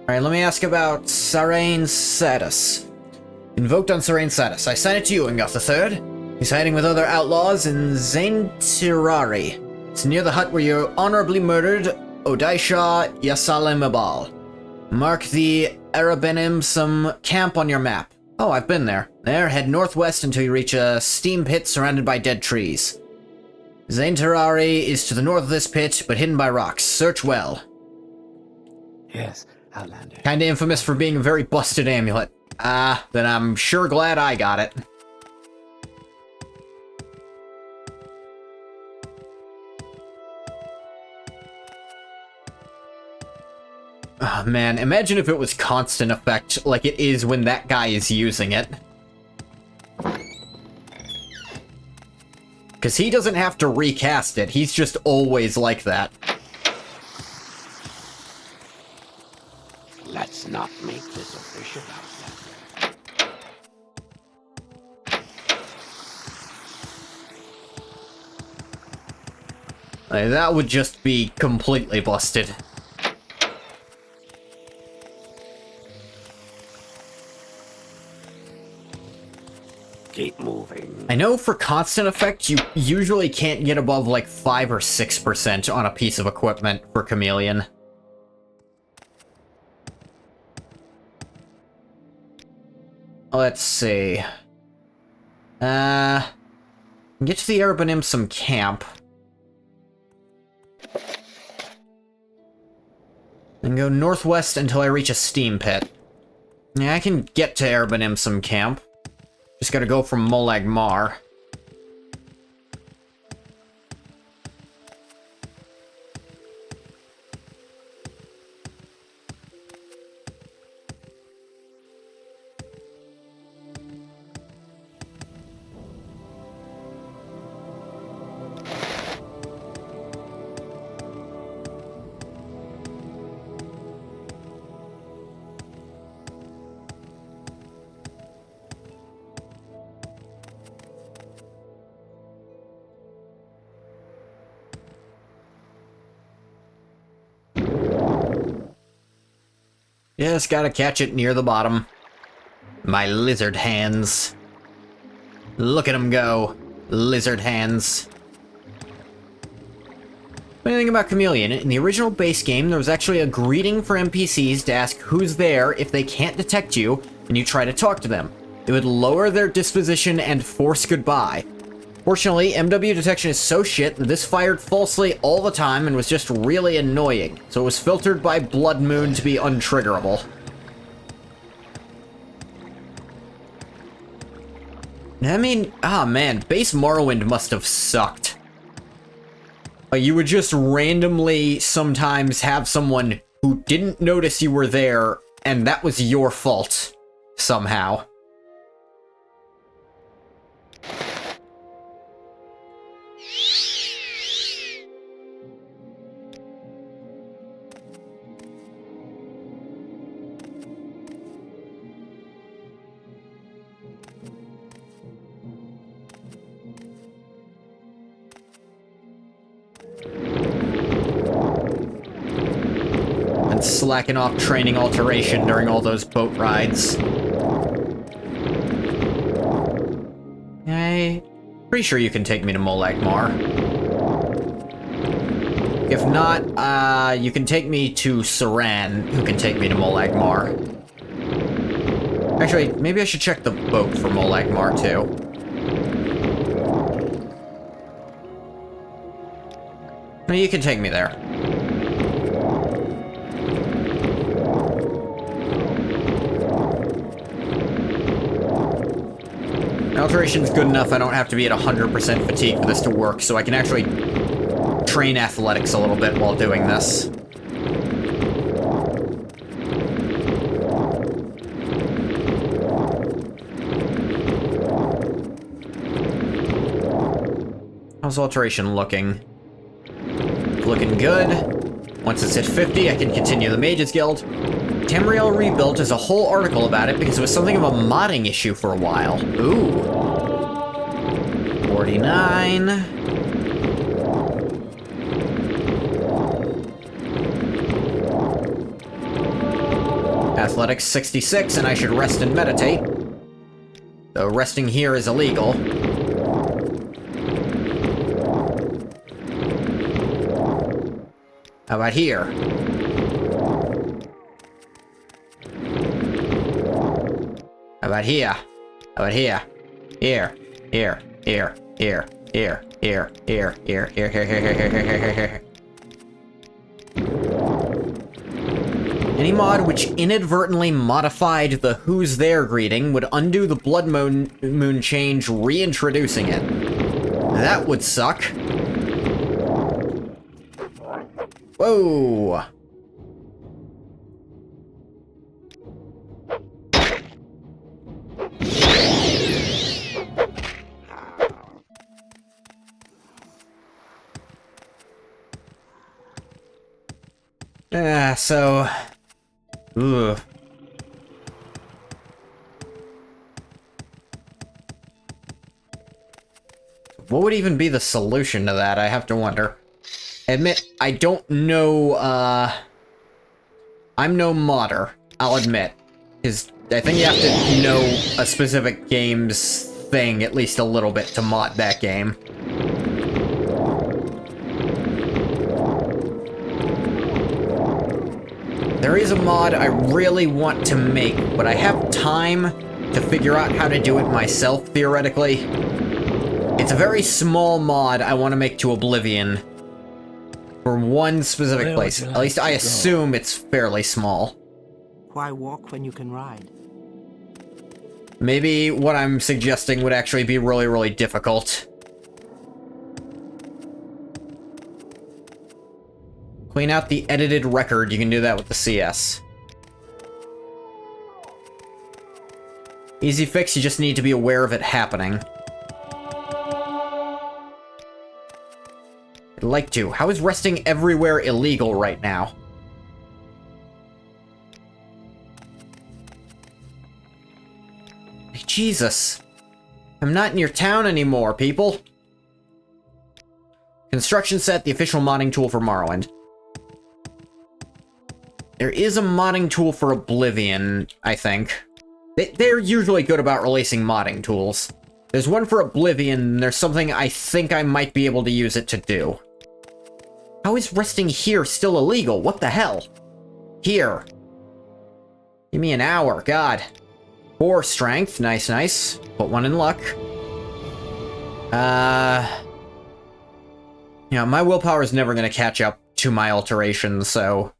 Alright, let me ask about Sarain Sadis. Invoked on Sarain Sadis. I sign it to you, Ungoth III. He's hiding with other outlaws in Zaintirari. It's near the hut where you honorably murdered Odaisha Yasalimabal. Mark the Arabenim camp on your map. Oh, I've been there. There, head northwest until you reach a steam pit surrounded by dead trees. Zaintirari is to the north of this pit, but hidden by rocks. Search well. Yes, Outlander. Kinda infamous for being a very busted amulet. Then I'm sure glad I got it. Oh, man, imagine if it was constant effect like it is when that guy is using it. Because he doesn't have to recast it, he's just always like that. Let's not make this official, Outlander. Like, that would just be completely busted. Keep moving. I know for constant effect, you usually can't get above like 5 or 6% on a piece of equipment for Chameleon. Let's see. Get to the Arabenim camp. And go northwest until I reach a steam pit. Yeah, I can get to Arabenim camp. Just gotta go from Molag Mar. Just gotta catch it near the bottom. My lizard hands. Look at them go. Lizard hands. Funny thing about Chameleon, in the original base game, there was actually a greeting for NPCs to ask who's there if they can't detect you and you try to talk to them. It would lower their disposition and force goodbye. Fortunately, MW detection is so shit that this fired falsely all the time and was just really annoying, so it was filtered by Blood Moon to be untriggerable. I mean, man, base Morrowind must have sucked. You would just randomly sometimes have someone who didn't notice you were there, and that was your fault, somehow. Slacking off training alteration during all those boat rides. I'm pretty sure you can take me to Molag Mar. If not, you can take me to Saran, who can take me to Molag Mar. Actually, maybe I should check the boat for Molag Mar, too. No, you can take me there. Alteration's good enough, I don't have to be at 100% fatigue for this to work, so I can actually train athletics a little bit while doing this. How's alteration looking? Looking good. Once it's hit 50, I can continue the Mages Guild. Tamriel Rebuilt is a whole article about it because it was something of a modding issue for a while. Ooh. 49. Athletics 66, and I should rest and meditate. Though resting here is illegal. How about here? How about here? How about here? Here, here, here, here, here, here, here, here, here, here, here, here, here, here. Any mod which inadvertently modified the Who's There greeting would undo the Blood Moon change, reintroducing it. That would suck. Whoa! So... Ugh. What would even be the solution to that, I have to wonder. Admit, I don't know, I'm no modder, I'll admit. Because I think you have to know a specific game's thing at least a little bit to mod that game. There is a mod I really want to make, but I have time to figure out how to do it myself, theoretically. It's a very small mod I want to make to Oblivion. For one specific place. At least I assume it's fairly small. Why walk when you can ride? Maybe what I'm suggesting would actually be really, really difficult. Clean out the edited record, you can do that with the CS. Easy fix, you just need to be aware of it happening. I'd like to. How is resting everywhere illegal right now? Jesus. I'm not in your town anymore, people. Construction set, the official modding tool for Morrowind. There is a modding tool for Oblivion, I think. They're usually good about releasing modding tools. There's one for Oblivion, and there's something I think I might be able to use it to do. How is resting here still illegal? What the hell? Here. Give me an hour, God. 4 strength, nice, nice. Put 1 in luck. You know, my willpower is never gonna catch up to my alterations, so...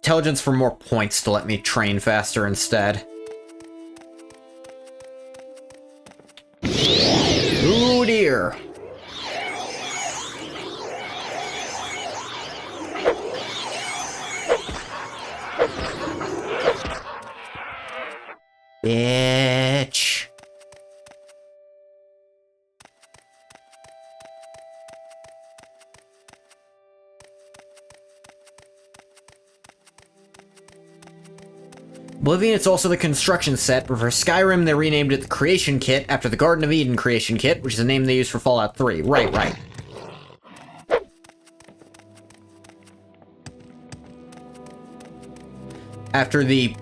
Intelligence for more points to let me train faster instead. Ooh dear. Bitch. Oblivion, it's also the construction set, but for Skyrim they renamed it the Creation Kit after the Garden of Eden Creation Kit, which is the name they used for Fallout 3. Right, right. After the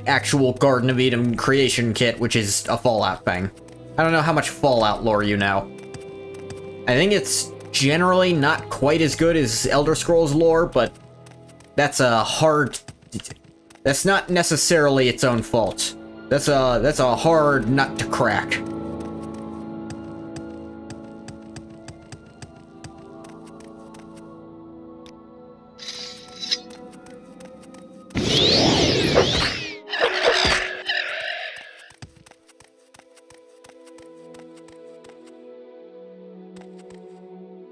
actual Garden of Eden Creation Kit, which is a Fallout thing. I don't know how much Fallout lore you know. I think it's generally not quite as good as Elder Scrolls lore, but that's a hard... That's not necessarily its own fault. That's a hard nut to crack.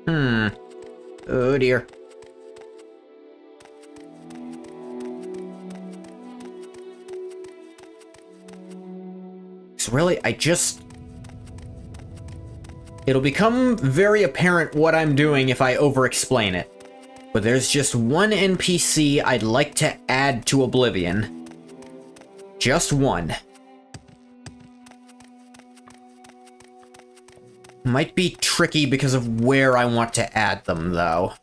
Oh dear. So really, it'll become very apparent what I'm doing if I over-explain it. But there's just one NPC I'd like to add to Oblivion. Just one. Might be tricky because of where I want to add them, though.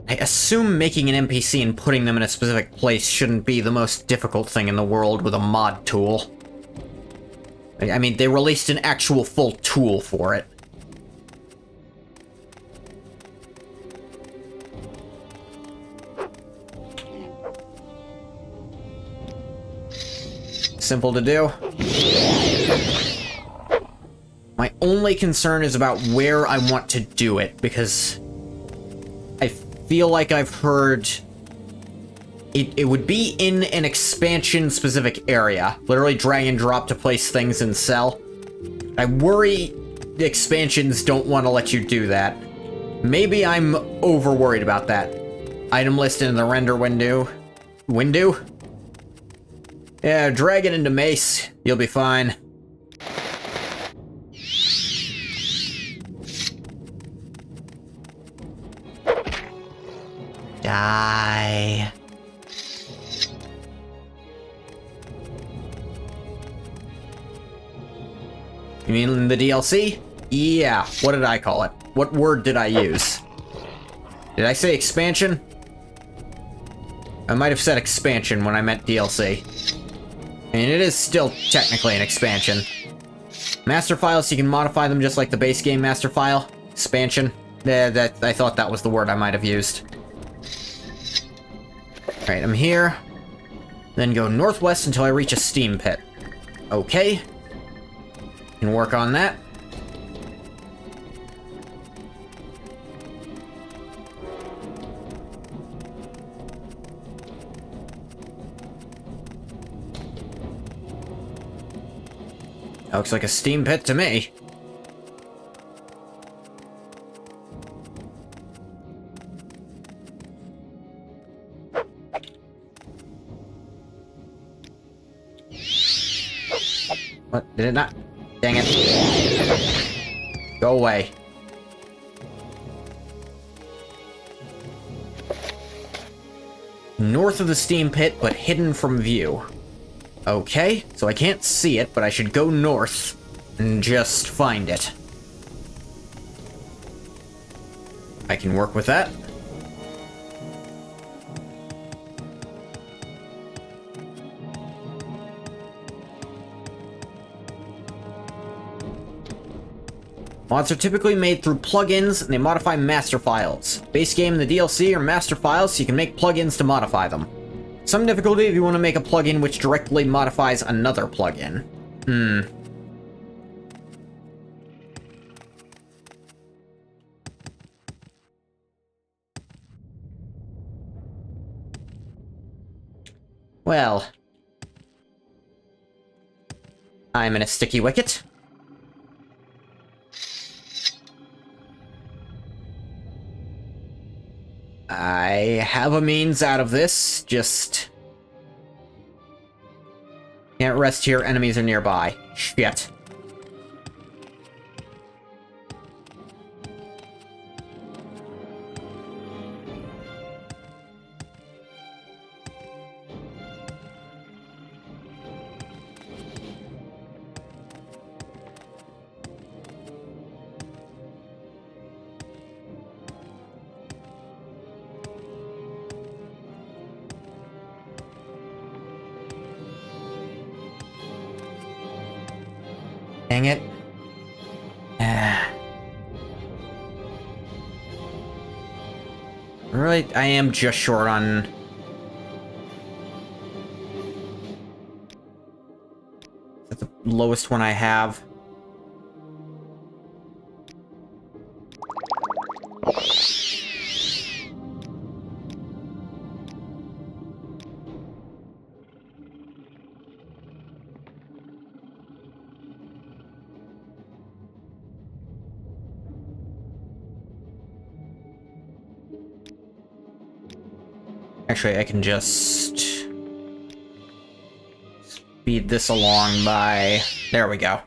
I assume making an NPC and putting them in a specific place shouldn't be the most difficult thing in the world with a mod tool. I mean, they released an actual full tool for it. Simple to do. My only concern is about where I want to do it, because I feel like I've heard it would be in an expansion-specific area. Literally drag and drop to place things and sell. I worry the expansions don't want to let you do that. Maybe I'm over-worried about that. Item list in the render window. Window? Yeah, drag it into Mace. You'll be fine. Die. You mean the DLC? Yeah, what did I call it? What word did I use? Did I say expansion? I might have said expansion when I meant DLC. And it is still technically an expansion. Master files, you can modify them just like the base game master file. Expansion. I thought that was the word I might have used. Alright, I'm here. Then go northwest until I reach a steam pit. Okay. Can work on that. That looks like a steam pit to me. What? Did it not? Dang it. Go away. North of the steam pit, but hidden from view. Okay, so I can't see it, but I should go north and just find it. I can work with that. Mods are typically made through plugins, and they modify master files. Base game and the DLC are master files, so you can make plugins to modify them. Some difficulty if you want to make a plugin which directly modifies another plugin. Well. I'm in a sticky wicket. I have a means out of this, just... Can't rest here, enemies are nearby. Shit. Dang it. Really, I am just short on... Is that the lowest one I have? Actually, I can just speed this along by... There we go.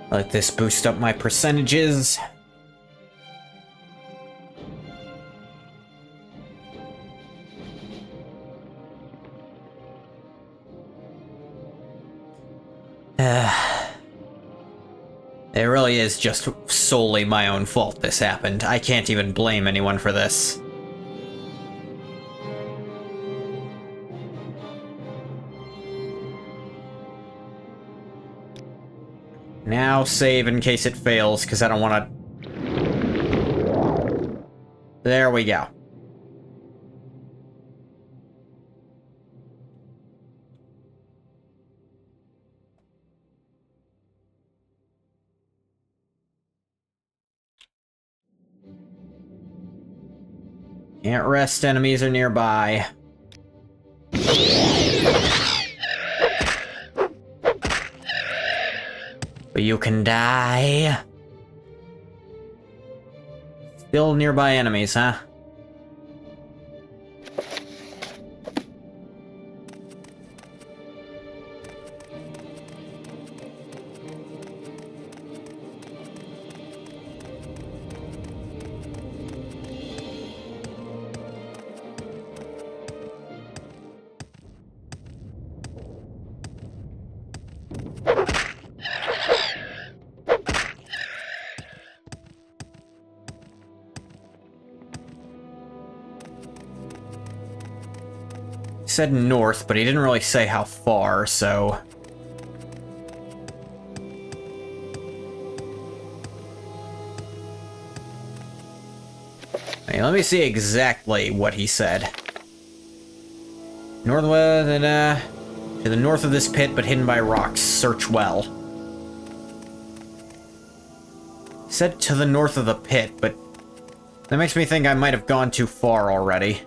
Let this boost up my percentages. It really is just solely my own fault this happened. I can't even blame anyone for this. Now save in case it fails, because I don't want to... There we go. Can't rest, enemies are nearby. But you can die. Still nearby enemies, huh? He said north, but he didn't really say how far, so... Hey, let me see exactly what he said. Northwest, to the north of this pit, but hidden by rocks. Search well. He said to the north of the pit, but that makes me think I might have gone too far already.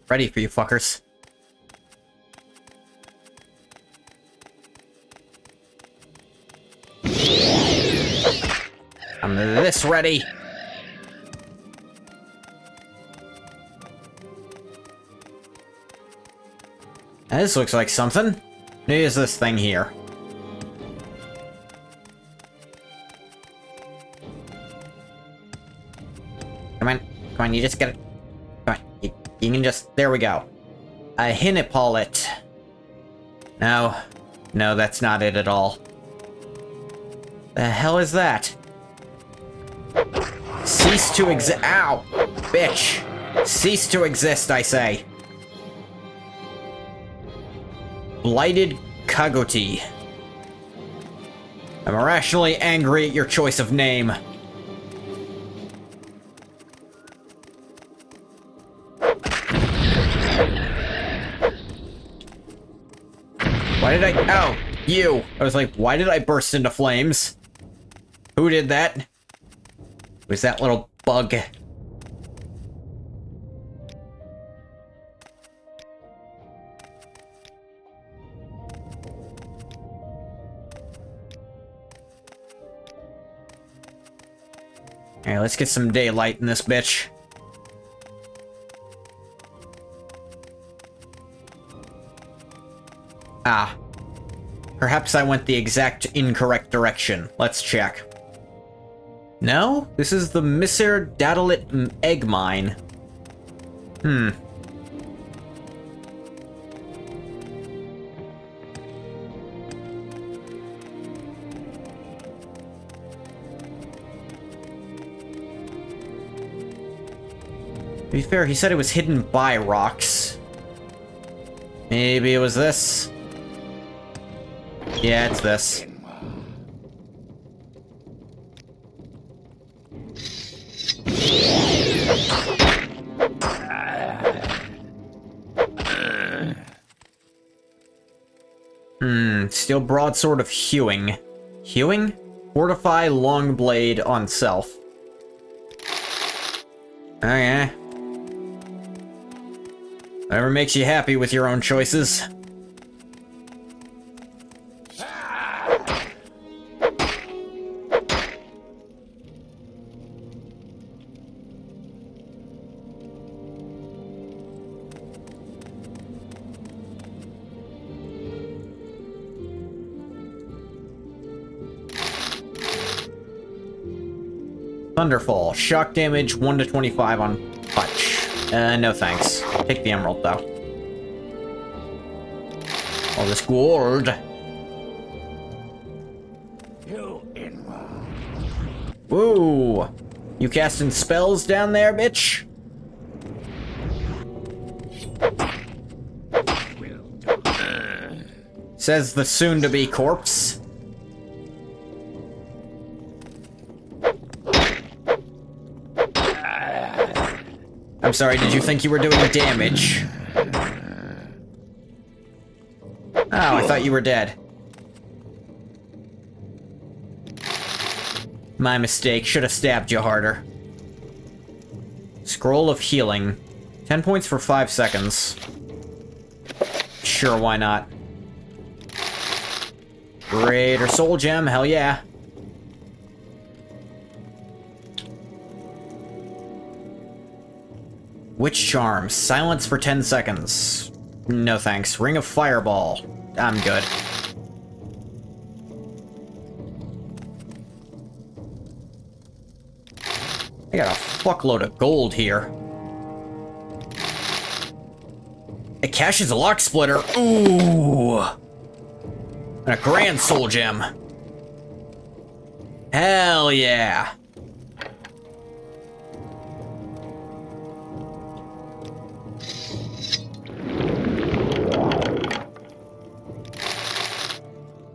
Ready for you fuckers. I'm this ready. Now, this looks like something. Here's this thing here. Come on, you just gotta... Come on, you can just... There we go. A Hinipollet. No, that's not it at all. The hell is that? Cease to exist. Ow! Bitch! Cease to exist, I say. Blighted Ghoti. I'm irrationally angry at your choice of name. Why did I... Oh, you! I was like, why did I burst into flames? Who did that? Was that little bug? Alright, let's get some daylight in this bitch. Ah. Perhaps I went the exact incorrect direction. Let's check. No? This is the Misser Dadalit egg mine. To be fair, he said it was hidden by rocks. Maybe it was this? Yeah, it's this. Steel broadsword of hewing. Hewing? Fortify long blade on self. Oh yeah. Whatever makes you happy with your own choices. Thunderfall. Shock damage 1 to 25 on touch. No thanks. Take the emerald, though. All this gold. Woo! You casting spells down there, bitch? Says the soon-to-be corpse. I'm sorry, did you think you were doing damage? Oh, I thought you were dead. My mistake, should have stabbed you harder. Scroll of healing. 10 points for 5 seconds. Sure, why not? Greater soul gem, hell yeah. Witch charm, silence for 10 seconds. No thanks. Ring of fireball. I'm good. I got a fuckload of gold here. It caches a lock splitter. Ooh! And a grand soul gem. Hell yeah!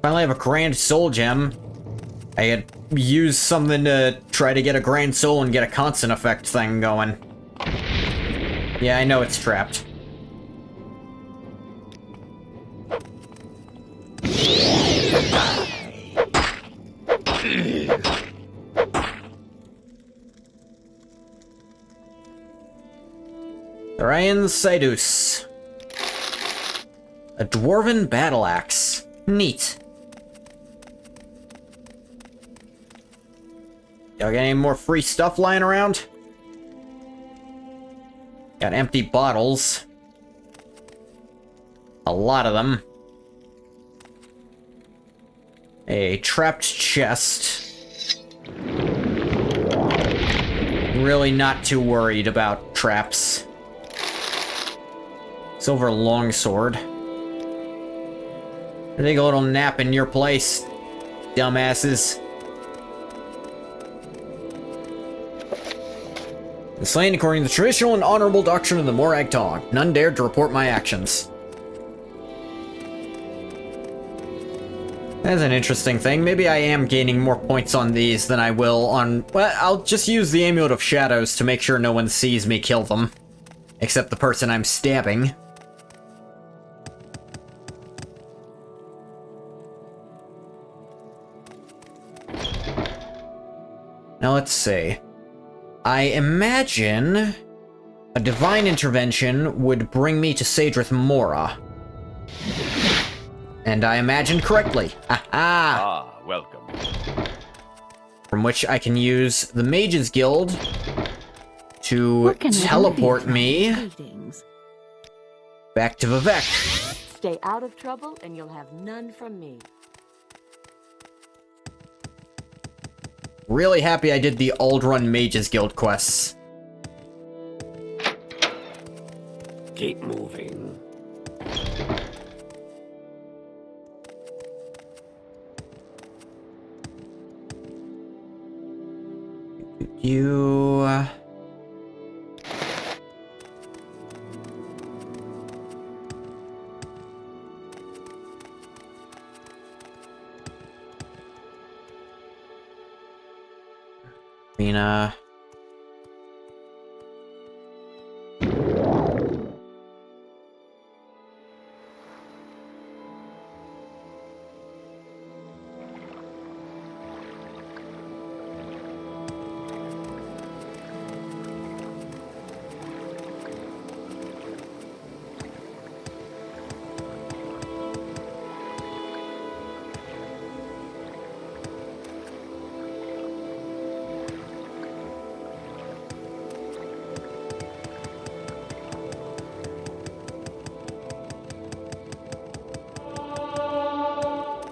Finally have a grand soul gem. I had used something to try to get a grand soul and get a constant effect thing going. Yeah, I know it's trapped. Orion Sidus. A dwarven battle axe. Neat. Y'all got any more free stuff lying around? Got empty bottles. A lot of them. A trapped chest. Really not too worried about traps. Silver longsword. Take a little nap in your place, dumbasses. Slain according to the traditional and honorable doctrine of the Morag Tong. None dared to report my actions. That's an interesting thing. Maybe I am gaining more points on these than I will on... Well, I'll just use the Amulet of Shadows to make sure no one sees me kill them. Except the person I'm stabbing. Now let's see. I imagine a divine intervention would bring me to Sadrith Mora. And I imagined correctly. Aha! Ah, welcome. From which I can use the Mages Guild to teleport me back to Vivek. Stay out of trouble and you'll have none from me. Really happy I did the Aldrun Mages Guild quests. Keep moving. You... Mina...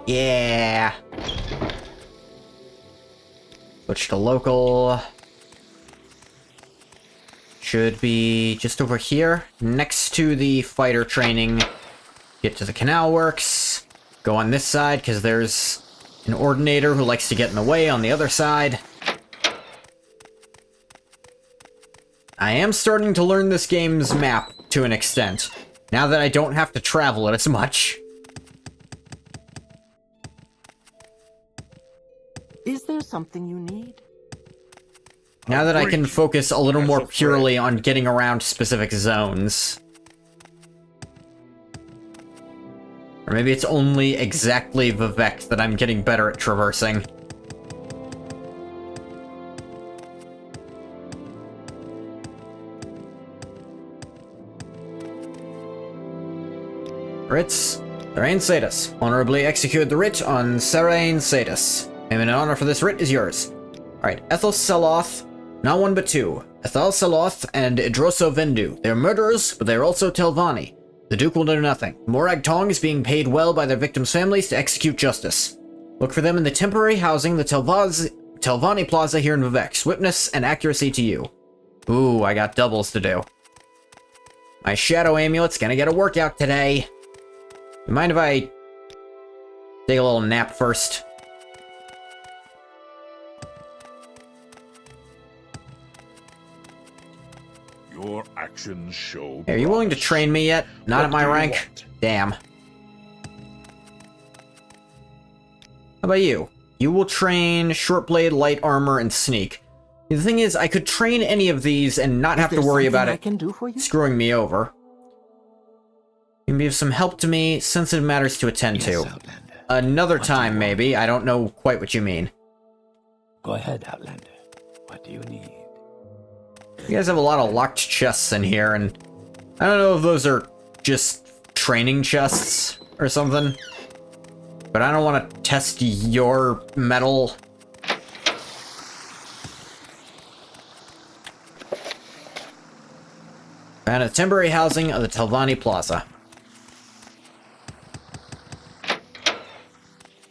Yeah. Switch to local. Should be just over here, next to the fighter training. Get to the canal works. Go on this side, because there's an ordinator who likes to get in the way on the other side. I am starting to learn this game's map to an extent, now that I don't have to travel it as much. Is there something you need? Now that I can focus a little more purely on getting around specific zones. Or maybe it's only exactly Vivek that I'm getting better at traversing. Writs. Sarain Satis. Honorably execute the writ on Sarain Satis. Payment and honor for this writ is yours. Alright, Ethel Seloth. Not one but two. Ethel Seloth and Idroso Vendu. They're murderers, but they're also Telvanni. The Duke will do nothing. Morag Tong is being paid well by their victims' families to execute justice. Look for them in the temporary housing, the Telvanni Plaza here in Vivek. Swiftness and accuracy to you. Ooh, I got doubles to do. My Shadow Amulet's gonna get a workout today. You mind if I take a little nap first? Your actions show. Hey, are you willing to train me yet? Not at my rank? Damn. How about you? You will train Short Blade, Light Armor, and Sneak. The thing is, I could train any of these and not have to worry about it screwing me over. You can be of some help to me, sensitive matters to attend to. Another time, maybe. I don't know quite what you mean. Go ahead, Outlander. What do you need? You guys have a lot of locked chests in here, and I don't know if those are just training chests or something. But I don't want to test your metal. Found a temporary housing of the Telvanni Plaza. I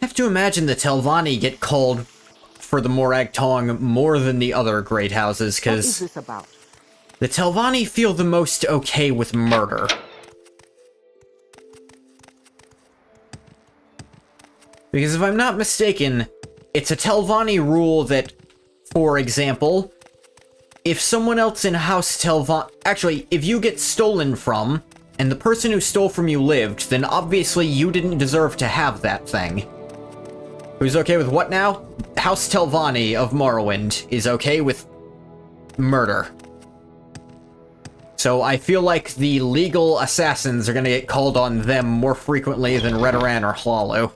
have to imagine the Telvanni get called for the Morag Tong more than the other great houses, because the Telvanni feel the most okay with murder. Because if I'm not mistaken, it's a Telvanni rule that, for example, if someone else in House Telvanni... Actually, if you get stolen from, and the person who stole from you lived, then obviously you didn't deserve to have that thing. Who's okay with what now? House Telvanni of Morrowind is okay with murder. So I feel like the legal assassins are gonna get called on them more frequently than Redoran or Hlalu.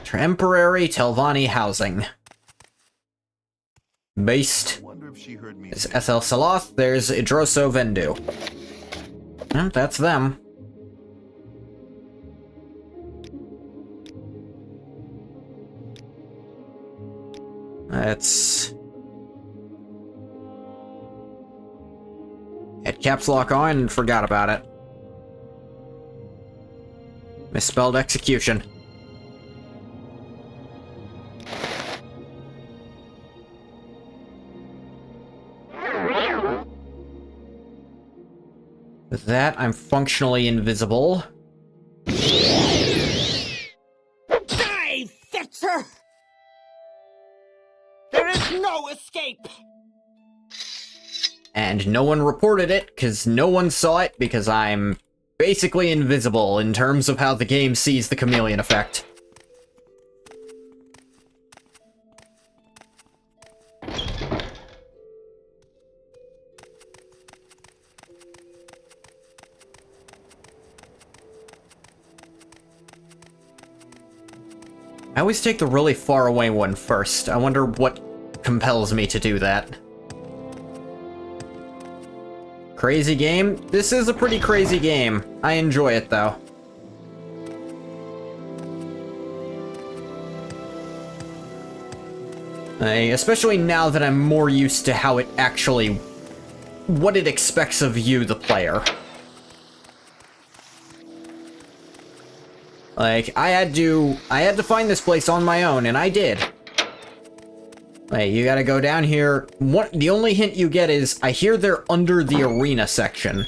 Temporary Telvanni housing. Based is Ethel Seloth, there's Idroso Vendu. That's them. Let's... Had caps lock on and forgot about it. Misspelled execution. With that, I'm functionally invisible. Die, Fetcher! There is no escape! And no one reported it, because no one saw it, because I'm basically invisible in terms of how the game sees the chameleon effect. I always take the really far away one first. I wonder what compels me to do that. Crazy game? This is a pretty crazy game. I enjoy it, though. Especially now that I'm more used to how it actually... what it expects of you, the player. Like, I had to find this place on my own, and I did. Hey, you gotta go down here. The only hint you get is, I hear they're under the arena section.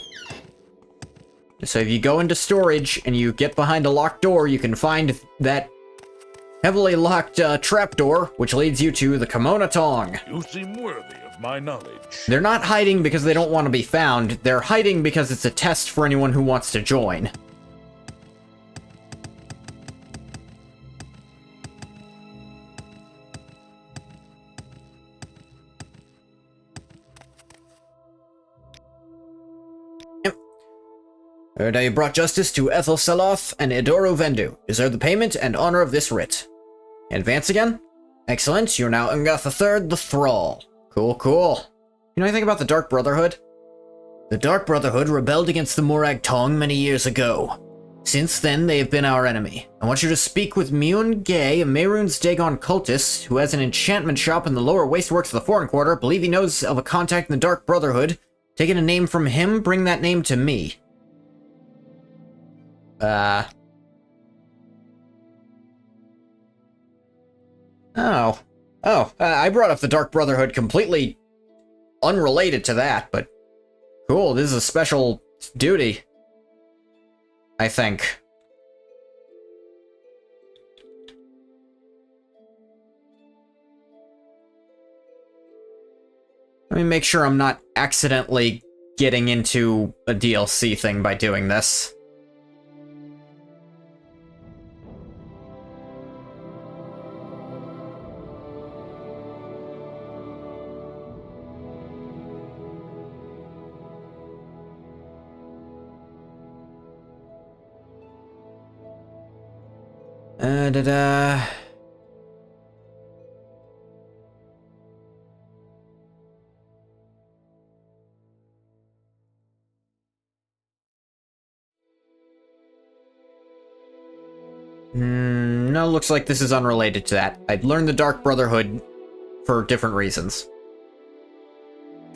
So if you go into storage, and you get behind a locked door, you can find that heavily locked trapdoor, which leads you to the Kimono Tong. You seem worthy of my knowledge. They're not hiding because they don't want to be found. They're hiding because it's a test for anyone who wants to join. Heard I brought justice to Ethel Seloth and Edoro Vendu. Deserve the payment and honor of this writ. Advance again? Excellent, you're now Ungath III, the Thrall. Cool, cool. You know anything about the Dark Brotherhood? The Dark Brotherhood rebelled against the Morag Tong many years ago. Since then, they have been our enemy. I want you to speak with Myun Gay, a Mehrunes Dagon cultist, who has an enchantment shop in the lower wasteworks of the Foreign Quarter. Believe he knows of a contact in the Dark Brotherhood. Taking a name from him, bring that name to me. I brought up the Dark Brotherhood completely unrelated to that, but cool, this is a special duty, I think. Let me make sure I'm not accidentally getting into a DLC thing by doing this. No, looks like this is unrelated to that. I'd learned the Dark Brotherhood for different reasons.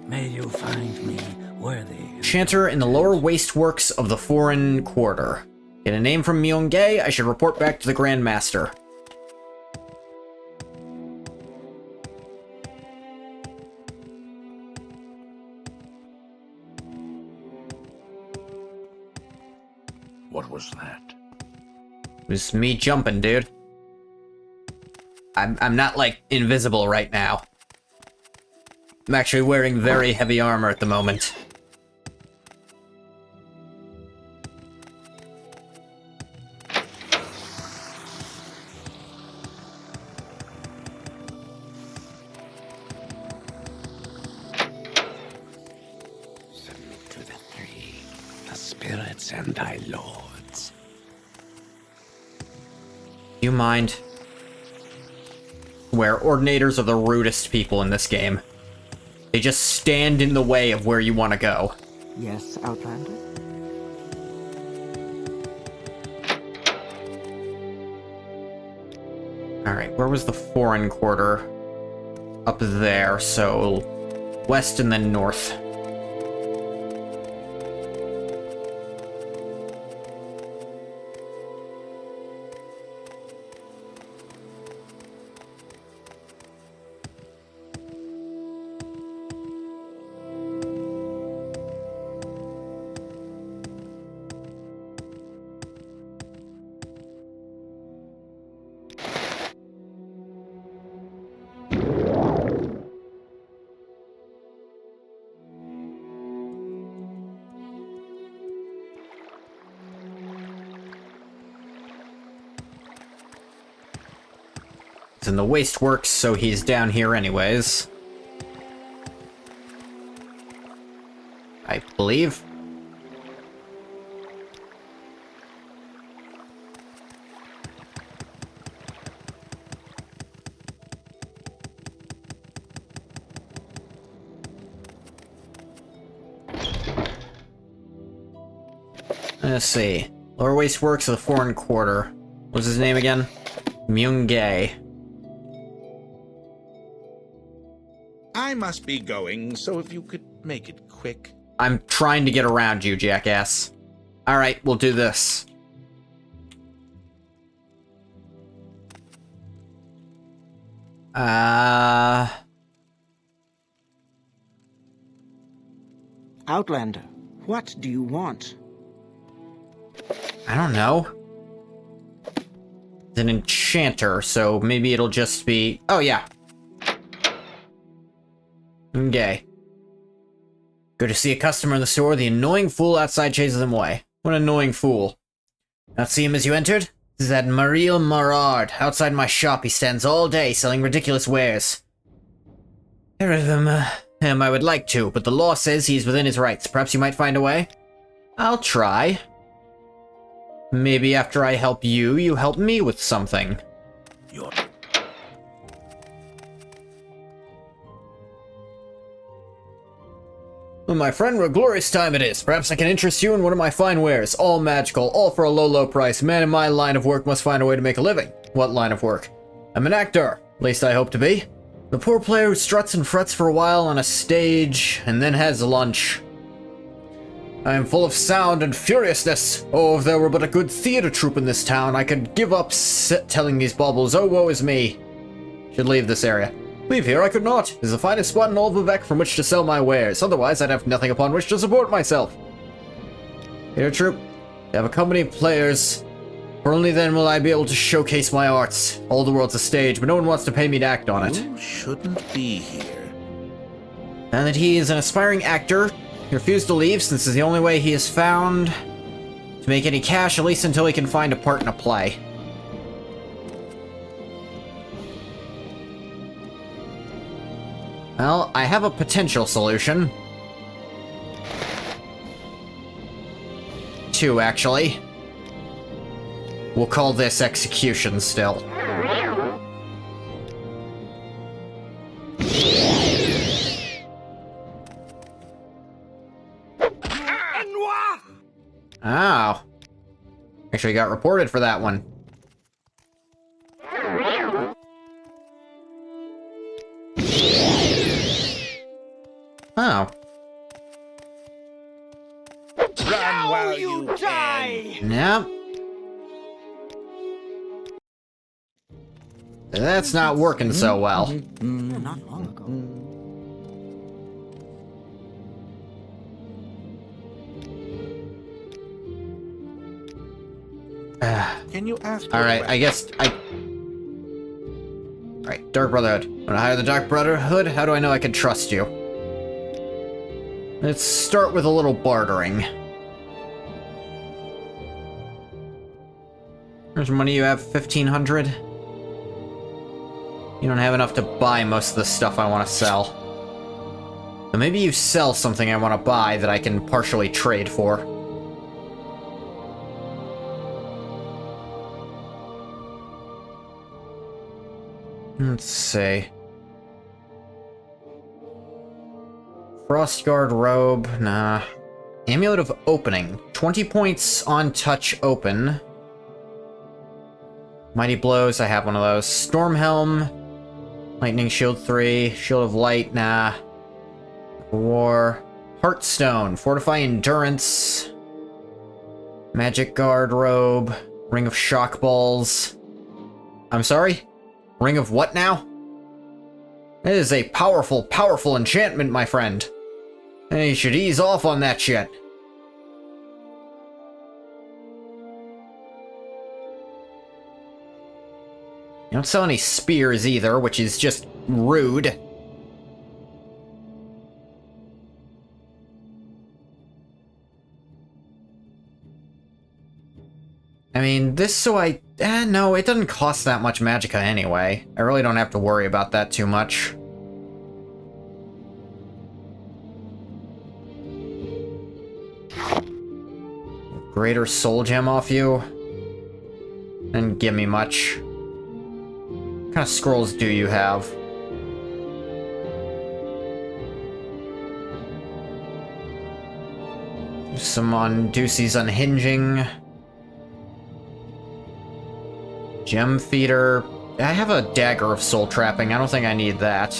May you find me worthy. Chanter in the lower wasteworks of the Foreign Quarter. Get a name from Myun Gay, I should report back to the Grand Master. What was that? It was me jumping, dude. I'm not, like, invisible right now. I'm actually wearing very heavy armor at the moment. Submit to the three, the spirits and thy lords. Do you mind? Where Ordinators are the rudest people in this game. They just stand in the way of where you want to go. Yes, Outlander? Alright, where was the Foreign Quarter? Up there, so west and then north. In the Wasteworks, so he's down here anyways. I believe. Let's see. Lower Wasteworks of the Foreign Quarter. What's his name again? Myun Gay. I must be going, so if you could make it quick. I'm trying to get around you, jackass. Alright, we'll do this. Outlander, what do you want? I don't know. It's an enchanter, so maybe it'll just be... Oh, yeah. Okay. Go to see a customer in the store. The annoying fool outside chases them away. What an annoying fool. Not see him as you entered? This is that Mariel Marard. Outside my shop, he stands all day selling ridiculous wares. Get rid of him, I would like to, but the law says he's within his rights. Perhaps you might find a way? I'll try. Maybe after I help you, you help me with something. Well, my friend, what a glorious time it is. Perhaps I can interest you in one of my fine wares. All magical, all for a low, low price. Man in my line of work must find a way to make a living. What line of work? I'm an actor. At least I hope to be. The poor player who struts and frets for a while on a stage, and then has lunch. I am full of sound and furiousness. Oh, if there were but a good theater troupe in this town, I could give up telling these baubles. Oh, woe is me. Should leave this area. Leave here I could not. It is the finest spot in all Vivec from which to sell my wares. Otherwise, I'd have nothing upon which to support myself. Theater troupe, you have a company of players. For only then will I be able to showcase my arts. All the world's a stage, but no one wants to pay me to act on it. You shouldn't be here. And that he is an aspiring actor. He refused to leave since it's the only way he has found to make any cash, at least until he can find a part in a play. Well, I have a potential solution. Two, actually. We'll call this execution still. Oh. Actually got reported for that one. Oh. Run while you die! Yep. That's not working so well. Not long ago. Can you ask? Alright, I guess I... Alright, Dark Brotherhood. When I hire the Dark Brotherhood, how do I know I can trust you? Let's start with a little bartering. There's money you have, 1,500. You don't have enough to buy most of the stuff I want to sell. So maybe you sell something I want to buy that I can partially trade for. Let's see. Frostguard robe, nah. Amulet of Opening. 20 points on touch open. Mighty Blows, I have one of those. Storm Helm. Lightning Shield 3. Shield of Light, nah. War. Heartstone. Fortify Endurance. Magic Guard robe. Ring of Shock Balls. I'm sorry? Ring of what now? It is a powerful, powerful enchantment, my friend. You should ease off on that shit. You don't sell any spears either, which is just rude. I mean, this so I... no, it doesn't cost that much magicka anyway. I really don't have to worry about that too much. Greater Soul Gem off you? Didn't give me much. What kind of scrolls do you have? Some on Ducey's Unhinging. Gem Feeder. I have a Dagger of Soul Trapping. I don't think I need that.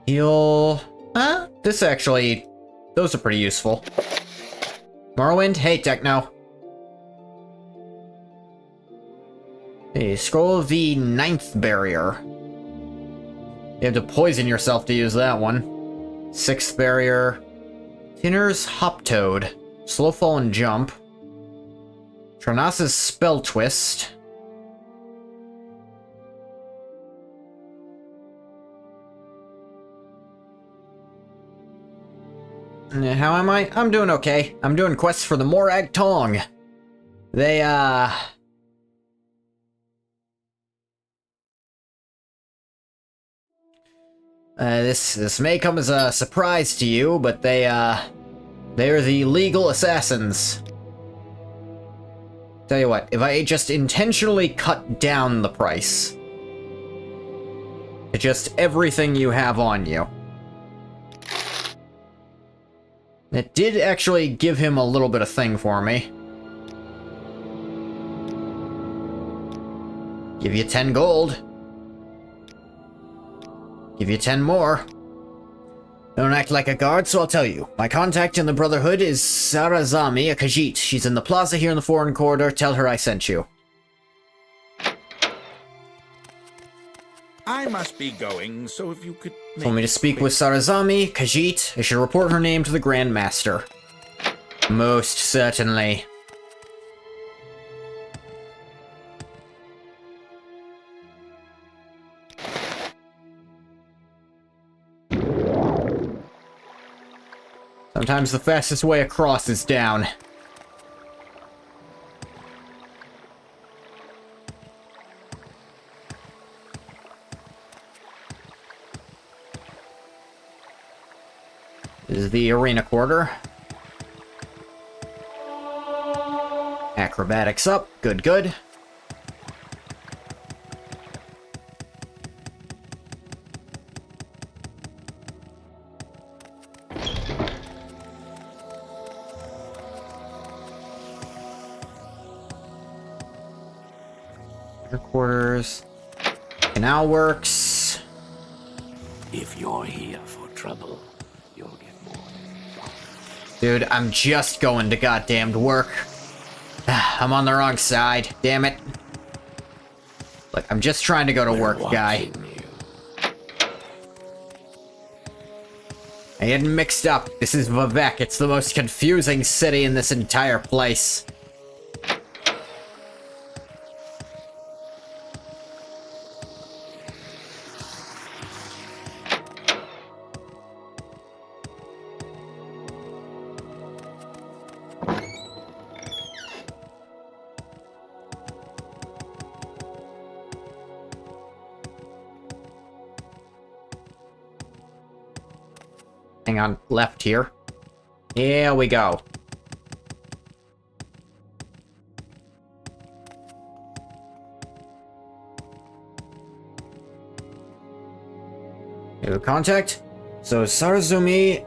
Heal... Huh? This actually... Those are pretty useful. Morrowind? Hey, Techno. Hey, scroll of the 9th barrier. You have to poison yourself to use that one. 6th barrier. Tinner's Hop Toad. Slow fall and jump. Tronasa's Spell Twist. How am I? I'm doing okay. I'm doing quests for the Morag Tong. They, this may come as a surprise to you, but they're the legal assassins. Tell you what, if I just intentionally cut down the price to just everything you have on you, it did actually give him a little bit of thing for me. Give you 10 gold. Give you 10 more. Don't act like a guard, so I'll tell you. My contact in the Brotherhood is Sarazami, a Khajiit. She's in the plaza here in the Foreign Corridor. Tell her I sent you. I must be going, so if you could... Told me to speak with Sarazami, Khajiit. I should report her name to the Grand Master. Most certainly. Sometimes the fastest way across is down. This is the arena quarter. Acrobatics up. Good, good. Quarters. Canal works. If you're here for trouble, you'll get more. Dude, I'm just going to goddamned work. I'm on the wrong side. Damn it. Look, I'm just trying to go to work, guy. I get mixed up. This is Vivek. It's the most confusing city in this entire place. Hang on, left here. Here we go. New contact? So Sarazami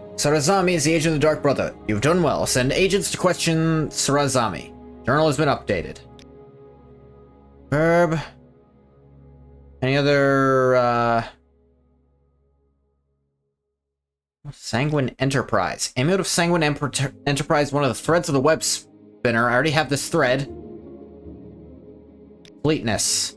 is the agent of the Dark Brother. You've done well. Send agents to question Sarazami. Journal has been updated. Verb. Any other, Sanguine Enterprise. Amulet of Sanguine Enterprise, one of the threads of the web spinner. I already have this thread. Fleetness.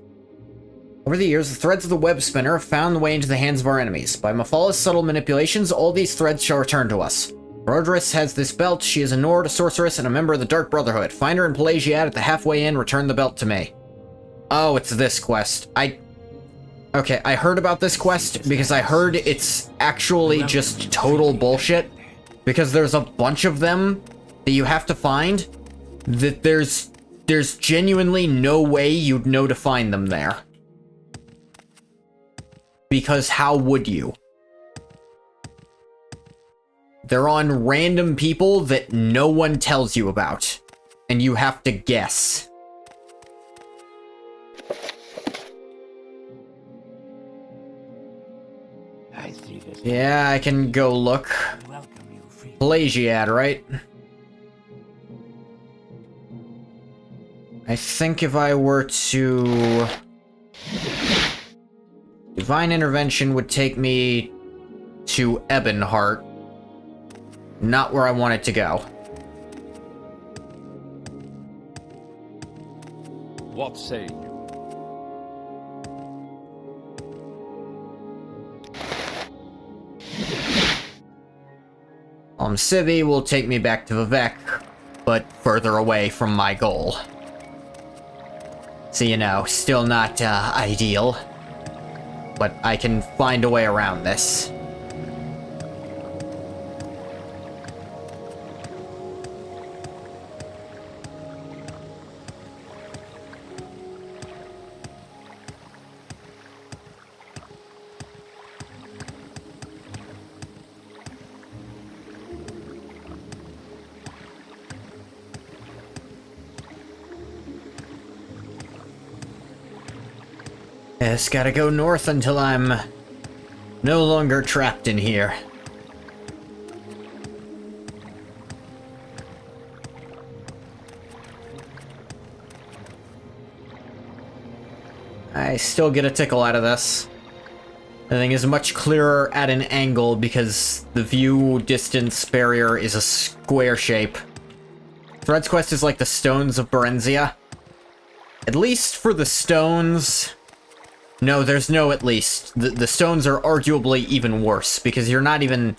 Over the years, the threads of the web spinner have found the way into the hands of our enemies. By Mafala's subtle manipulations, all these threads shall return to us. Rodris has this belt. She is a Nord, a sorceress, and a member of the Dark Brotherhood. Find her in Pelagiad at the halfway inn. Return the belt to me. Oh, it's this quest. Okay, I heard about this quest because I heard it's actually just total bullshit. Because there's a bunch of them that you have to find that there's genuinely no way you'd know to find them there. Because how would you? They're on random people that no one tells you about. And you have to guess. Yeah, I can go look. Pelagiad, right? I think if I were to... Divine Intervention would take me to Ebonheart. Not where I want it to go. What say you? Civi will take me back to Vivek, but further away from my goal. So, you know, still not ideal. But I can find a way around this. Just gotta go north until I'm no longer trapped in here. I still get a tickle out of this. The thing is much clearer at an angle because the view distance barrier is a square shape. Thread's Quest is like the stones of Berenzia. At least for the stones... No, there's no at least. The stones are arguably even worse, because you're not even...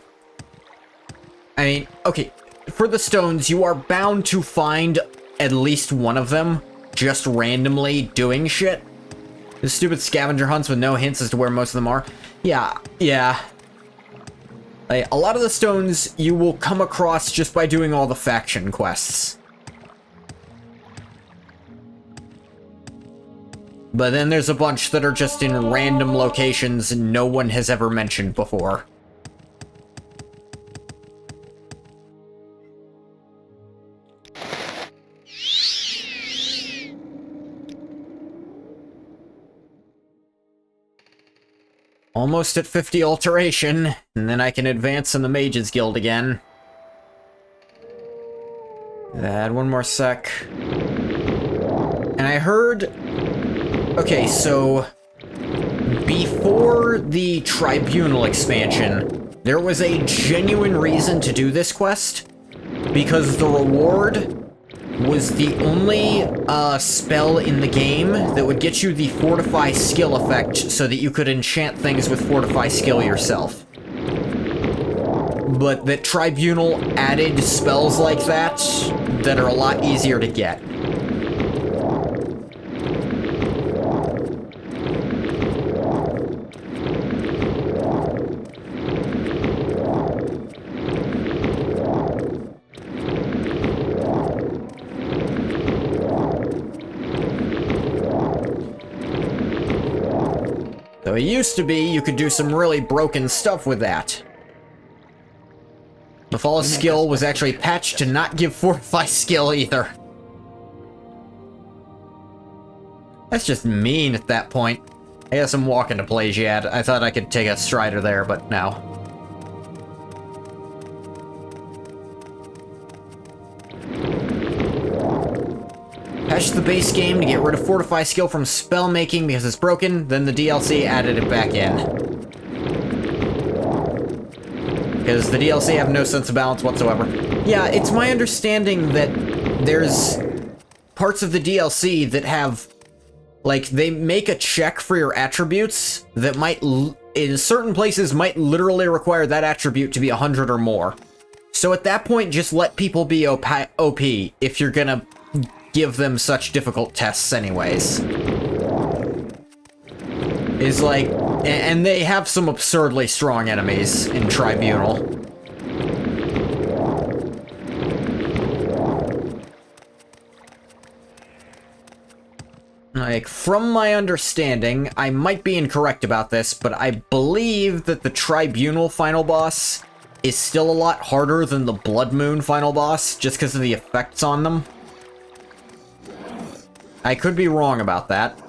I mean, okay, for the stones, you are bound to find at least one of them just randomly doing shit. The stupid scavenger hunts with no hints as to where most of them are. Yeah. Like, a lot of the stones you will come across just by doing all the faction quests. But then there's a bunch that are just in random locations no one has ever mentioned before. Almost at 50 alteration, and then I can advance in the Mages Guild again. Add one more sec. And I heard... Okay, so before the Tribunal expansion, there was a genuine reason to do this quest, because the reward was the only spell in the game that would get you the Fortify skill effect so that you could enchant things with Fortify skill yourself. But that Tribunal added spells like that that are a lot easier to get. So it used to be you could do some really broken stuff with that. The Fall skill was actually patched to not give Fortify skill either. That's just mean at that point. I guess I'm walking to Plagiad. I thought I could take a Strider there, but no. Patched the base game to get rid of Fortify skill from spell making because it's broken, then the DLC added it back in. Because the DLC have no sense of balance whatsoever. Yeah, it's my understanding that there's parts of the DLC that have, like, they make a check for your attributes that might, in certain places, might literally require that attribute to be 100 or more. So at that point, just let people be OP if you're gonna give them such difficult tests anyways. Is like, and they have some absurdly strong enemies in Tribunal. Like, from my understanding, I might be incorrect about this, but I believe that the Tribunal final boss is still a lot harder than the Blood Moon final boss, just because of the effects on them. I could be wrong about that.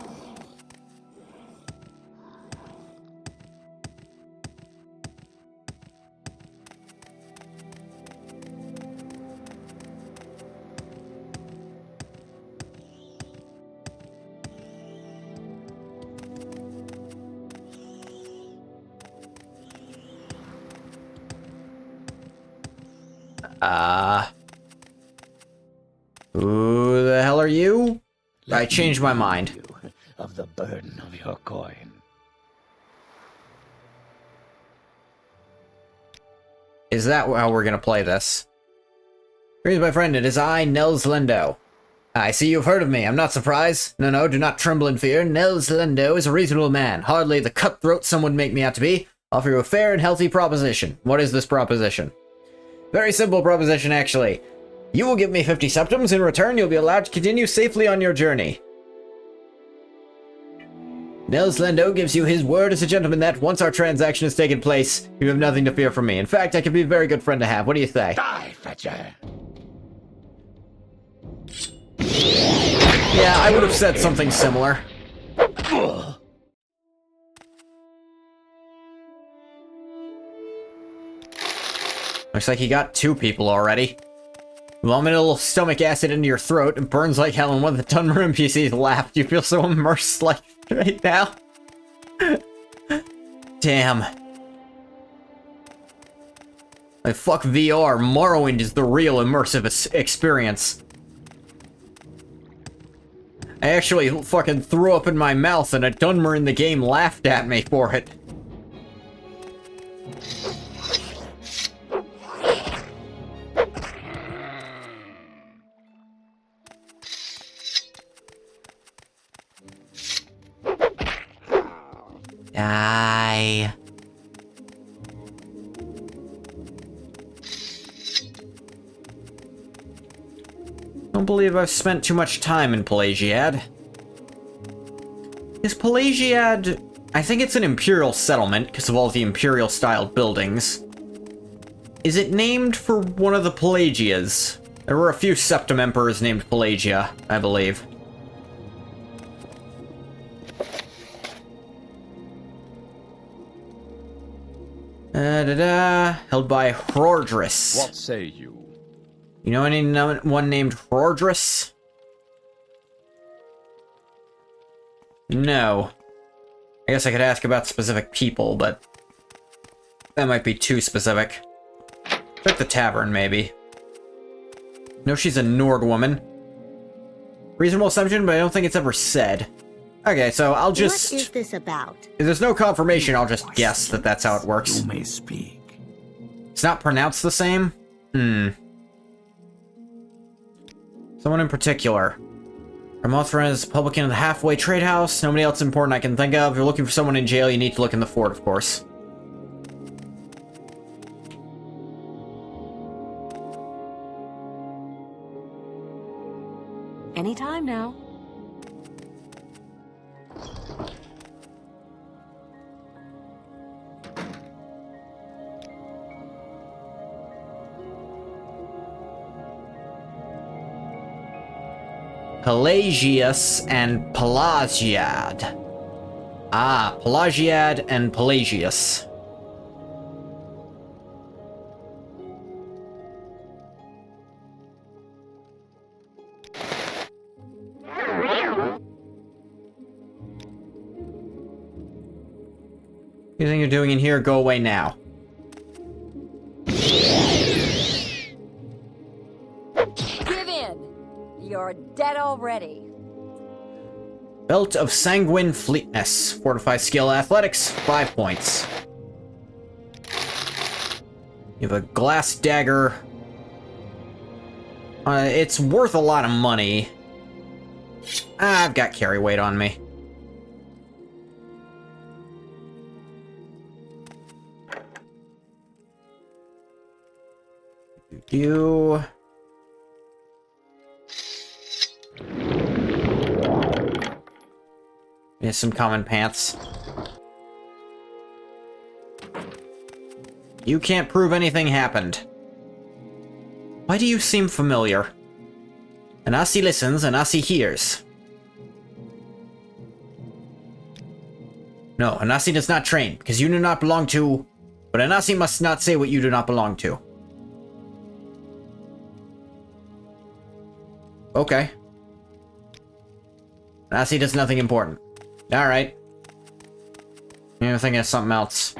Who the hell are you? I changed my mind. Of the burden of your coin. Is that how we're gonna play this? Greetings, my friend. It is I, Nels Lendo. I see you've heard of me. I'm not surprised. No, do not tremble in fear. Nels Lendo is a reasonable man. Hardly the cutthroat some would make me out to be. Offer you a fair and healthy proposition. What is this proposition? Very simple proposition, actually. You will give me 50 septims. In return, you'll be allowed to continue safely on your journey. Nels Lendo gives you his word as a gentleman that, once our transaction has taken place, you have nothing to fear from me. In fact, I could be a very good friend to have. What do you say? Die, Fetcher! Yeah, I would have said something similar. Looks like you got 2 people already. Vomit a little stomach acid into your throat and burns like hell, and one of the Dunmer NPCs laughed. You feel so immersed like right now. Damn. Like, fuck VR. Morrowind is the real immersive experience. I actually fucking threw up in my mouth, and a Dunmer in the game laughed at me for it. Die. Don't believe I've spent too much time in Pelagiad. Is Pelagiad... I think it's an imperial settlement because of all the imperial-style buildings. Is it named for one of the Pelagias? There were a few Septim Emperors named Pelagia, I believe. Held by Hrodris. What say you? You know anyone named Hrodris? No. I guess I could ask about specific people, but that might be too specific. Check the tavern, maybe. No, she's a Nord woman. Reasonable assumption, but I don't think it's ever said. Okay, so I'll just... What is this about? If there's no confirmation, I'll just guess that that's how it works. You may speak. It's not pronounced the same? Someone in particular. Ramothran is publican of the Halfway Trade House. Nobody else important I can think of. If you're looking for someone in jail, you need to look in the fort, of course. Anytime now. Pelagius and Pelagiad. Ah, Pelagiad and Pelagius. Anything you're doing in here, go away now. Give in! You're dead already. Belt of Sanguine Fleetness. Fortify skill athletics, 5 points. You have a glass dagger. It's worth a lot of money. I've got carry weight on me. You... Yeah, some common pants. You can't prove anything happened. Why do you seem familiar? Anasi listens, Anasi hears. No, Anasi does not train, because you do not belong to... But Anasi must not say what you do not belong to. Okay. Anasi does nothing important. Alright. I'm thinking of something else.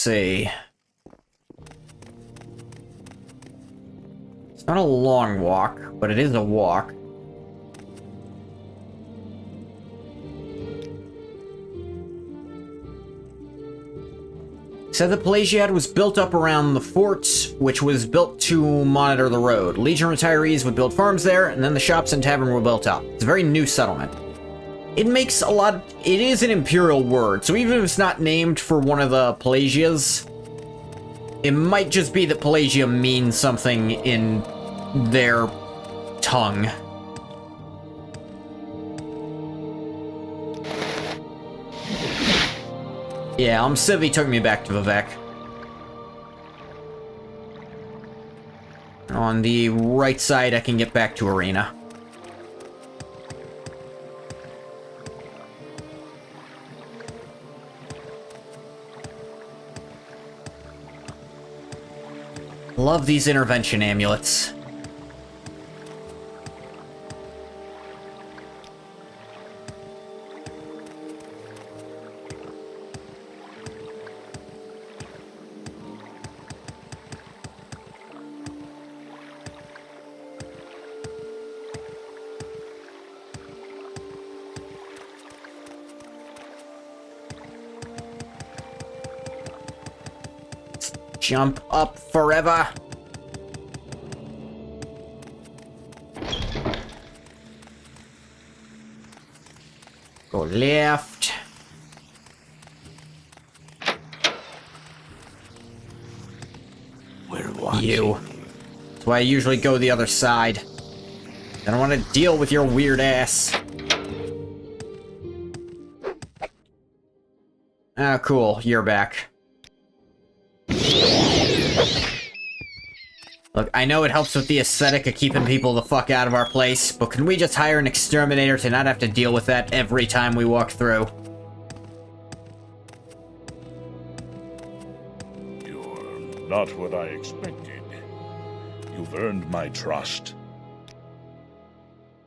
see. It's not a long walk, but it is a walk. Said the Pelagiad was built up around the fort, which was built to monitor the road. Legion retirees would build farms there, and then the shops and tavern were built up. It's a very new settlement. It makes a lot... It is an imperial word, so even if it's not named for one of the Pelagias, it might just be that Pelagia means something in their tongue. Yeah, Civi took me back to Vivek. On the right side, I can get back to Arena. Love these intervention amulets. Jump up forever. Go left. We're watching you. That's why I usually go the other side. I don't want to deal with your weird ass. Ah, cool. You're back. Look, I know it helps with the aesthetic of keeping people the fuck out of our place, but can we just hire an exterminator to not have to deal with that every time we walk through? You're not what I expected. You've earned my trust.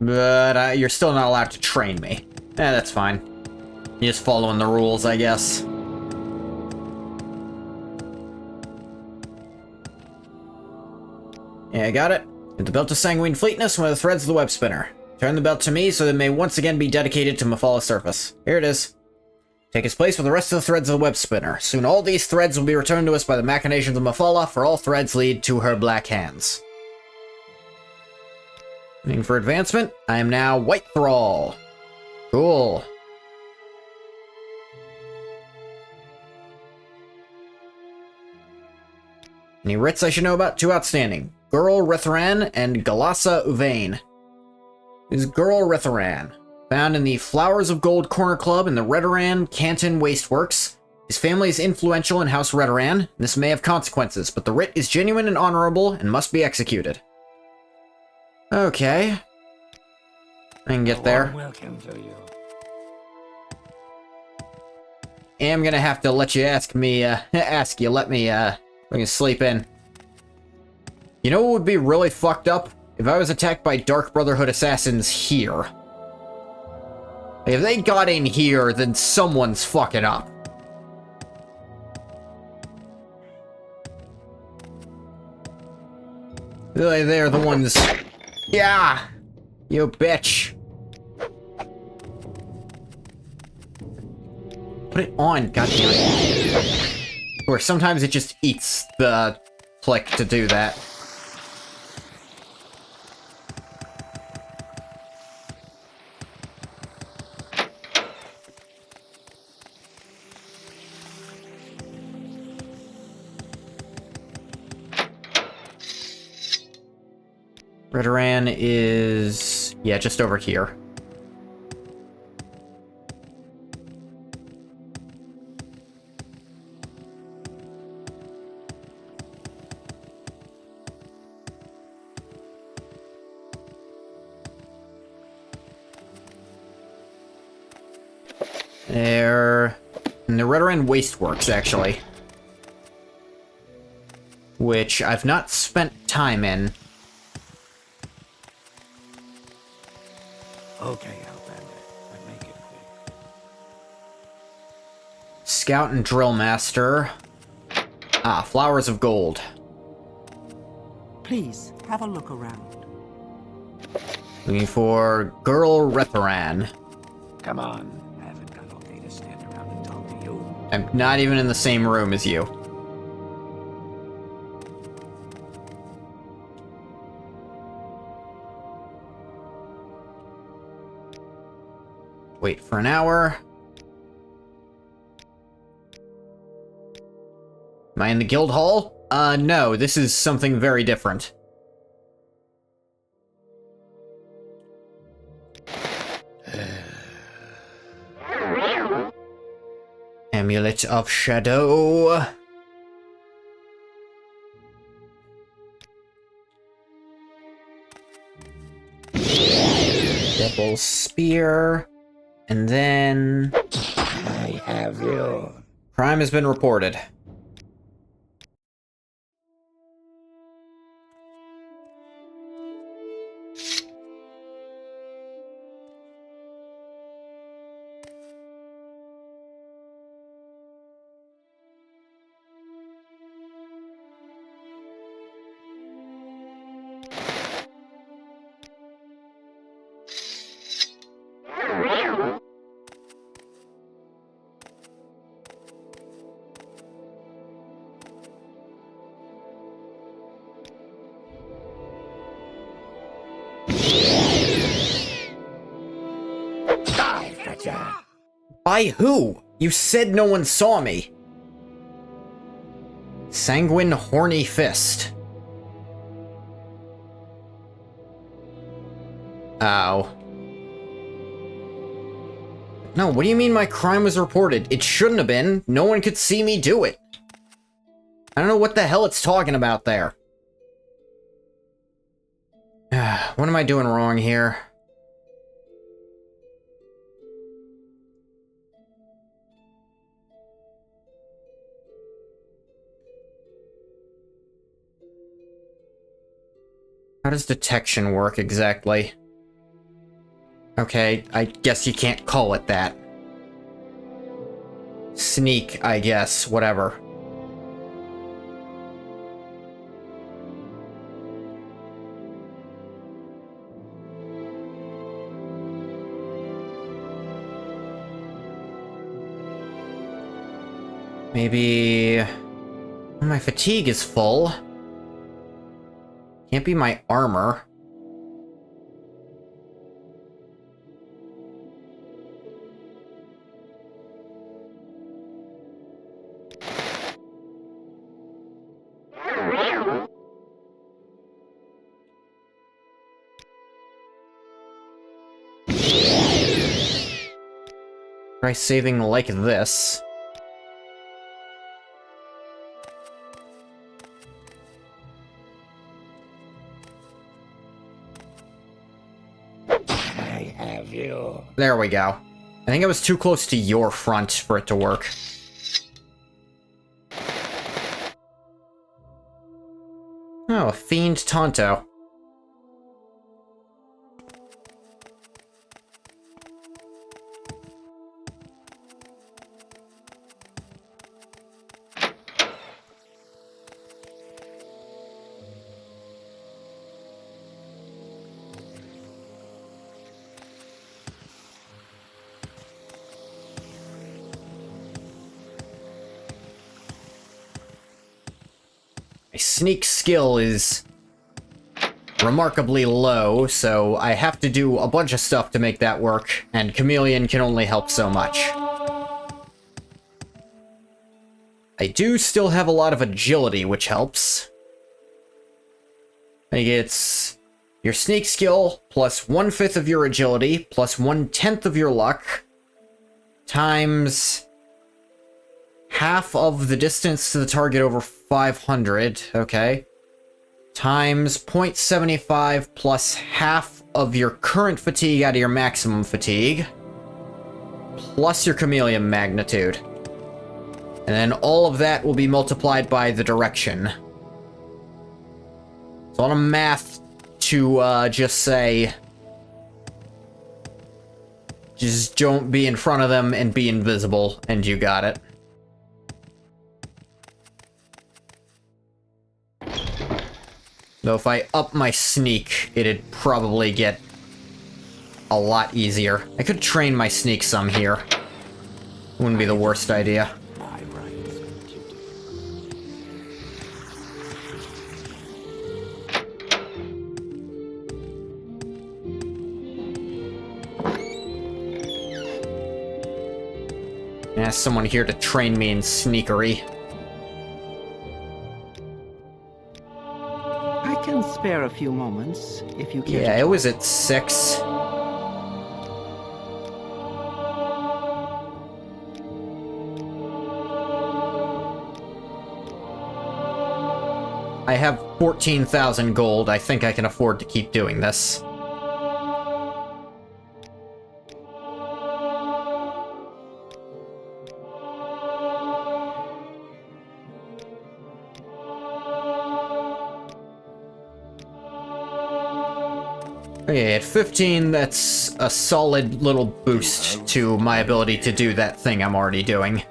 But you're still not allowed to train me. Eh, that's fine. You're just following the rules, I guess. Yeah, I got it. Get the belt to sanguine fleetness with the threads of the web spinner. Turn the belt to me so that it may once again be dedicated to Mephalla's surface. Here it is. Take its place with the rest of the threads of the web spinner. Soon all these threads will be returned to us by the machinations of Mephalla, for all threads lead to her black hands. Looking for advancement, I am now White Thrall. Cool. Any writs I should know about? Two outstanding. Gurl Ritharan and Galassa Uvain. Is Gurl Ritharan, found in the Flowers of Gold Corner Club in the Redoran Canton Wasteworks. His family is influential in House Redoran. This may have consequences, but the writ is genuine and honorable and must be executed. Okay. I can get there. Welcome to you. I'm gonna have to let you let me sleep in. You know what would be really fucked up? If I was attacked by Dark Brotherhood assassins here. If they got in here, then someone's fucking up. They're the ones... Yeah! You bitch! Put it on, goddammit. Or sometimes it just eats the click to do that. Redoran is... yeah, just over here. They're in the Redoran Wasteworks, actually. Which I've not spent time in. Okay, Outlander, but make it quick. Scout and Drill Master. Ah, flowers of gold. Please, have a look around. Looking for Girl Reparan. Come on. I haven't got all day to stand around and talk to you. I'm not even in the same room as you. Wait for an hour. Am I in the guild hall? No, this is something very different. Amulet of Shadow. Devil's Spear. And then... I have you. Crime has been reported. By who? You said no one saw me. Sanguine Horny Fist. Ow. No, what do you mean my crime was reported? It shouldn't have been. No one could see me do it. I don't know what the hell it's talking about there. What am I doing wrong here? How does detection work exactly? Okay, I guess you can't call it that. Sneak, I guess, whatever. Maybe... my fatigue is full. Can't be my armor. Try saving like this. There we go. I think I was too close to your front for it to work. Oh, a Fiend Tonto. My sneak skill is remarkably low, so I have to do a bunch of stuff to make that work, and Chameleon can only help so much. I do still have a lot of agility, which helps. I think it's your sneak skill plus 1/5 of your agility plus 1/10 of your luck times half of the distance to the target over 500, okay, times 0.75 plus half of your current fatigue out of your maximum fatigue, plus your chameleon magnitude. And then all of that will be multiplied by the direction. It's a lot of math to just say, just don't be in front of them and be invisible, and you got it. Though if I up my sneak, it'd probably get a lot easier. I could train my sneak some here. Wouldn't be the worst idea. Ask someone here to train me in sneakery. I can spare a few moments, if you care. Yeah, it was at 6. I have 14,000 gold. I think I can afford to keep doing this. Okay, at 15, that's a solid little boost to my ability to do that thing I'm already doing.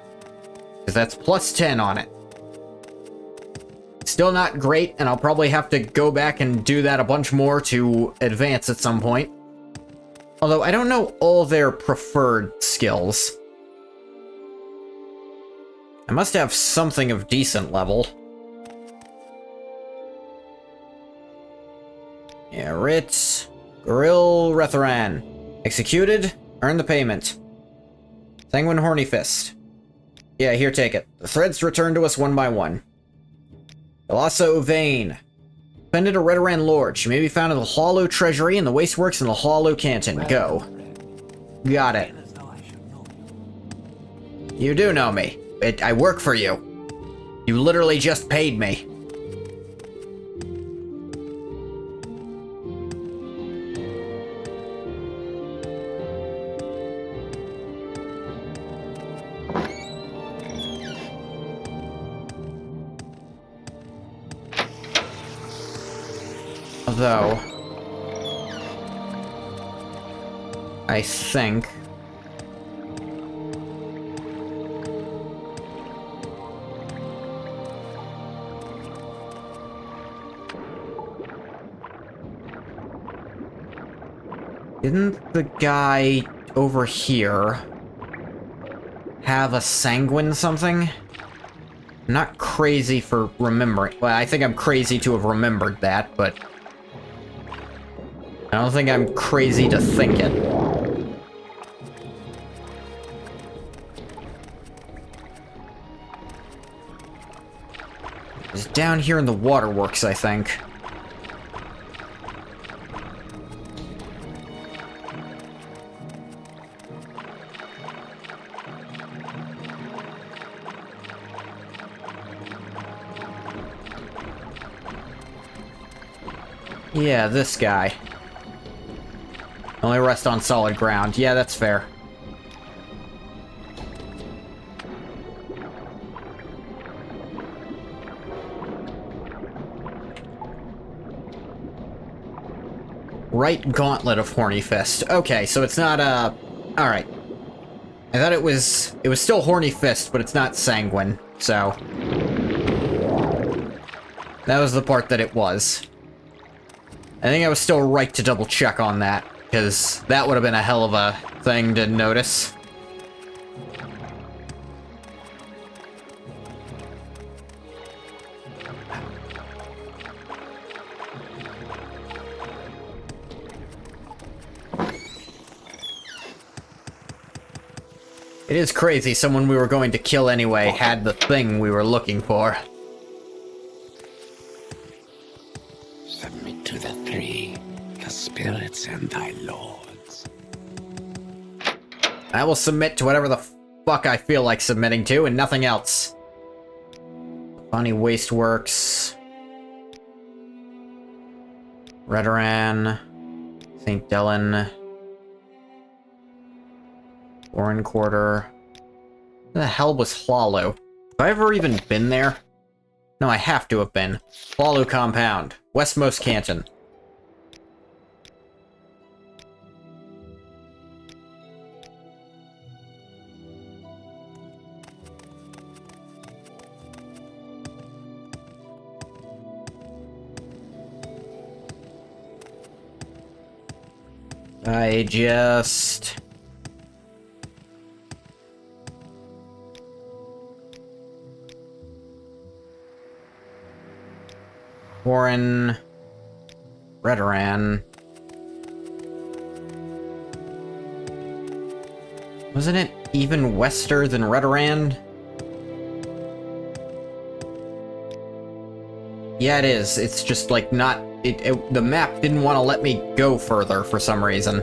Because that's plus 10 on it. Still not great, and I'll probably have to go back and do that a bunch more to advance at some point. Although, I don't know all their preferred skills. I must have something of decent level. Yeah, Ritz... Goril Retharan. Executed. Earn the payment. Sanguine Horny Fist. Yeah, here, take it. The threads return to us one by one. Colosso Vein. Defended a Retharan Lord. She may be found in the Hollow Treasury and the Wasteworks in the Hollow Canton. Go. Got it. You do know me. I work for you. You literally just paid me. Though, I think didn't the guy over here have a sanguine something? I'm not crazy for remembering. Well, I think I'm crazy to have remembered that, but I don't think I'm crazy to think it. It's down here in the waterworks, I think. Yeah, this guy. Only rest on solid ground. Yeah, that's fair. Right Gauntlet of Horny Fist. Okay, so it's not, alright. I thought it was still Horny Fist, but it's not Sanguine, so... That was the part that it was. I think I was still right to double check on that. Because that would have been a hell of a thing to notice. It is crazy someone we were going to kill anyway had the thing we were looking for. Submit to the three. Spirits and thy lords. I will submit to whatever the fuck I feel like submitting to, and nothing else. Funny Wasteworks. Retharan. St. Delen. Warren Quarter. Where the hell was Hollow? Have I ever even been there? No, I have to have been. Hollow Compound. Westmost Canton. I just... Foreign... Redoran. Wasn't it even wester than Redoran? Yeah, it is. It's just, like, not... the map didn't want to let me go further for some reason.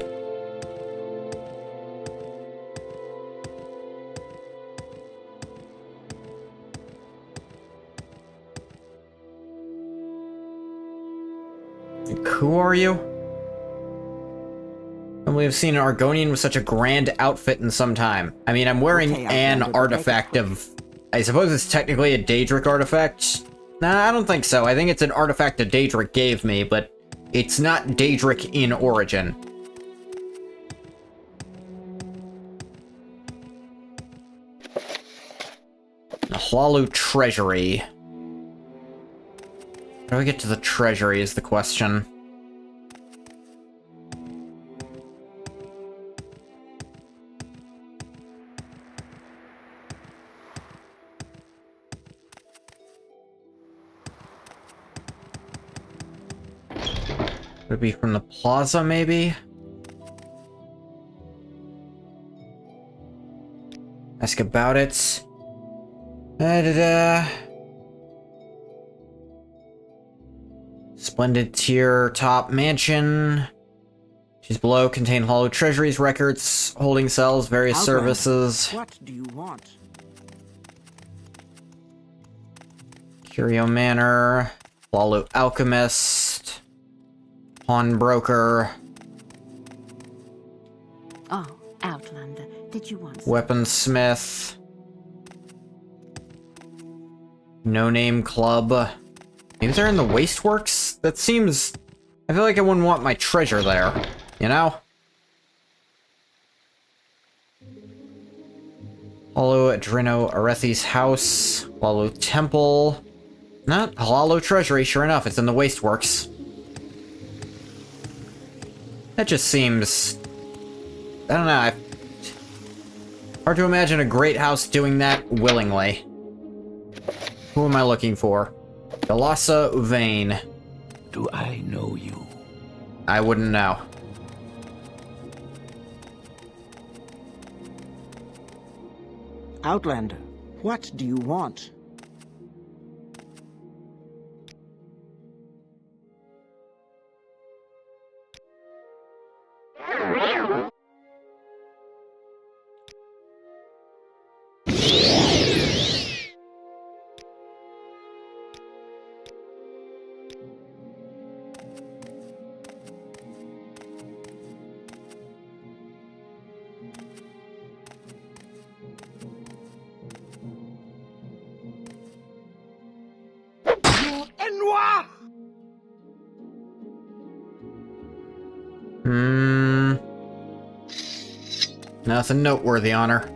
Who are you? And we have seen an Argonian with such a grand outfit in some time. I mean, I'm wearing an artifact of... I suppose it's technically a Daedric artifact? Nah, I don't think so. I think it's an artifact that Daedric gave me, but it's not Daedric in origin. The Hlaalu Treasury. How do we get to the treasury is the question. Would it be from the plaza, maybe? Ask about it. Splendid tier top mansion. She's below. Contain hollow treasuries, records, holding cells, various services. What do you want? Curio Manor. Hlaalu Alchemist. Pawnbroker. Oh, Outlander, did you want... Weaponsmith. No Name Club. Maybe they're in the Wasteworks? That seems... I feel like I wouldn't want my treasure there, you know? Hlaalu Adreno Arethi's house. Hlaalu Temple. Not Hlaalu Treasury, sure enough, it's in the Wasteworks. That just seems... I don't know, hard to imagine a great house doing that willingly. Who am I looking for? Galassa Uvain. Do I know you? I wouldn't know. Outlander, what do you want? Nothing noteworthy on her.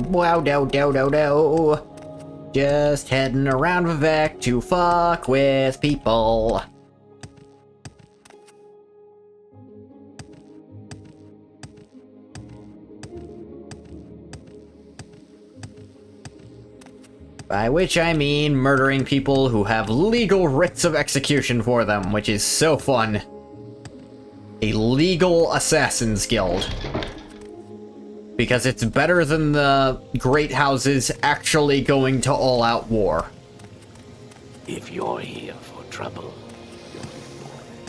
Wow, do. Just heading around Vivek to fuck with people. By which I mean murdering people who have legal writs of execution for them, which is so fun. A legal assassins guild. Because it's better than the great houses actually going to all-out war. If you're here for trouble, you'll be more than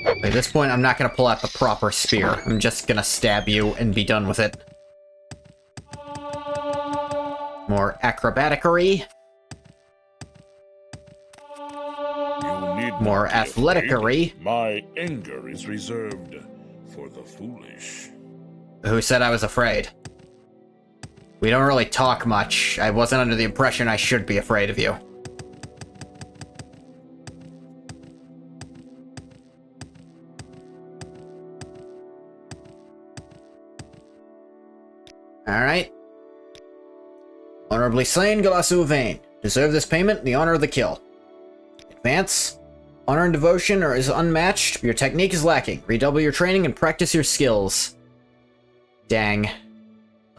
At this point, I'm not going to pull out the proper spear. I'm just going to stab you and be done with it. More acrobaticery. More athleticery. My anger is reserved for the foolish. Who said I was afraid? We don't really talk much. I wasn't under the impression I should be afraid of you. Alright. Honorably slain, Galasu Vane. Deserve this payment in the honor of the kill. Advance. Honor and devotion is unmatched, but your technique is lacking. Redouble your training and practice your skills. Dang.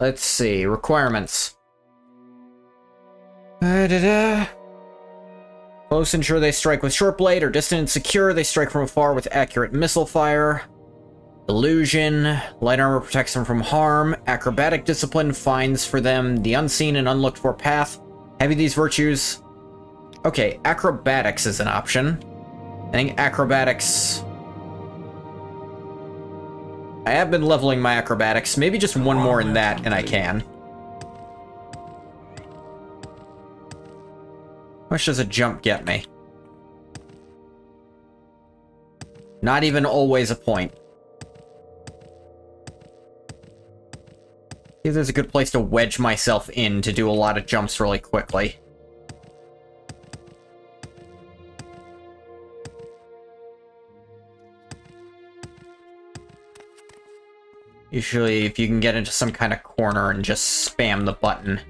Let's see. Requirements. Close, ensure they strike with short blade, or distant and secure, they strike from afar with accurate missile fire. Illusion. Light armor protects them from harm. Acrobatic discipline finds for them the unseen and unlooked for path. Heavy these virtues. Okay, acrobatics is an option. I think acrobatics... I have been leveling my acrobatics. Maybe just one more in that, and I can. How much does a jump get me? Not even always a point. See if there's a good place to wedge myself in to do a lot of jumps really quickly. Usually, if you can get into some kind of corner and just spam the button.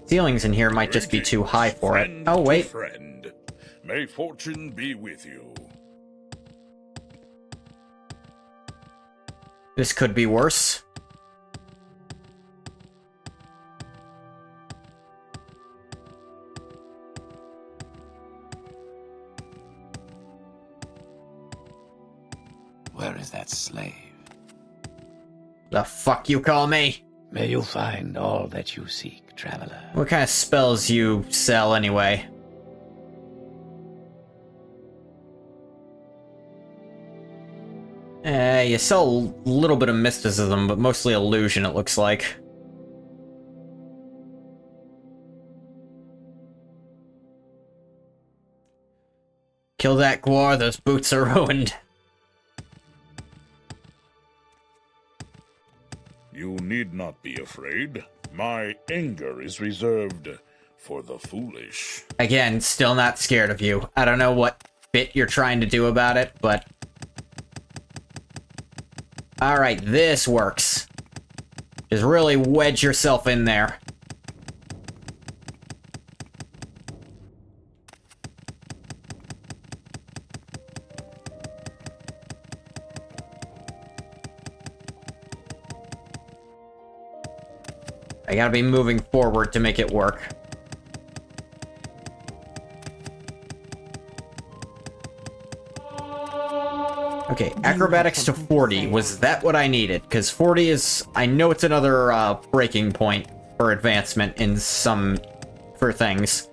Ceilings in here might just be too high for it. Oh, wait. Friend. May fortune be with you. This could be worse. Where is that slave? The fuck you call me? May you find all that you seek, traveler. What kind of spells you sell anyway? You sell a little bit of mysticism, but mostly illusion, it looks like. Kill that Gwar, those boots are ruined. You need not be afraid. My anger is reserved for the foolish. Again, still not scared of you. I don't know what bit you're trying to do about it, but... Alright, this works. Just really wedge yourself in there. I gotta be moving forward to make it work. Okay, acrobatics to 40. Was that what I needed? Because 40 is... I know it's another breaking point for advancement in some... for things.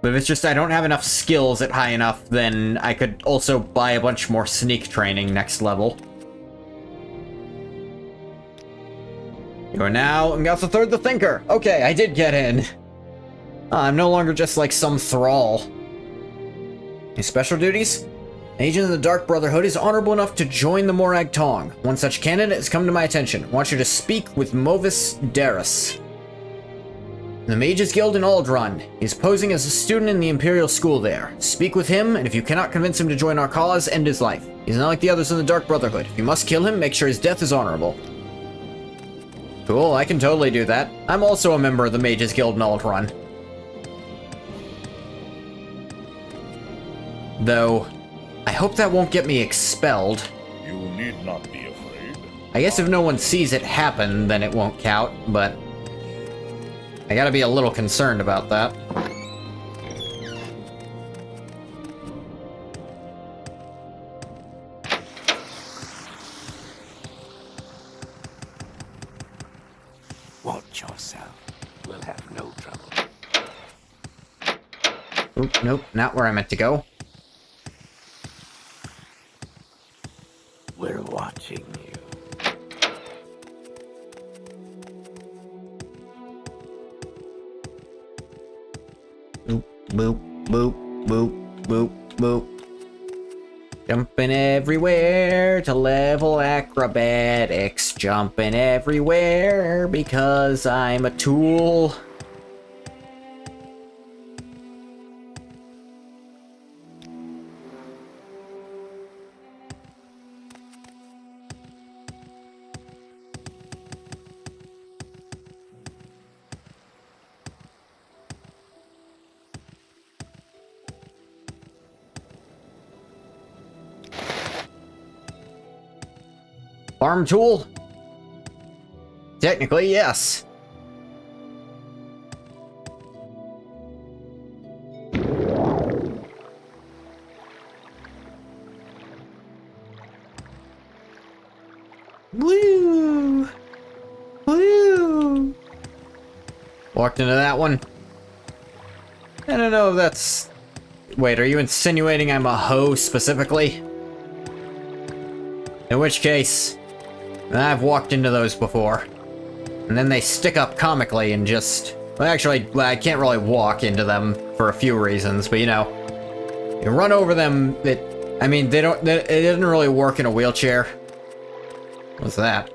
But if it's just I don't have enough skills at high enough, then I could also buy a bunch more sneak training next level. You are now Ghoti III the Thinker. Okay, I did get in. I'm no longer just like some thrall. Any special duties? An agent of the Dark Brotherhood is honorable enough to join the Morag Tong. One such candidate has come to my attention. I want you to speak with Movis Darius, the Mages Guild in Aldrun. He's posing as a student in the Imperial School there. Speak with him, and if you cannot convince him to join our cause, end his life. He's not like the others in the Dark Brotherhood. If you must kill him, make sure his death is honorable. Cool, I can totally do that. I'm also a member of the Mages Guild in Aldrun. Though, I hope that won't get me expelled. You need not be afraid. I guess if no one sees it happen, then it won't count, but... I gotta be a little concerned about that. Watch Watch yourself. We'll have no trouble. Oop, nope, not where I meant to go. We're watching you. Boop, boop, boop, boop, boop, boop. Jumping everywhere to level acrobatics. Jumping everywhere because I'm a tool. Farm tool? Technically, yes. Woo! Woo! Walked into that one. I don't know if that's... Wait, are you insinuating I'm a hoe specifically? In which case... I've walked into those before. And then they stick up comically and just... Well, actually, I can't really walk into them for a few reasons, but you know... You run over them, I mean, it doesn't really work in a wheelchair. What's that?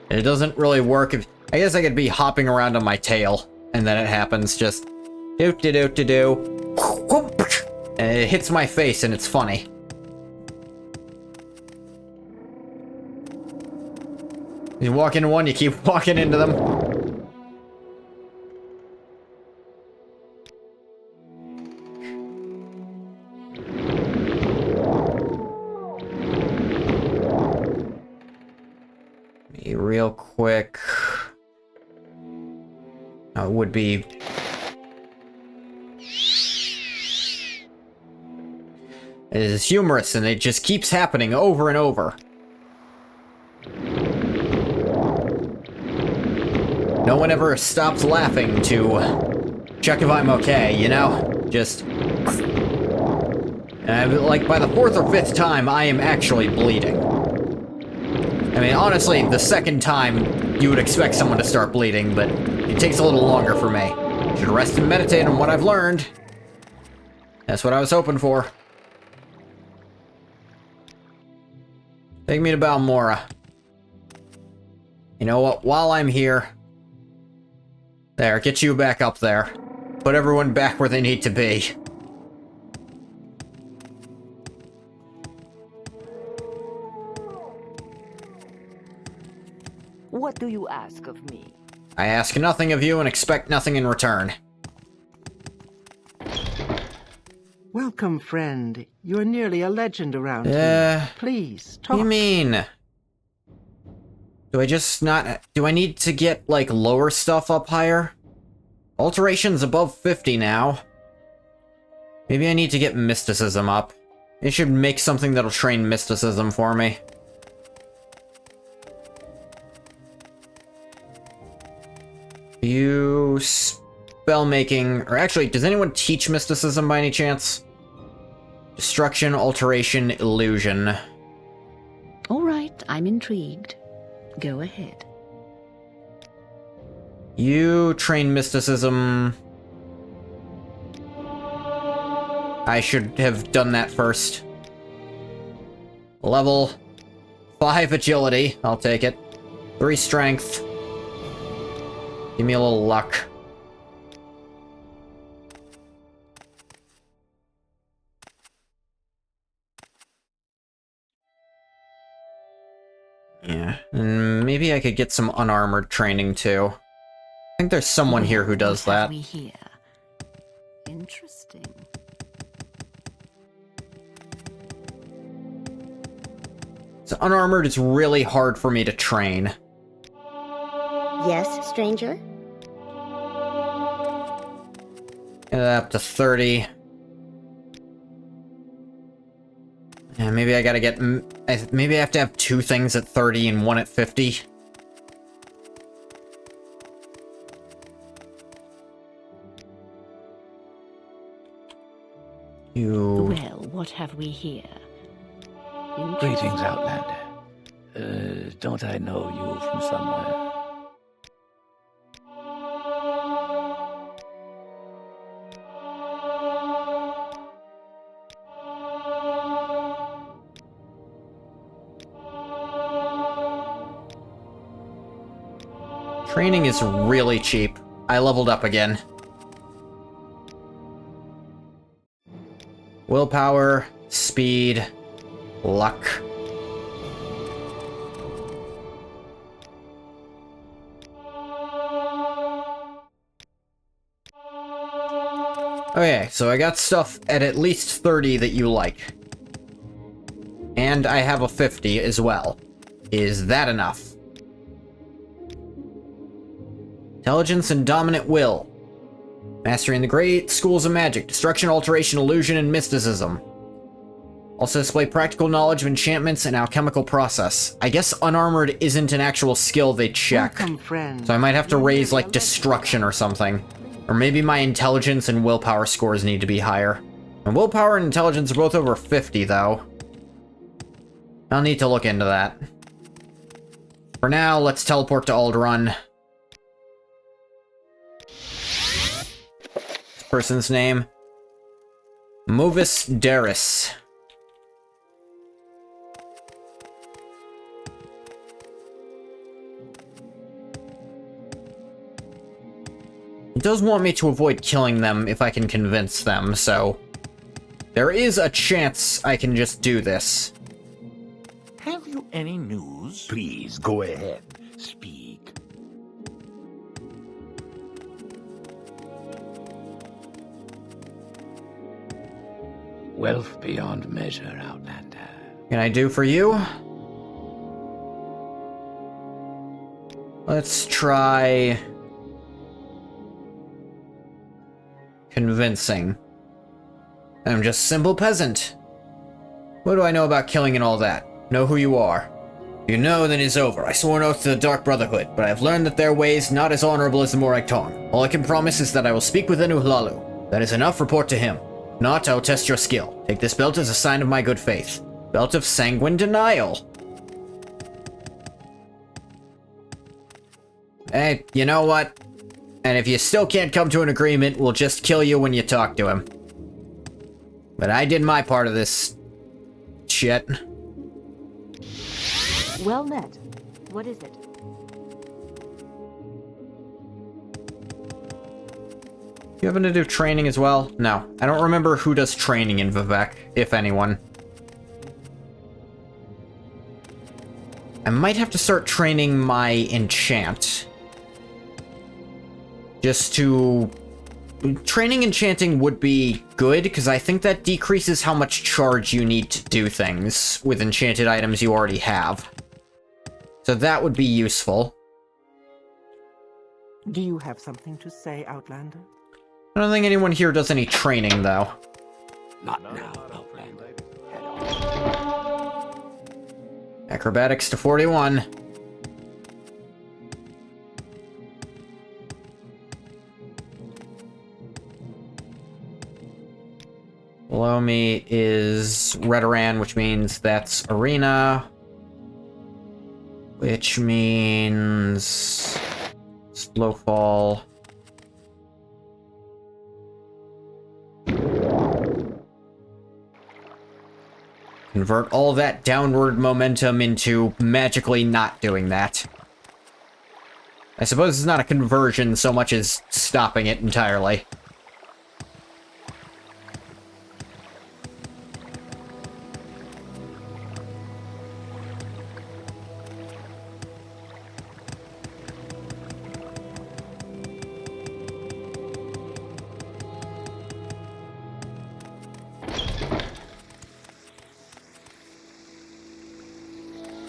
It doesn't really work if... I guess I could be hopping around on my tail, and then it happens just... Do-do-do-do-do. And it hits my face, and it's funny. You walk into one, you keep walking into them. Me real quick. It would be... It is humorous, and it just keeps happening over and over. No one ever stops laughing to check if I'm okay, you know? Just... like, by the 4th or 5th time, I am actually bleeding. I mean, honestly, the 2nd time, you would expect someone to start bleeding, but it takes a little longer for me. Should rest and meditate on what I've learned. That's what I was hoping for. Take me to Balmora. You know what? While I'm here... There, get you back up there. Put everyone back where they need to be. What do you ask of me? I ask nothing of you and expect nothing in return. Welcome, friend. You're nearly a legend around here. Please, talk. What do you mean? Do I just not... Do I need to get, like, lower stuff up higher? Alteration's above 50 now. Maybe I need to get mysticism up. It should make something that'll train mysticism for me. You... spellmaking... Or actually, does anyone teach mysticism by any chance? Destruction, alteration, illusion. All right, I'm intrigued. Go ahead. You train mysticism. I should have done that first. Level 5 agility. I'll take it. 3 strength. Give me a little luck. Yeah, and maybe I could get some unarmored training too. I think there's someone here who does that. We here. Interesting. So unarmored is really hard for me to train. Yes, stranger? Up to 30. Yeah, maybe I gotta get... Maybe I have to have 2 things at 30 and 1 at 50. What have we here? Greetings, Outlander. Don't I know you from somewhere? Training is really cheap. I leveled up again. Willpower, speed, luck. Okay, so I got stuff at least 30 that you like. And I have a 50 as well. Is that enough? Intelligence and dominant will. Mastering the great schools of magic, destruction, alteration, illusion, and mysticism. Also display practical knowledge of enchantments and alchemical process. I guess unarmored isn't an actual skill they check. Welcome, friend. So I might have to raise, like, destruction or something. Or maybe my intelligence and willpower scores need to be higher. And willpower and intelligence are both over 50, though. I'll need to look into that. For now, let's teleport to Alderaan. Person's name? Movis Daris. It does want me to avoid killing them if I can convince them, so... there is a chance I can just do this. Have you any news? Please, go ahead. Speak. Wealth beyond measure, Outlander. Can I do for you? Let's try... convincing. I'm just a simple peasant. What do I know about killing and all that? Know who you are. If you know, then it's over. I swore an oath to the Dark Brotherhood, but I've learned that their ways not as honorable as the Morag Tong. All I can promise is that I will speak with Uhlalu. That is enough, report to him. If not, I'll test your skill. Take this belt as a sign of my good faith. Belt of Sanguine Denial. Hey, you know what? And if you still can't come to an agreement, we'll just kill you when you talk to him. But I did my part of this... shit. Well met. What is it? You happen to do training as well? No. I don't remember who does training in Vivec, if anyone. I might have to start training my enchant. Just to... training enchanting would be good, because I think that decreases how much charge you need to do things with enchanted items you already have. So that would be useful. Do you have something to say, Outlander? I don't think anyone here does any training, though. Not now, Outlander. Head on. Acrobatics to 41. Below me is Redoran, which means that's Arena. Which means... slow fall. Convert all that downward momentum into magically not doing that. I suppose it's not a conversion so much as stopping it entirely.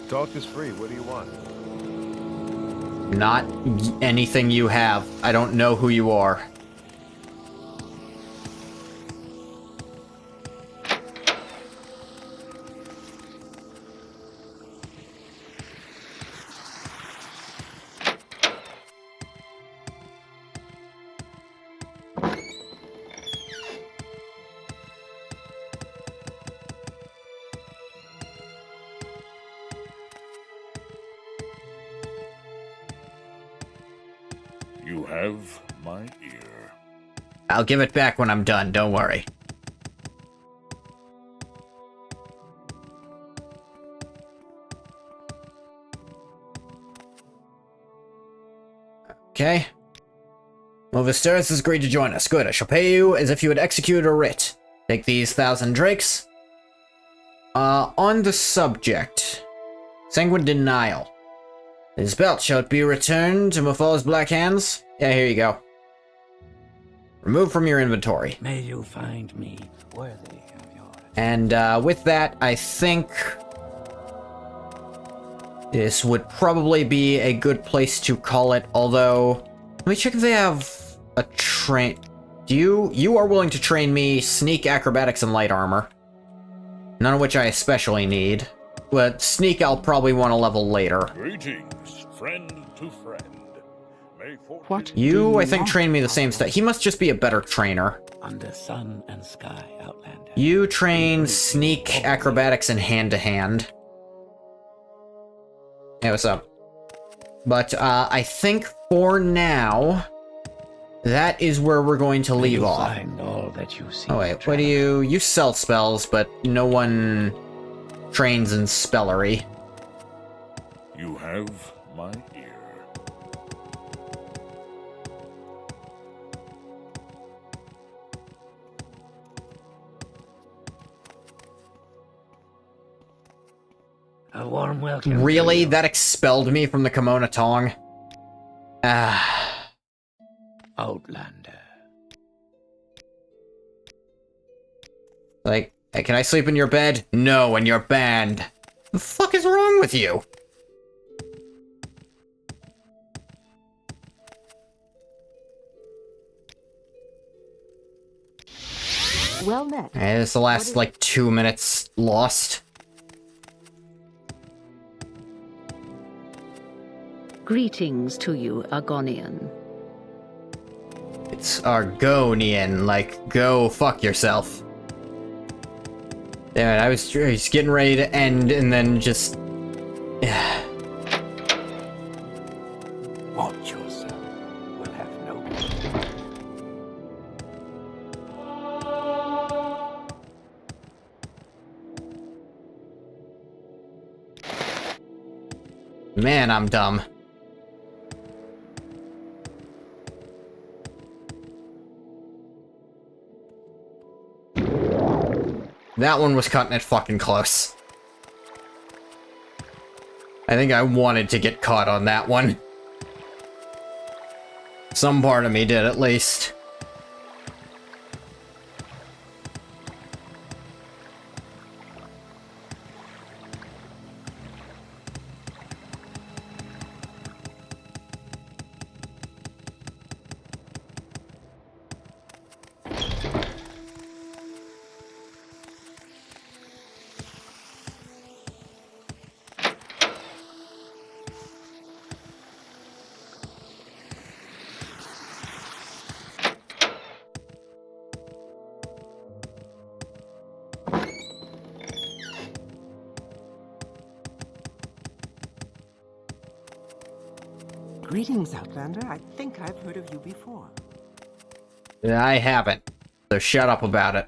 Talk is free. What do you want? Not anything you have. I don't know who you are. You have my ear. I'll give it back when I'm done, don't worry. Okay. Well, Viserys has agreed to join us. Good, I shall pay you as if you had executed a writ. Take these 1,000 drakes. On the subject. Sanguine denial. His belt shall it be returned to Mufal's black hands? Yeah, here you go. Remove from your inventory. May you find me worthy of yours. And with that, I think this would probably be a good place to call it, although let me check if they have a train. You are willing to train me sneak, acrobatics, and light armor. None of which I especially need. But sneak I'll probably want to level later. Greetings, friend to friend. What? You, I think, train me the same stuff. He must just be a better trainer. Under sun and sky, Outlander. You train sneak, acrobatics, and hand-to-hand. Hey, what's up? But, I think for now, that is where we're going to leave off. Find all that you see. Oh wait, what do you sell spells, but no one trains in spellery. You have my ear. A warm welcome. Really? That expelled me from the Kimona Tong? Outlander. Like, hey, can I sleep in your bed? No, and you're banned. The fuck is wrong with you? Well met. Hey, this is the last, like, 2 minutes lost. Greetings to you, Argonian. It's Argonian, like, go fuck yourself. Damn it, I was getting ready to end and then just... Watch yourself. We'll have no... Man, I'm dumb. That one was cutting it fucking close. I think I wanted to get caught on that one. Some part of me did, at least. Greetings, Outlander. I think I've heard of you before. I haven't, so shut up about it.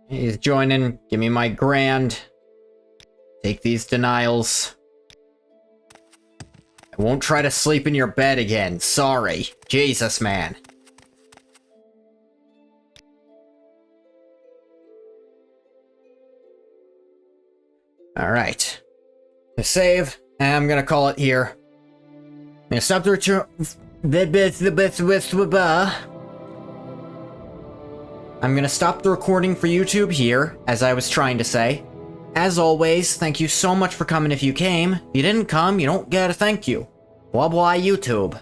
He's joining. Give me my grand. Take these denials. I won't try to sleep in your bed again. Sorry. Jesus, man. Alright. To save, I'm gonna call it here. I'm gonna stop the return. I'm gonna stop the recording for YouTube here, as I was trying to say. As always, thank you so much for coming if you came. If you didn't come, you don't get a thank you. Blah blah YouTube.